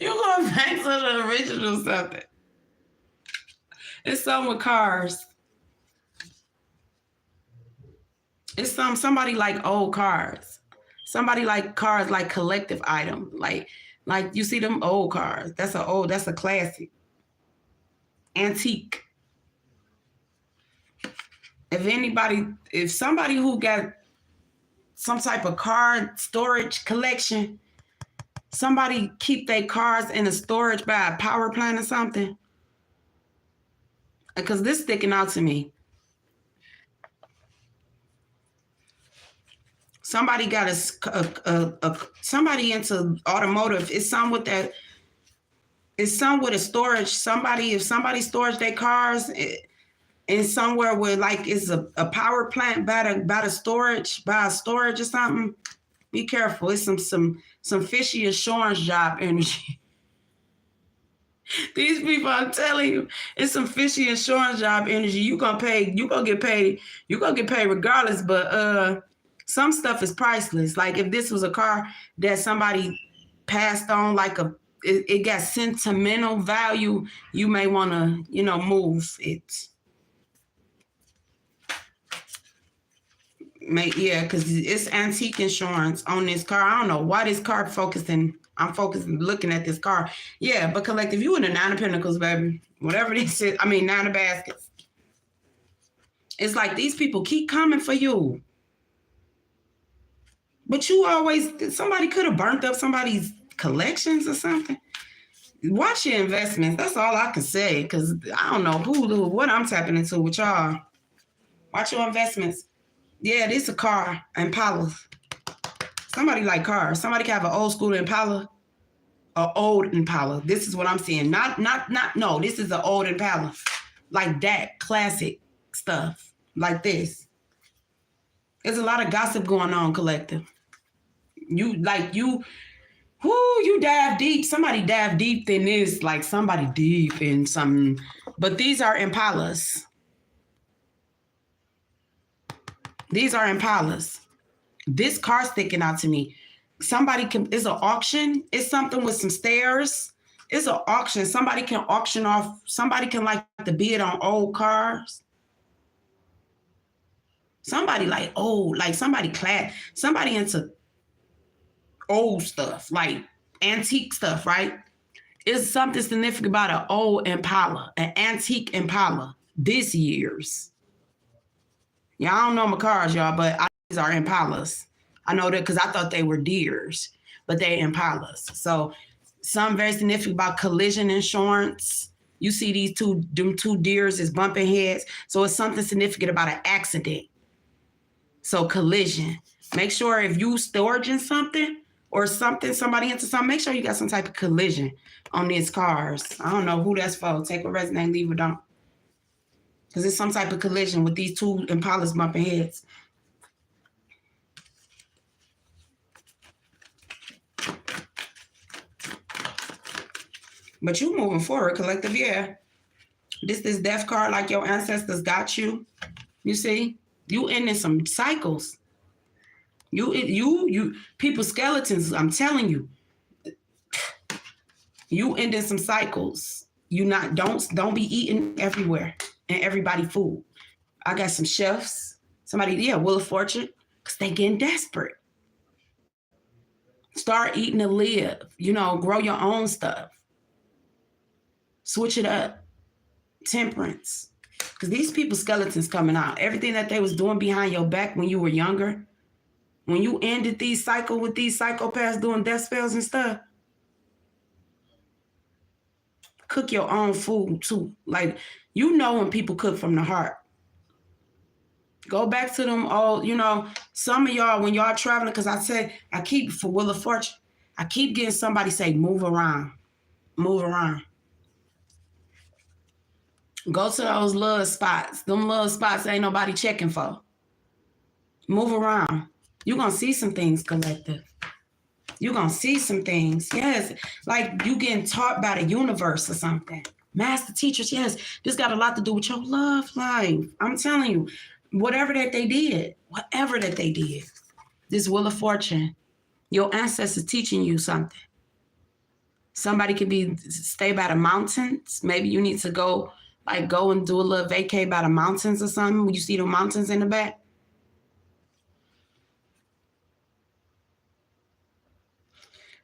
S1: You going back to the original something. It's something with cars. It's somebody like old cars. Somebody like cars like collective item. Like you see them old cars. That's a classic. Antique. If somebody who got some type of car storage collection, somebody keep their cars in a storage by a power plant or something, because this sticking out to me. Somebody got somebody into automotive. It's some with that. It's some with a storage. If somebody stores their cars in somewhere where like it's a power plant by a storage or something, be careful. It's some fishy insurance job energy. These people, I'm telling you, it's some fishy insurance job energy. You gonna get paid regardless. But some stuff is priceless. Like if this was a car that somebody passed on, like it got sentimental value, you may want to, move it. Because it's antique insurance on this car. I don't know why this car I'm focusing, looking at this car. Yeah, but collective, you in the Nine of Pentacles, baby. Whatever this is, Nine of Baskets. It's like these people keep coming for you. But somebody could have burnt up somebody's collections or something. Watch your investments. That's all I can say, because I don't know what I'm tapping into with y'all. Watch your investments. Yeah, this is a car, Impala. Somebody like cars. Somebody can have an old school Impala, an old Impala. This is what I'm seeing. No, this is an old Impala. like that classic stuff like this. There's a lot of gossip going on, collective. You dive deep. Somebody dive deep in this, like somebody deep in something. But these are Impalas. These are Impalas. This car sticking out to me. Somebody can, it's an auction. It's something with some stairs. It's an auction. Somebody can auction off. Somebody can like to bid on old cars. Somebody like old, like somebody into old stuff, like antique stuff, right? It's something significant about an old Impala, an antique Impala, this year's. Yeah, I don't know my cars, y'all, but these are Impalas. I know that because I thought they were deers, but they're Impalas. So something very significant about collision insurance. You see these two deers is bumping heads. So it's something significant about an accident. So collision. Make sure if you storaging something or something, somebody into something, make sure you got some type of collision on these cars. I don't know who that's for. Take what resonate, leave or don't. Because it's some type of collision with these two Impalas bumping heads. But you moving forward, collective, yeah. This death card, like your ancestors got you. You see? You ending some cycles. You people skeletons, I'm telling you. You ending some cycles. You not don't be eating everywhere and everybody food. I got some chefs. Somebody, yeah, Wheel of Fortune, because they getting desperate. Start eating to live, grow your own stuff. Switch it up. Temperance. Because these people skeletons coming out. Everything that they was doing behind your back when you were younger, when you ended these cycle with these psychopaths doing death spells and stuff, cook your own food too. Like, when people cook from the heart. Go back to them all, some of y'all, when y'all traveling, because I keep, for Wheel of Fortune, I keep getting somebody say, move around. Move around. Go to those little spots. Them little spots ain't nobody checking for. Move around. You're going to see some things, collective. You're going to see some things. Yes. Like you getting taught by the universe or something. Master teachers, yes. This got a lot to do with your love life. I'm telling you, whatever that they did, this Wheel of Fortune, your ancestors teaching you something. Somebody could stay by the mountains. Maybe you need to go and do a little vacay by the mountains or something when you see the mountains in the back.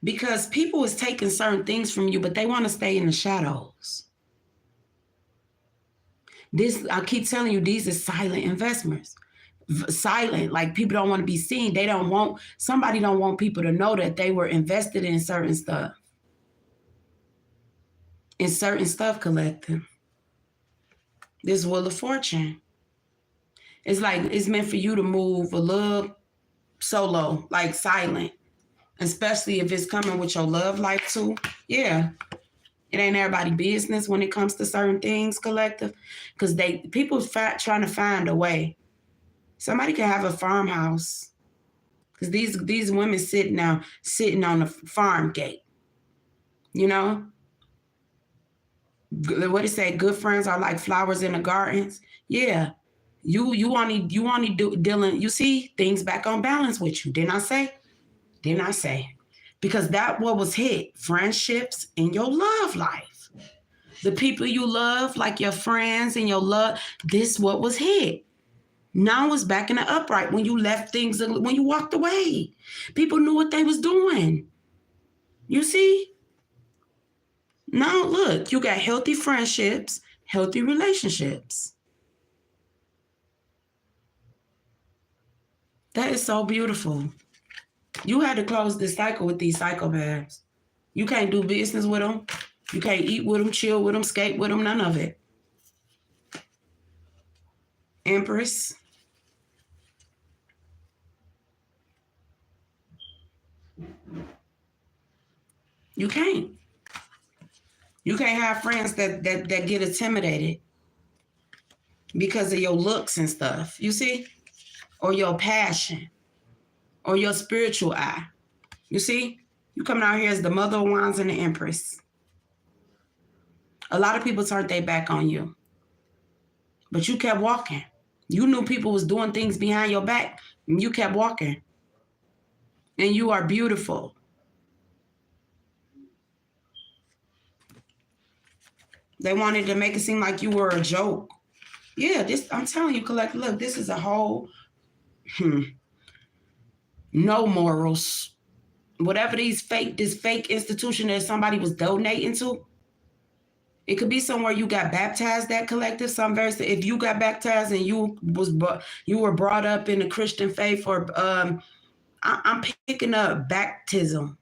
S1: Because people is taking certain things from you, but they want to stay in the shadows. I keep telling you, these are silent investments. Silent, like people don't want to be seen. Somebody don't want people to know that they were invested in certain stuff. Collective. This Wheel of Fortune. It's like it's meant for you to move a little solo, like silent. Especially if it's coming with your love life too. Yeah. It ain't everybody's business when it comes to certain things, collective. Because people trying to find a way. Somebody can have a farmhouse. Because these women sitting on the farm gate. What it say? Good friends are like flowers in the gardens. Yeah. You only dealing, you see things back on balance with you. Didn't I say? Because that what was hit, friendships in your love life. The people you love, like your friends and your love, this what was hit. Now it's back in the upright when you left things, when you walked away. People knew what they was doing. You see? Now look, you got healthy friendships, healthy relationships. That is so beautiful. You had to close this cycle with these psychopaths. You can't do business with them. You can't eat with them, chill with them, skate with them, none of it. Empress. You can't. You can't have friends that get intimidated. because of your looks and stuff, you see? Or your passion, or your spiritual eye. You see? You coming out here as the Mother of Wands and the Empress. A lot of people turned their back on you, but you kept walking. You knew people was doing things behind your back, and you kept walking. And you are beautiful. They wanted to make it seem like you were a joke. Yeah, this, I'm telling you, Collective, look, this is a whole, no morals. Whatever this fake institution that somebody was donating to, it could be somewhere you got baptized at, Collective. Some verse, if you got baptized and you were brought up in the Christian faith, or I'm picking up baptism.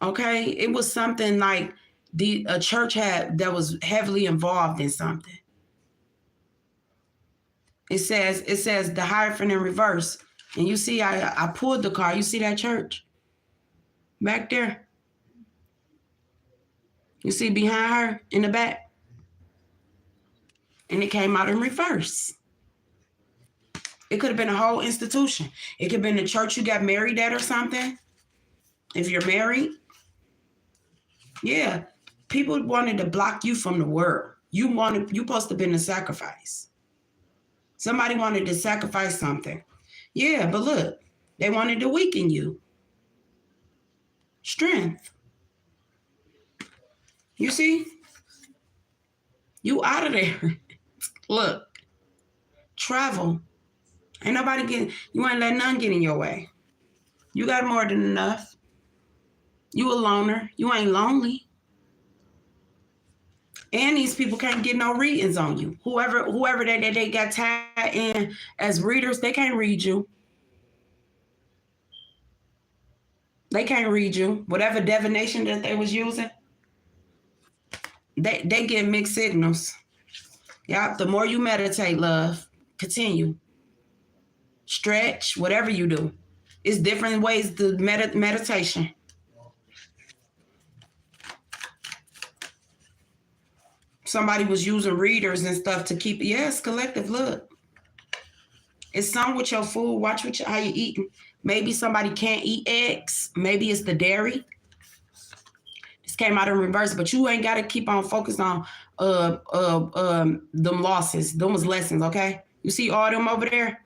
S1: Okay, it was something like a church had that was heavily involved in something. It says the Hierophant in reverse, and you see I pulled the card. You see that church back there? You see behind her in the back? And it came out in reverse. It could have been a whole institution. It could have been the church you got married at or something. If you're married. Yeah. People wanted to block you from the world. You supposed to have been a sacrifice. Somebody wanted to sacrifice something. Yeah, but look, they wanted to weaken you. Strength. You see? You out of there. Look. Travel. Ain't nobody getting, you ain't let none get in your way. You got more than enough. You a loner. You ain't lonely. And these people can't get no readings on you. Whoever they got tied in as readers, they can't read you. They can't read you. Whatever divination that they was using, they get mixed signals. Yeah, the more you meditate, love, continue. Stretch, whatever you do. It's different ways to meditation. Somebody was using readers and stuff to keep, yes, Collective, look. It's some with your food. Watch how you eating. Maybe somebody can't eat eggs. Maybe it's the dairy. This came out in reverse, but you ain't got to keep on focused on them losses. Them was lessons, okay? You see all them over there?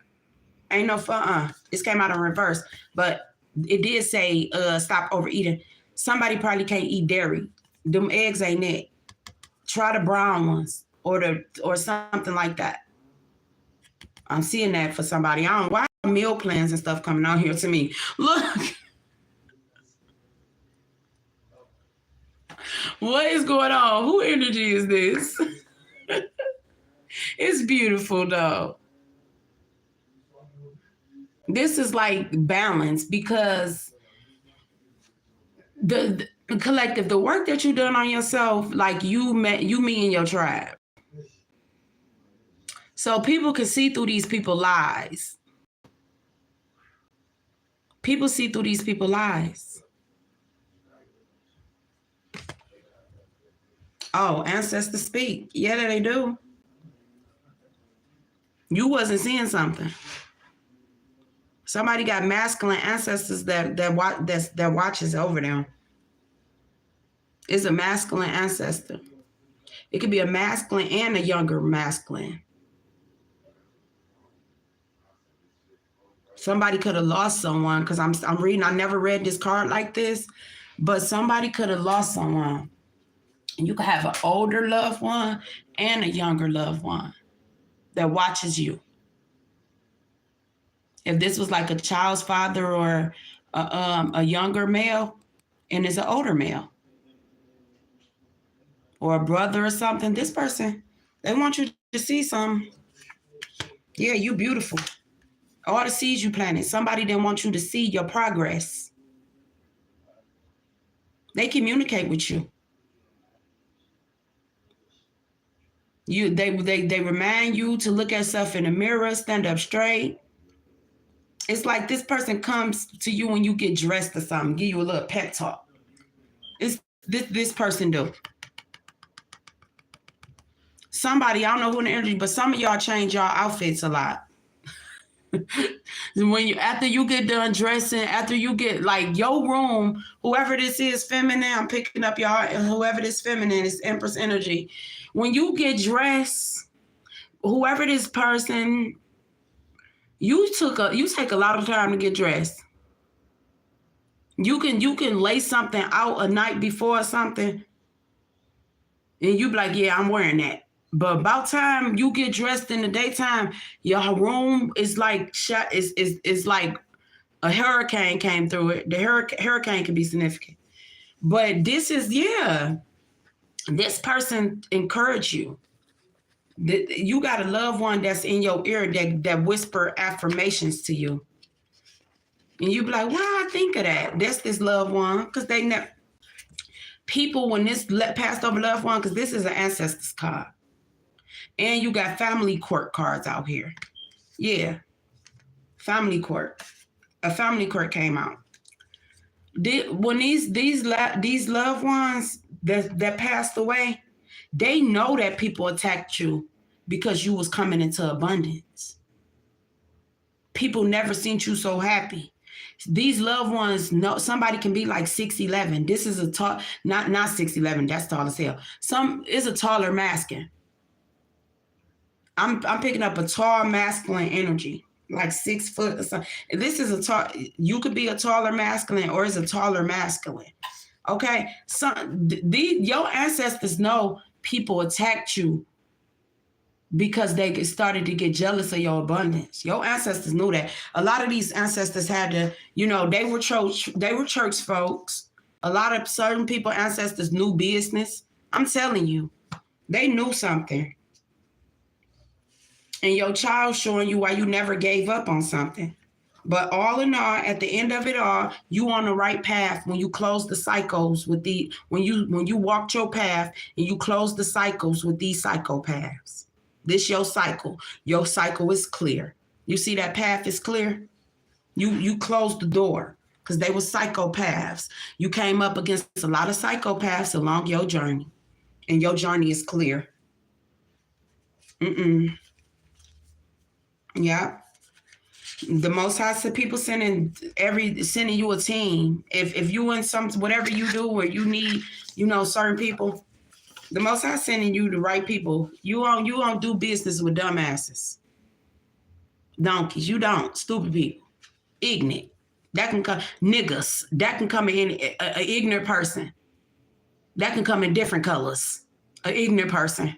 S1: Ain't no fun. This came out in reverse, but it did say stop overeating. Somebody probably can't eat dairy. Them eggs ain't it. Try the brown ones or something like that. I'm seeing that for somebody. I don't know why meal plans and stuff coming out here to me. Look. What is going on? Who energy is this? It's beautiful though. This is like balance, because the Collective, the work that you done on yourself, like you, me, and your tribe. So people can see through these people's lies. People see through these people's lies. Oh, ancestors speak. Yeah, they do. You wasn't seeing something. Somebody got masculine ancestors that watches over them. It's a masculine ancestor. It could be a masculine and a younger masculine. Somebody could have lost someone, because I'm reading. I never read this card like this, but somebody could have lost someone. And you could have an older loved one and a younger loved one that watches you. If this was like a child's father or a younger male, and it's an older male, or a brother or something, this person, they want you to see something. Yeah, you beautiful. All the seeds you planted, somebody didn't want you to see your progress. They communicate with you. They remind you to look at yourself in the mirror, stand up straight. It's like this person comes to you when you get dressed or something, give you a little pep talk. It's this person do. somebody, I don't know who in the energy, but some of y'all change y'all outfits a lot. When you, after you get done dressing, after you get like your room, whoever this is feminine, I'm picking up y'all, and whoever this feminine is Empress energy. When you get dressed, whoever this person, you take a lot of time to get dressed. You can lay something out a night before or something, and you be like, yeah, I'm wearing that. But about time you get dressed in the daytime, your room is like shot. Is like a hurricane came through it. The hurricane can be significant. But this is, yeah, this person encouraged you. You got a loved one that's in your ear that whisper affirmations to you. And you be like, why I think of that? That's this loved one. Because they never, people, when this passed over loved one, because this is an ancestors card. And you got family court cards out here. Yeah. Family court. A family court came out. When these loved ones that passed away, they know that people attacked you because you was coming into abundance. People never seen you so happy. These loved ones know somebody can be like 6'11". This is a tall, not 6'11", that's tall as hell. Some is a taller masculine. I'm picking up a tall masculine energy, like 6 foot or something. This is a tall, you could be a taller masculine or is a taller masculine. Okay. Your ancestors know people attacked you because they started to get jealous of your abundance. Your ancestors knew that. A lot of these ancestors had to, they were church folks. A lot of certain people, ancestors knew business. I'm telling you, they knew something. And your child showing you why you never gave up on something. But all in all, at the end of it all, you on the right path when you close the cycles with when you walked your path and you close the cycles with these psychopaths. This your cycle. Your cycle is clear. You see that path is clear? You closed the door because they were psychopaths. You came up against a lot of psychopaths along your journey. And your journey is clear. Yeah. The Most High said people sending you a team. If you in some, whatever you do where you need, certain people, the Most High sending you the right people. You don't do business with dumbasses. Donkeys. You don't. Stupid people. Ignorant. That can come, niggas. That can come in an ignorant person. That can come in different colors. An ignorant person.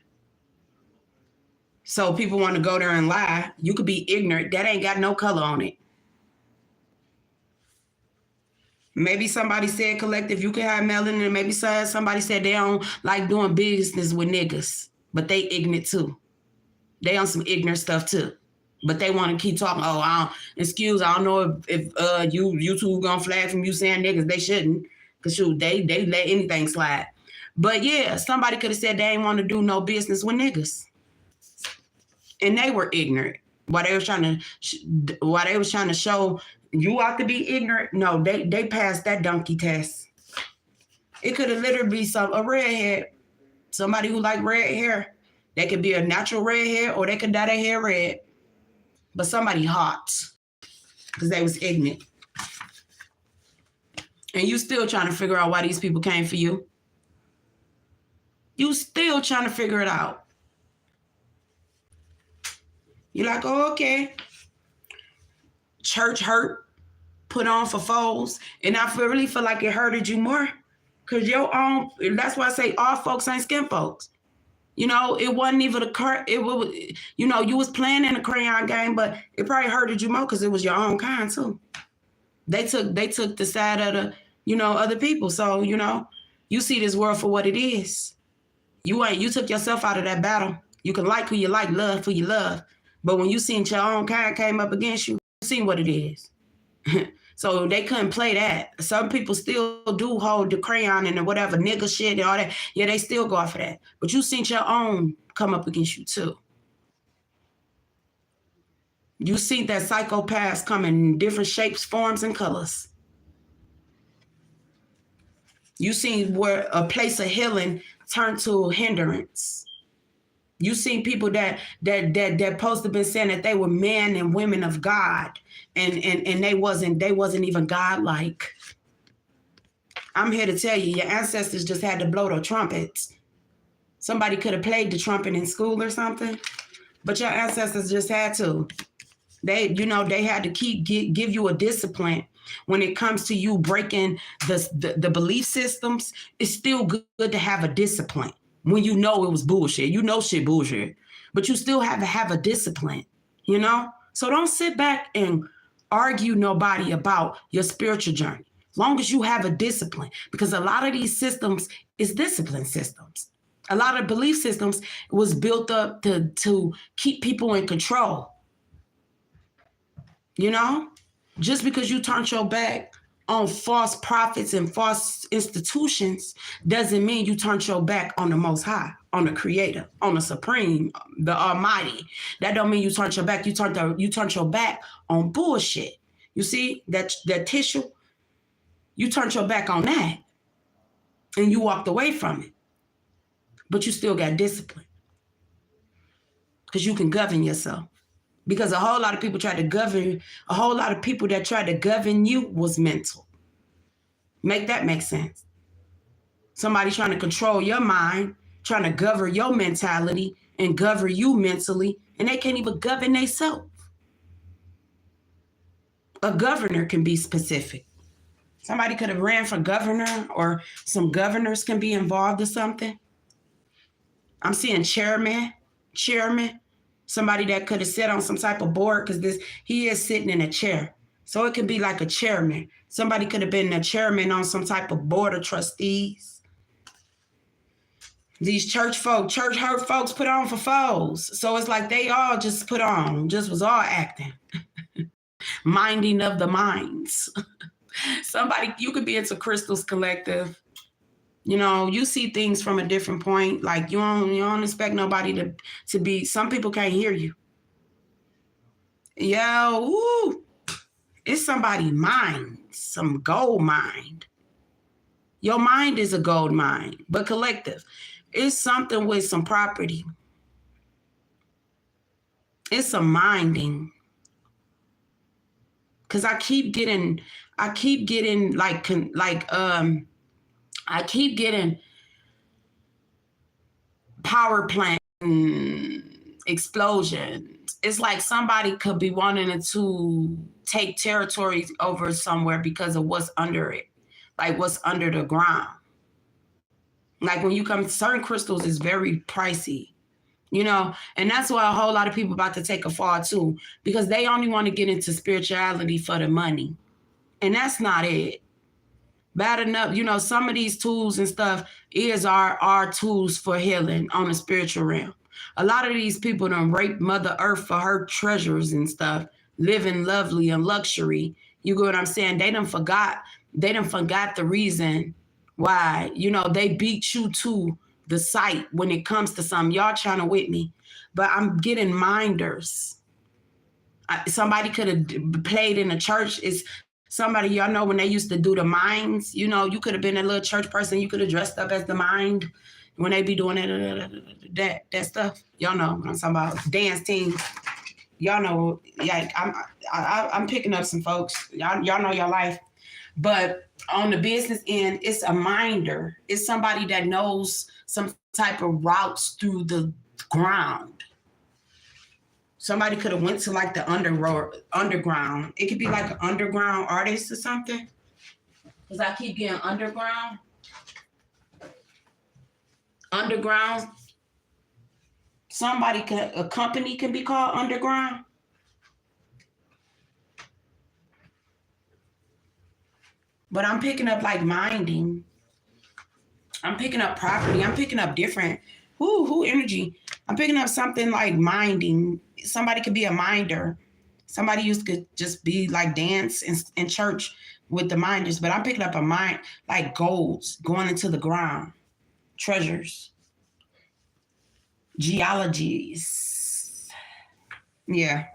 S1: So people want to go there and lie. You could be ignorant. That ain't got no color on it. Maybe somebody said collective, you can have melanin, and maybe somebody said they don't like doing business with niggas, but they ignorant too. They on some ignorant stuff too. But they want to keep talking, I don't know if YouTube gonna flag from you saying niggas. They shouldn't, because they let anything slide. But yeah, somebody could have said they ain't want to do no business with niggas. And they were ignorant. While they was trying to show you ought to be ignorant. No, they passed that donkey test. It could have literally been a redhead, somebody who like red hair. They could be a natural red hair, or they could dye their hair red. But somebody hot, because they was ignorant. And you still trying to figure out why these people came for you. You still trying to figure it out. You're like, okay. Church hurt, put on for foes. And I really feel like it hurted you more. Because that's why I say all folks ain't skin folks. It wasn't even you was playing in a crayon game, but it probably hurted you more because it was your own kind too. They took the side of the, other people. So, you see this world for what it is. You took yourself out of that battle. You can like who you like, love who you love. But when you seen your own kind came up against you, you seen what it is. So they couldn't play that. Some people still do hold the crayon and the whatever nigga shit and all that. Yeah, they still go off of that. But you seen your own come up against you too. You see that psychopaths come in different shapes, forms, and colors. You seen where a place of healing turned to a hindrance. You seen people that supposed to be saying that they were men and women of God, and they wasn't even godlike. I'm here to tell you, your ancestors just had to blow the trumpets. Somebody could have played the trumpet in school or something, but your ancestors just had to. They had to give you a discipline. When it comes to you breaking the belief systems, it's still good to have a discipline. When you know it was bullshit, shit bullshit, but you still have to have a discipline, So don't sit back and argue nobody about your spiritual journey. As long as you have a discipline, because a lot of these systems is discipline systems. A lot of belief systems was built up to keep people in control. Just because you turned your back on false prophets and false institutions doesn't mean you turned your back on the Most High, on the Creator, on the Supreme, the Almighty. That don't mean you turned your back. You turned your back on bullshit. You see that tissue? You turned your back on that, and you walked away from it. But you still got discipline because you can govern yourself. Because a whole lot of people that tried to govern you was mental. Make that make sense. Somebody trying to control your mind, trying to govern your mentality and govern you mentally, and they can't even govern themselves. A governor can be specific. Somebody could have ran for governor, or some governors can be involved or something. I'm seeing chairman. Somebody that could have sat on some type of board, because he is sitting in a chair. So it could be like a chairman. Somebody could have been a chairman on some type of board of trustees. These church hurt folks put on for foes. So it's like they all just put on, just was all acting. Minding of the minds. Somebody, you could be into Crystals Collective. You see things from a different point. Like you don't expect nobody to be. Some people can't hear you. It's somebody's mind, some gold mind. Your mind is a gold mine, but collective, it's something with some property. It's some minding. Cause I keep getting power plant explosions. It's like somebody could be wanting to take territories over somewhere because of what's under it, like what's under the ground. Like when you come to certain crystals, is very pricey, and that's why a whole lot of people about to take a fall too, because they only want to get into spirituality for the money. And that's not it. Bad enough, some of these tools and stuff is our tools for healing on the spiritual realm. A lot of these people done rape Mother Earth for her treasures and stuff, living lovely and luxury. You get what I'm saying? They done forgot the reason why, they beat you to the site when it comes to something. Y'all trying to with me, but I'm getting minders. Somebody could have played in a church. It's somebody, y'all know when they used to do the minds, you could have been a little church person. You could have dressed up as the mind when they be doing that stuff. Y'all know what I'm talking about. Dance team. Y'all know, yeah, I'm picking up some folks. Y'all know your life. But on the business end, it's a minder. It's somebody that knows some type of routes through the ground. Somebody could have went to like the underground. It could be like an underground artist or something. Because I keep getting underground. A company can be called underground. But I'm picking up like minding. I'm picking up property. I'm picking up different energy. I'm picking up something like minding. Somebody could be a minder. Somebody used to just be like dance in church with the minders. But I'm picking up a mind like golds going into the ground. Treasures. Geologies. Yeah.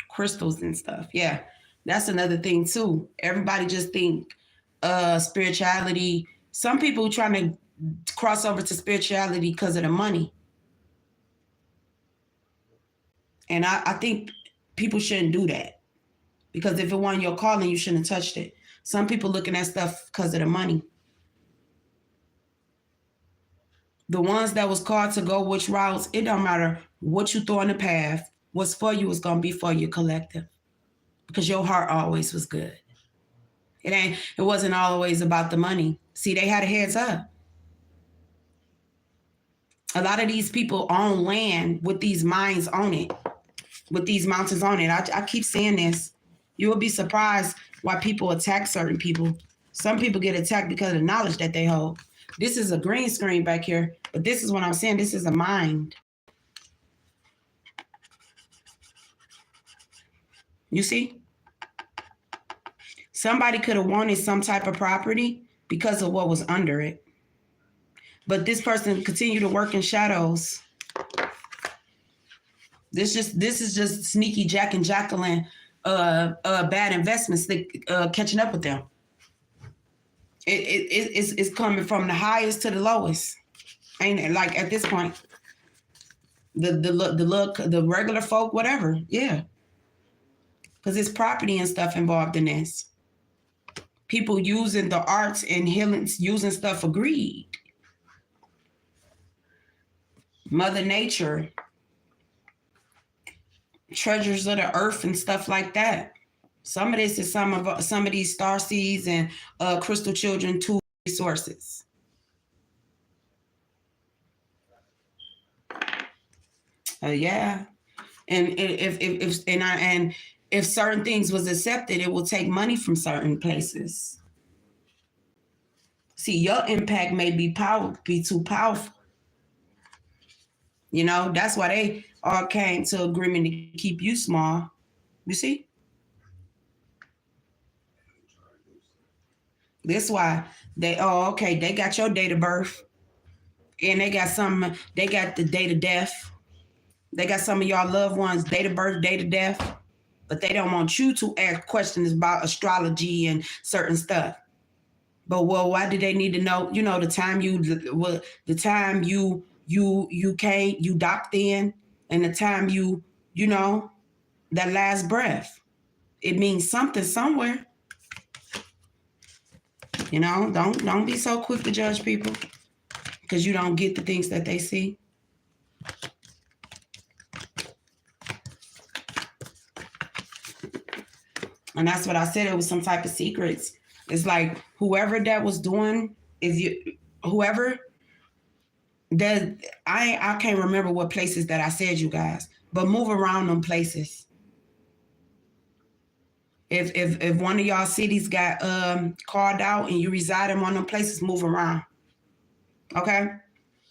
S1: Crystals and stuff. Yeah. That's another thing too. Everybody just think spirituality. Some people trying to cross over to spirituality because of the money. And I think people shouldn't do that, because if it wasn't your calling, you shouldn't have touched it. Some people looking at stuff because of the money. The ones that was called to go which routes, it don't matter what you throw in the path. What's for you is gonna be for your collective, because your heart always was good. It wasn't always about the money. See, they had a heads up. A lot of these people own land with these mines on it, with these mountains on it. I keep saying this. You will be surprised why people attack certain people. Some people get attacked because of the knowledge that they hold. This is a green screen back here, but this is what I'm saying. This is a mind. You see? Somebody could have wanted some type of property because of what was under it. But this person continued to work in shadows. This is just sneaky Jack and Jacqueline bad investments catching up with them. It's coming from the highest to the lowest. Ain't it? Like at this point, the regular folk, whatever, yeah. Because it's property and stuff involved in this. People using the arts and healing, using stuff for greed. Mother Nature, treasures of the earth and stuff like that. Some of this is some of these star seeds and crystal children tool resources. Yeah, and if certain things was accepted, it will take money from certain places. See, your impact may be too powerful. You know, that's why they all came to agreement to keep you small. You see? That's why they got your date of birth. And they got the date of death. They got some of y'all loved ones' date of birth, date of death. But they don't want you to ask questions about astrology and certain stuff. But well, why did they need to know? You know, the time you docked in, and the time you know, that last breath. It means something somewhere. You know, don't be so quick to judge people because you don't get the things that they see. And that's what I said. It was some type of secrets. It's like whoever that was doing, whoever that I can't remember what places that I said, you guys, but move around them places. If one of y'all cities got called out and you reside in one of them places, move around. Okay?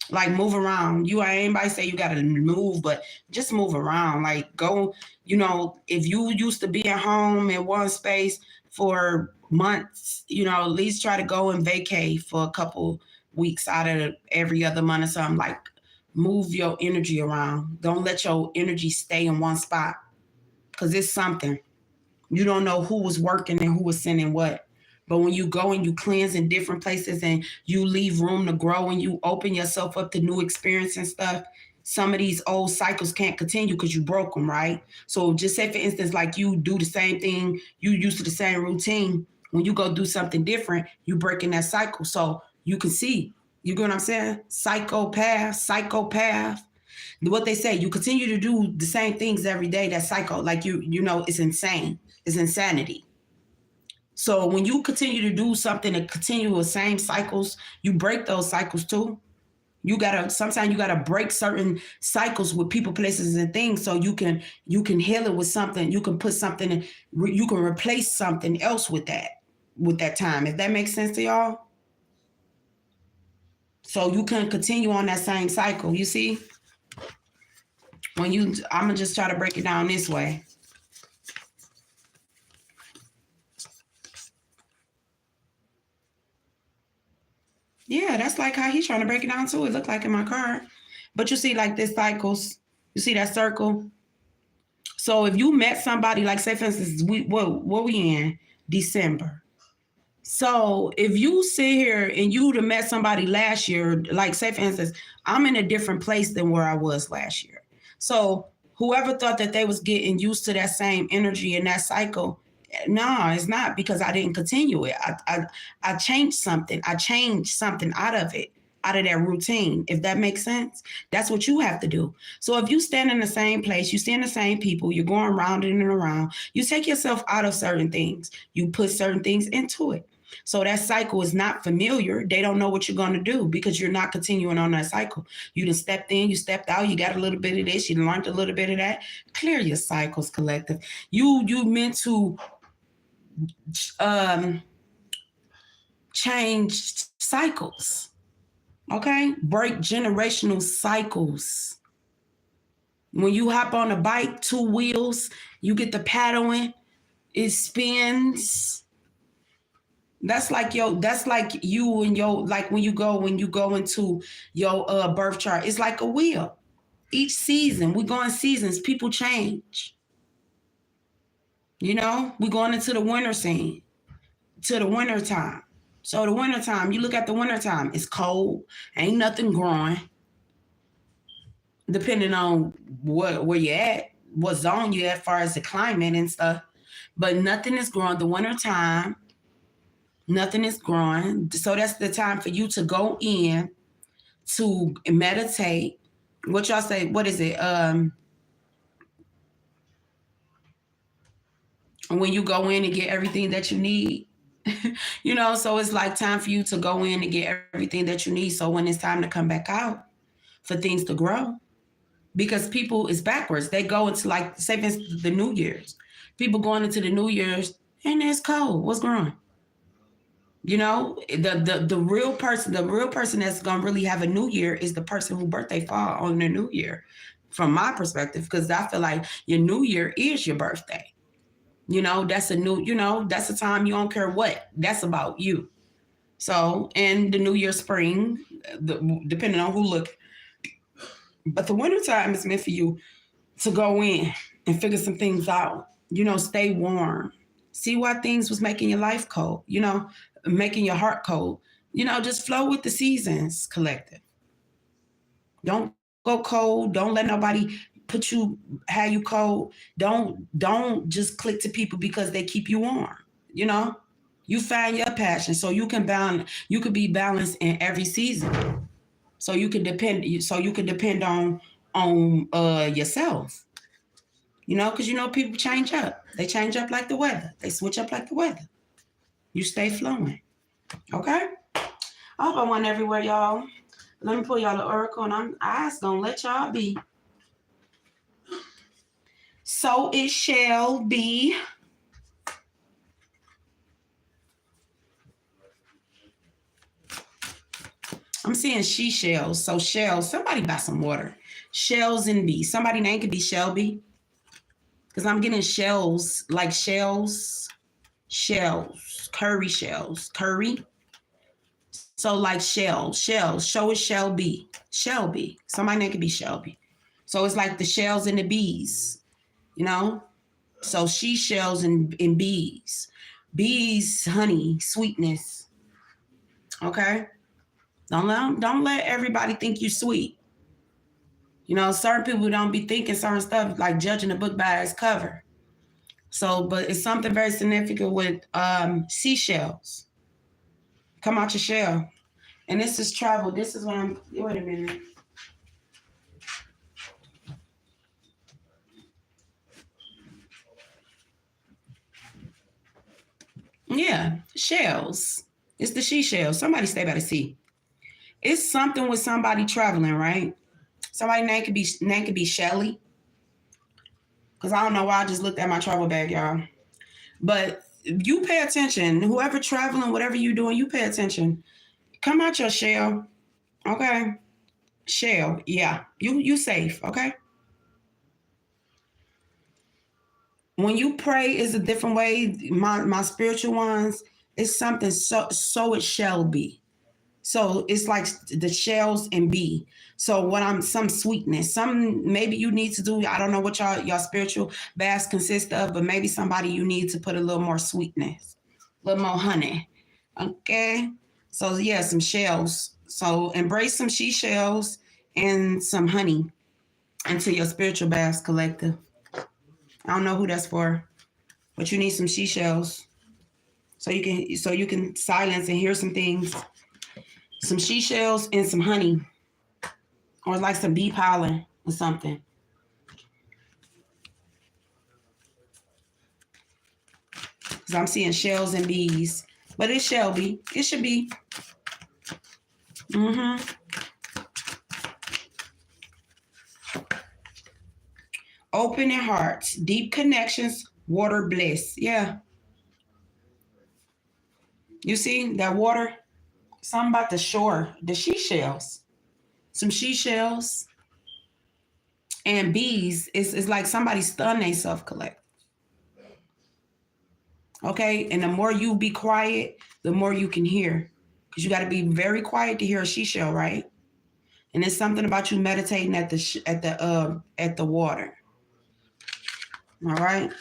S1: Like move around. You ain't anybody say you gotta move, but just move around. Like go, you know, if you used to be at home in one space for months, you know, at least try to go and vacate for a couple weeks out of every other month or something. Like move your energy around. Don't let your energy stay in one spot, because it's something. You don't know who was working and who was sending what. But when you go and you cleanse in different places and you leave room to grow and you open yourself up to new experience and stuff, some of these old cycles can't continue because you broke them, right? So just say, for instance, like you do the same thing, you used to the same routine. When you go do something different, you break in that cycle. So you can see, you get what I'm saying? Psychopath. What they say, you continue to do the same things every day, that cycle, like you know, it's insane. It's insanity. So when you continue to do something and continue the same cycles, you break those cycles too. Sometimes you gotta break certain cycles with people, places, and things so you can heal it with something. You can put something in, you can replace something else with that time. If that makes sense to y'all. So you can continue on that same cycle, you see? I'm gonna just try to break it down this way. Yeah, that's like how he's trying to break it down too. It looked like in my card. But you see, like this cycles, you see that circle? So if you met somebody, like say for instance, what we in? December. So if you sit here and you'd have met somebody last year, like say for instance, I'm in a different place than where I was last year. So Whoever thought that they was getting used to that same energy and that cycle, no, it's not, because I didn't continue it. I changed something. I changed something out of it, out of that routine, if that makes sense. That's what you have to do. So if you stand in the same place, you stand the same people, you're going round and around, you take yourself out of certain things, you put certain things into it. So that cycle is not familiar. They don't know what you're going to do because you're not continuing on that cycle. You done stepped in, you stepped out, you got a little bit of this, you learned a little bit of that. Clear your cycles, collective. You meant to change cycles. Okay? Break generational cycles. When you hop on a bike, 2 wheels, you get the paddling, it spins. That's like you and your, like when you go into your birth chart, it's like a wheel. Each season, we go in seasons, people change. You know, we going into the winter scene, to the winter time. So the winter time, you look at the winter time, it's cold, ain't nothing growing. Depending on where you're at, what zone you're at, as far as the climate and stuff. But nothing is growing. The winter time, nothing is growing. So that's the time for you to go in to meditate. What y'all say? What is it? When you go in and get everything that you need. You know, so it's like time for you to go in and get everything that you need. So when it's time to come back out for things to grow, because people is backwards. They go into, like, say the New Year's. People going into the New Year's and it's cold. What's growing? You know, the real person that's gonna really have a new year is the person whose birthday fall on the new year, from my perspective, because I feel like your new year is your birthday. You know, that's that's a time you don't care what. That's about you. So, and the new year, spring, depending on who look. But the winter time is meant for you to go in and figure some things out. You know, stay warm. See why things was making your life cold, you know, making your heart cold. You know, just flow with the seasons, collective. Don't go cold. Don't let nobody have you cold. Don't just click to people because they keep you warm. You know, you find your passion so you can be balanced in every season. So you can depend on yourself. You know, because you know people change up. They change up like the weather. They switch up like the weather. You stay flowing. Okay? I hope I went everywhere, y'all. Let me pull y'all the oracle, and I gonna let y'all be. So it shall be. I'm seeing she shells. So shells. Somebody buy some water. Shells and B. Somebody name could be Shelby. Because I'm getting shells, like shells, curry shells, curry. So like shells, show it Shelby. Somebody name could be Shelby. So it's like the shells and the bees, you know? So she shells and bees. Bees, honey, sweetness. Okay? Don't let everybody think you sweet. You know, certain people don't be thinking certain stuff, like judging a book by its cover. So, but it's something very significant with seashells. Come out your shell. And this is travel. This is what wait a minute. Yeah, shells. It's the she shell. Somebody stay by the sea. It's something with somebody traveling, right? Somebody name could be Shelly. Because I don't know why I just looked at my travel bag, y'all. But you pay attention. Whoever traveling, whatever you doing, you pay attention. Come out your shell. Okay? Shell. Yeah. You safe, okay? When you pray is a different way. My spiritual ones, it's something so it shall be. So it's like the shells and be. So some sweetness, maybe you need to do, I don't know what your spiritual baths consist of, but maybe somebody you need to put a little more sweetness, a little more honey. Okay. So yeah, some shells. So embrace some she shells and some honey. into your spiritual baths, collective. I don't know who that's for, but you need some seashells so you can silence and hear some things. Some seashells and some honey, or like some bee pollen or something. Because I'm seeing shells and bees, but it shall be. It should be. Open in hearts, deep connections, water bliss. Yeah. You see that water? Something about the shore, the seashells. Some seashells and bees. It's like somebody stunned themselves, collect. Okay? And the more you be quiet, the more you can hear. Because you got to be very quiet to hear a seashell, right? And it's something about you meditating at the water. All right?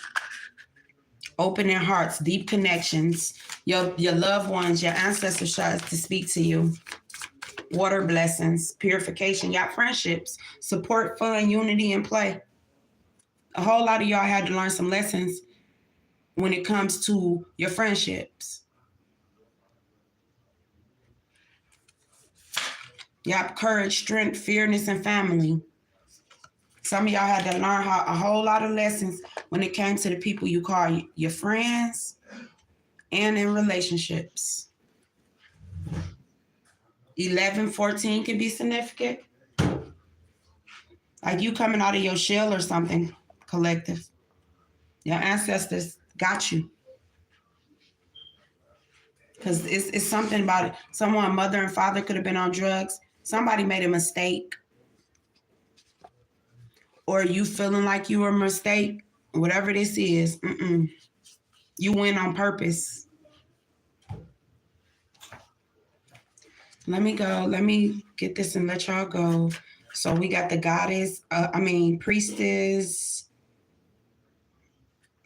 S1: Open their hearts, deep connections. Your loved ones, your ancestors tries to speak to you. Water blessings, purification, y'all friendships, support, fun, unity, and play. A whole lot of y'all had to learn some lessons when it comes to your friendships. Y'all courage, strength, fearness, and family. Some of y'all had to learn a whole lot of lessons when it came to the people you call your friends and in relationships. 11, 14 can be significant. Like you coming out of your shell or something, collective. Your ancestors got you. Because it's something about it. Someone, mother and father could have been on drugs. Somebody made a mistake. Or you feeling like you were a mistake. Whatever this is, you went on purpose. Let me go. Let me get this and let y'all go. So we got the goddess, priestess.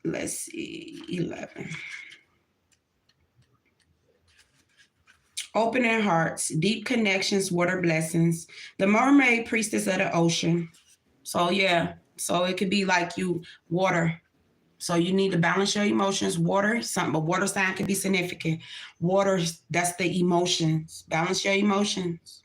S1: Let's see, 11. Open their hearts, deep connections, water blessings. The mermaid, priestess of the ocean. So yeah, so it could be like you, water. So you need to balance your emotions. Water, something, but water sign could be significant. Water, that's the emotions. Balance your emotions.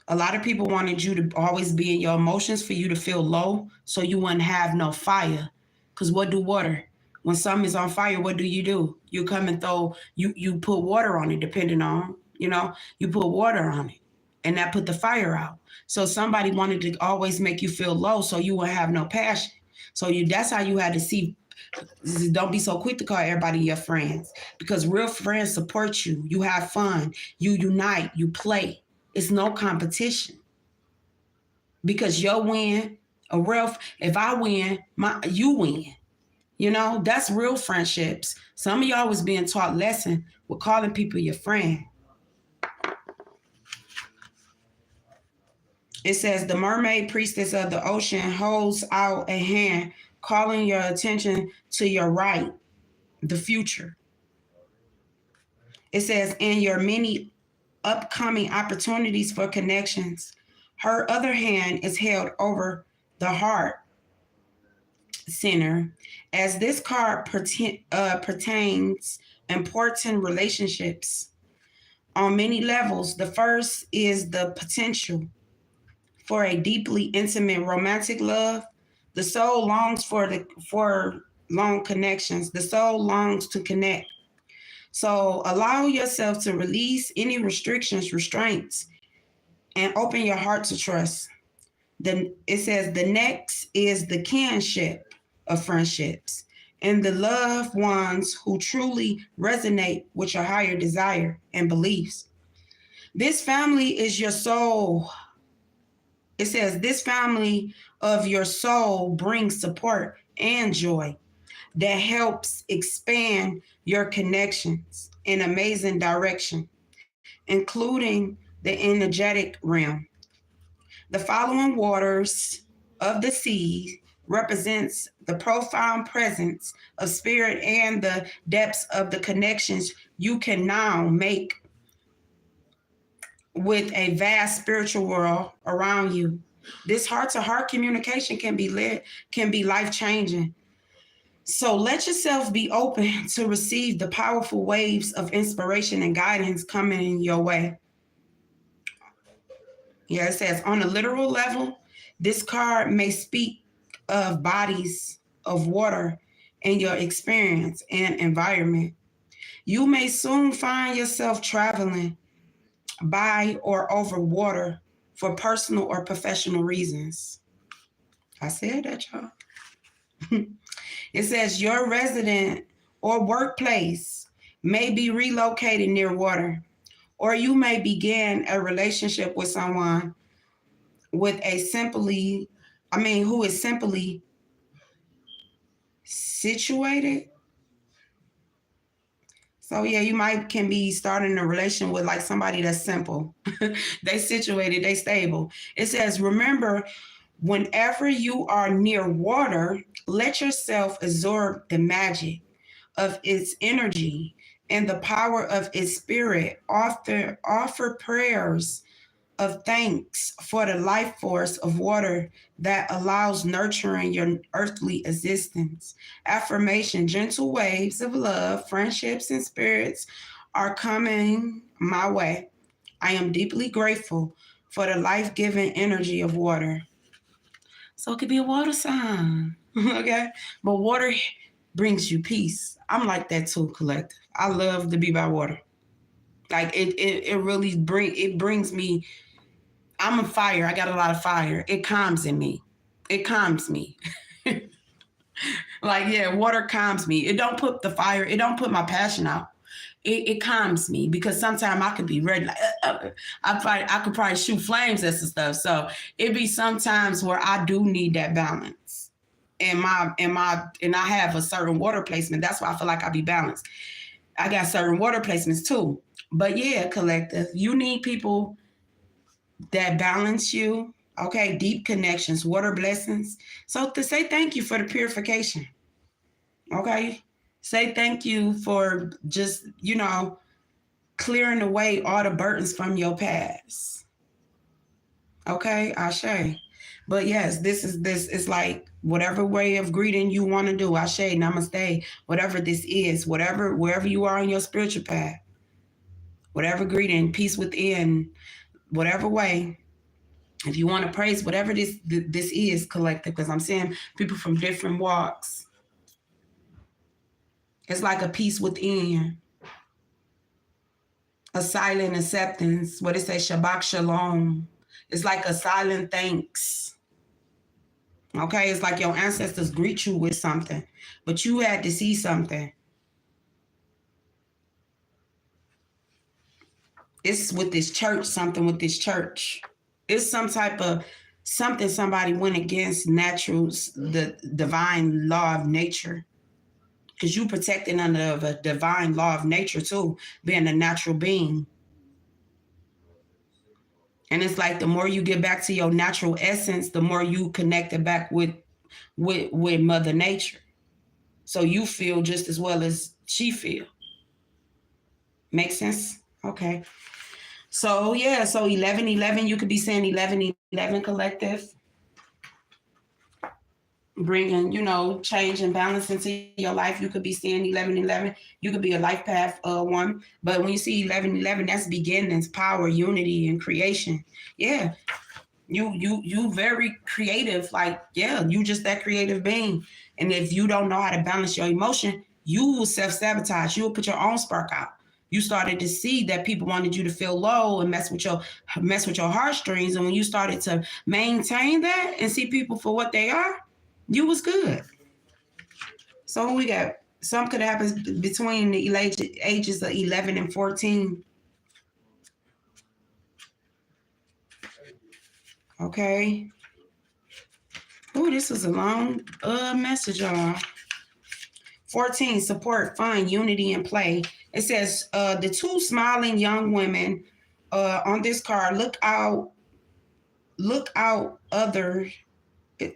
S1: A lot of people wanted you to always be in your emotions for you to feel low, so you wouldn't have no fire. Because what do water? When something is on fire, what do? You come and you put water on it, depending on, you put water on it, and that put the fire out. So somebody wanted to always make you feel low, so you would have no passion. So that's how you had to see. Don't be so quick to call everybody your friends, because real friends support you. You have fun. You unite. You play. It's no competition. Because you win, if I win, you win. That's real friendships. Some of y'all was being taught lesson with calling people your friend. It says the mermaid priestess of the ocean holds out a hand, calling your attention to your right, the future. It says in your many upcoming opportunities for connections, her other hand is held over the heart center, as this card pertains important relationships on many levels. The first is the potential for a deeply intimate romantic love. The soul longs for long connections. The soul longs to connect. So allow yourself to release any restraints, and open your heart to trust. Then it says the next is the kinship of friendships and the loved ones who truly resonate with your higher desire and beliefs. This family is your soul. It says this family of your soul brings support and joy that helps expand your connections in amazing direction, including the energetic realm. The following waters of the sea represents the profound presence of spirit and the depths of the connections you can now make with a vast spiritual world around you. This heart-to-heart communication can be life-changing. So let yourself be open to receive the powerful waves of inspiration and guidance coming your way. Yeah, it says on a literal level, this card may speak of bodies of water in your experience and environment. You may soon find yourself traveling by or over water for personal or professional reasons. I said that, y'all. It says your resident or workplace may be relocated near water, or you may begin a relationship with someone who is simply situated. So yeah, you can be starting a relation with like somebody that's simple. They situated, they stable. It says, remember, whenever you are near water, let yourself absorb the magic of its energy and the power of its spirit. Offer prayers of thanks for the life force of water that allows nurturing your earthly existence. Affirmation, gentle waves of love, friendships, and spirits are coming my way. I am deeply grateful for the life giving energy of water. So it could be a water sign, okay? But water brings you peace. I'm like that too, collective. I love to be by water. Like it really brings me. I'm a fire. I got a lot of fire. It calms in me. It calms me. Like, yeah, water calms me. It don't put the fire, it don't put my passion out. It calms me because sometimes I could be ready, like, I could probably shoot flames at some stuff. So it be sometimes where I do need that balance. And I have a certain water placement. That's why I feel like I be balanced. I got certain water placements too. But yeah, collective, you need people that balance you. Okay, deep connections, water blessings. So to say thank you for the purification. Okay, say thank you for just, clearing away all the burdens from your past. Okay, Ashe. But yes, this is like whatever way of greeting you want to do. Ashe, namaste, whatever this is, wherever you are on your spiritual path, whatever greeting, peace within, whatever way. If you want to praise whatever this is, collective, because I'm seeing people from different walks. It's like a peace within, a silent acceptance. What it say, Shabbat Shalom. It's like a silent thanks. Okay, it's like your ancestors greet you with something, but you had to see something. It's with this church, something with this church. It's some type of something somebody went against the divine law of nature. Because you protected under a divine law of nature too, being a natural being. And it's like the more you get back to your natural essence, the more you connect it back with Mother Nature. So you feel just as well as she feel. Make sense? Okay. So yeah, so 1111, you could be saying 1111 collective. Bringing, change and balance into your life. You could be seeing 1111. You could be a life path one. But when you see 1111, that's beginnings, power, unity, and creation. Yeah. You very creative. Like, yeah, you just that creative being. And if you don't know how to balance your emotion, you will self-sabotage. You will put your own spark out. You started to see that people wanted you to feel low and mess with your heartstrings. And when you started to maintain that and see people for what they are, you was good. So we got some could happen between the ages of 11 and 14. Okay. Oh, this was a long message, y'all. 14, support, fun, unity, and play. It says the two smiling young women on this card, look out other.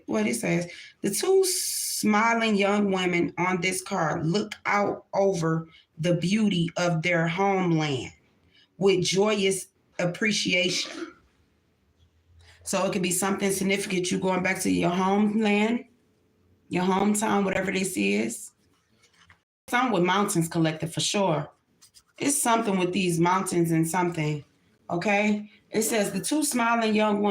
S1: What it says, the two smiling young women on this card look out over the beauty of their homeland with joyous appreciation. So it could be something significant. You going back to your homeland, your hometown, whatever this is. Something with mountains collective for sure. It's something with these mountains and something. Okay. It says the two smiling young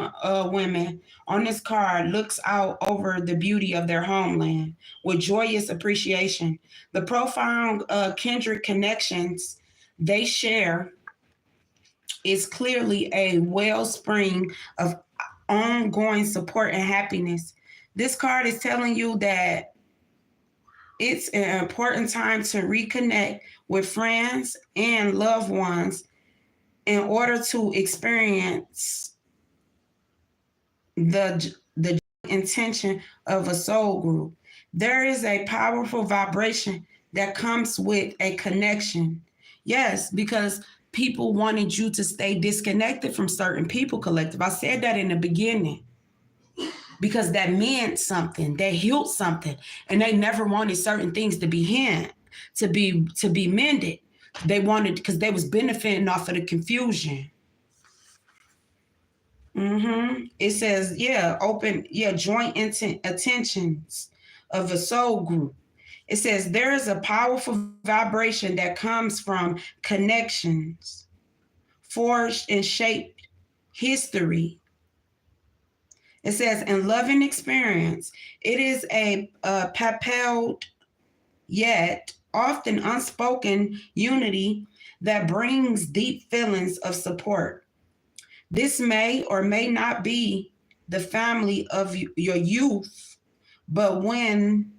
S1: women on this card looks out over the beauty of their homeland with joyous appreciation. The profound kindred connections they share is clearly a wellspring of ongoing support and happiness. This card is telling you that it's an important time to reconnect with friends and loved ones in order to experience the intention of a soul group. There is a powerful vibration that comes with a connection. Yes, because people wanted you to stay disconnected from certain people collective. I said that in the beginning because that meant something. They healed something, and they never wanted certain things to be hid, to be mended. They wanted because they was benefiting off of the confusion. It says, joint attentions of a soul group. It says there is a powerful vibration that comes from connections, forged and shaped history. It says in loving experience, it is a propelled yet often unspoken unity that brings deep feelings of support. This may or may not be the family of your youth, but when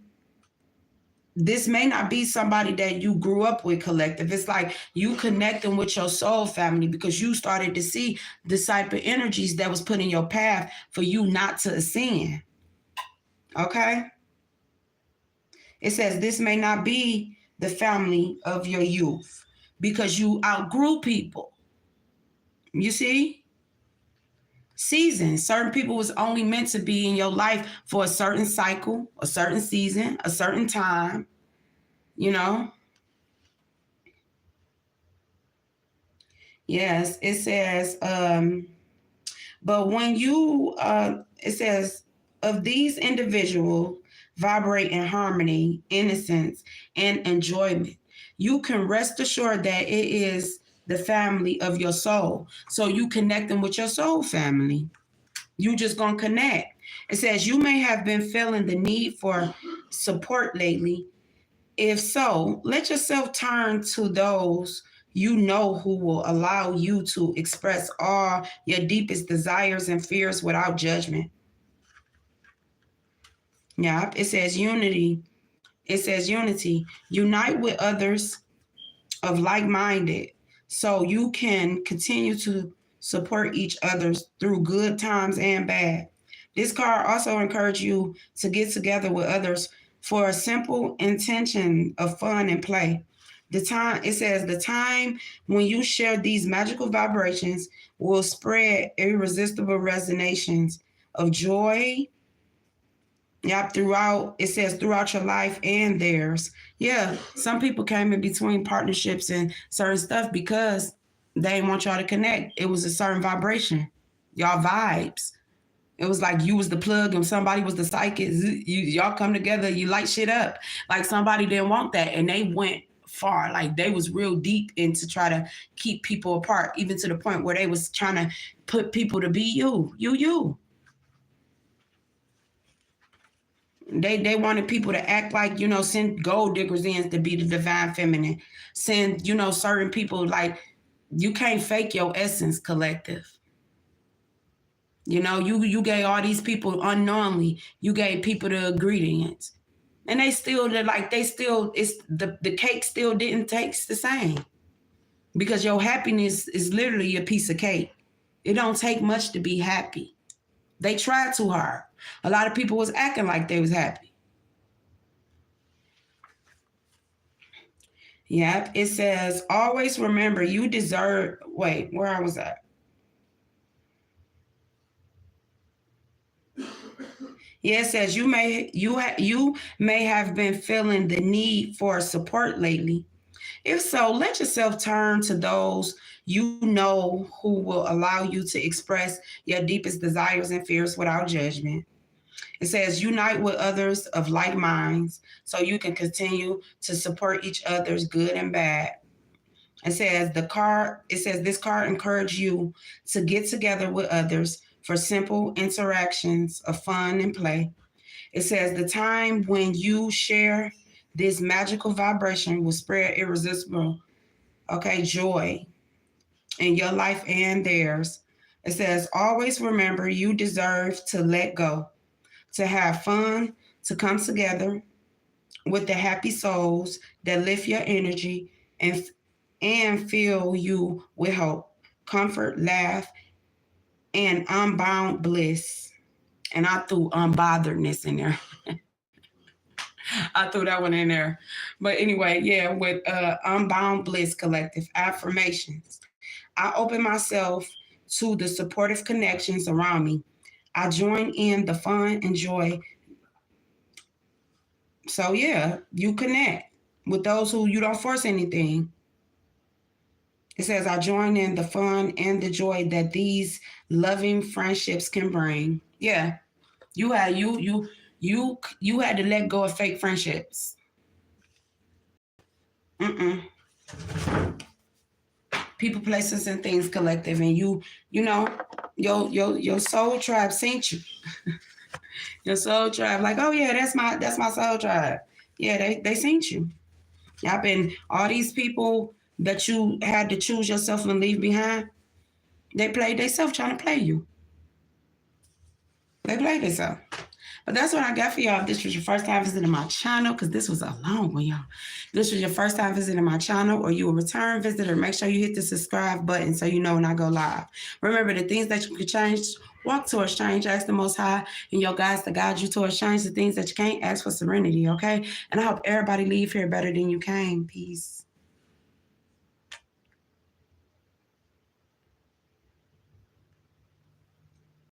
S1: this may not be somebody that you grew up with collective. It's like you connecting with your soul family because you started to see the type of energies that was put in your path for you not to ascend. Okay? It says this may not be the family of your youth because you outgrew people. You see? Seasons. Certain people was only meant to be in your life for a certain cycle, a certain season, a certain time, you know? Yes, it says, but when you, it says, of these individuals vibrate in harmony, innocence, and enjoyment, you can rest assured that it is the family of your soul. So you connecting with your soul family. You just gonna connect. It says you may have been feeling the need for support lately. If so, let yourself turn to those you know who will allow you to express all your deepest desires and fears without judgment. Yeah, it says unity. It says unity. Unite with others of like-minded so you can continue to support each other through good times and bad. This card also encourages you to get together with others for a simple intention of fun and play. The time, it says, the time when you share these magical vibrations will spread irresistible resonations of joy. Yep, throughout, it says throughout your life and theirs. Yeah, some people came in between partnerships and certain stuff because they didn't want y'all to connect. It was a certain vibration, y'all vibes. It was like you was the plug and somebody was the psychic. Y'all come together, you light shit up. Like somebody didn't want that and they went far. Like they was real deep into try to keep people apart, even to the point where they was trying to put people to be you. They wanted people to act like, send gold diggers in to be the divine feminine. Send, certain people like you can't fake your essence collective. You gave all these people unknowingly, you gave people the ingredients. And it's the cake still didn't taste the same. Because your happiness is literally a piece of cake. It don't take much to be happy. They tried too hard. A lot of people was acting like they was happy. Yep. It says, always remember you deserve, wait, where I was at? Yeah, it says you may have been feeling the need for support lately. If so, let yourself turn to those you know who will allow you to express your deepest desires and fears without judgment. It says, unite with others of like minds so you can continue to support each other's good and bad. It says this card encourage you to get together with others for simple interactions of fun and play. It says the time when you share this magical vibration will spread irresistible, okay, joy in your life and theirs. It says always remember you deserve to let go, to have fun, to come together with the happy souls that lift your energy and fill you with hope, comfort, laugh, and unbound bliss. And I threw unbotheredness in there. I threw that one in there. But anyway, yeah, with Unbound Bliss Collective affirmations. I open myself to the supportive connections around me. I join in the fun and joy. So yeah, you connect with those who you don't force anything. It says, I join in the fun and the joy that these loving friendships can bring. Yeah, you had to let go of fake friendships. Mm-mm. People, places, and things collective, and you know, your soul tribe seen you. Your soul tribe, like, oh yeah, that's my soul tribe. Yeah, they seen you. Y'all been all these people that you had to choose yourself and leave behind. They played themselves trying to play you. They played themselves. But that's what I got for y'all. If this was your first time visiting my channel, because this was a long one, y'all. If this was your first time visiting my channel or you a return visitor, make sure you hit the subscribe button so you know when I go live. Remember, the things that you can change, walk towards change, ask the Most High and your guides to guide you towards change. The things that you can't, ask for serenity, okay? And I hope everybody leave here better than you came. Peace.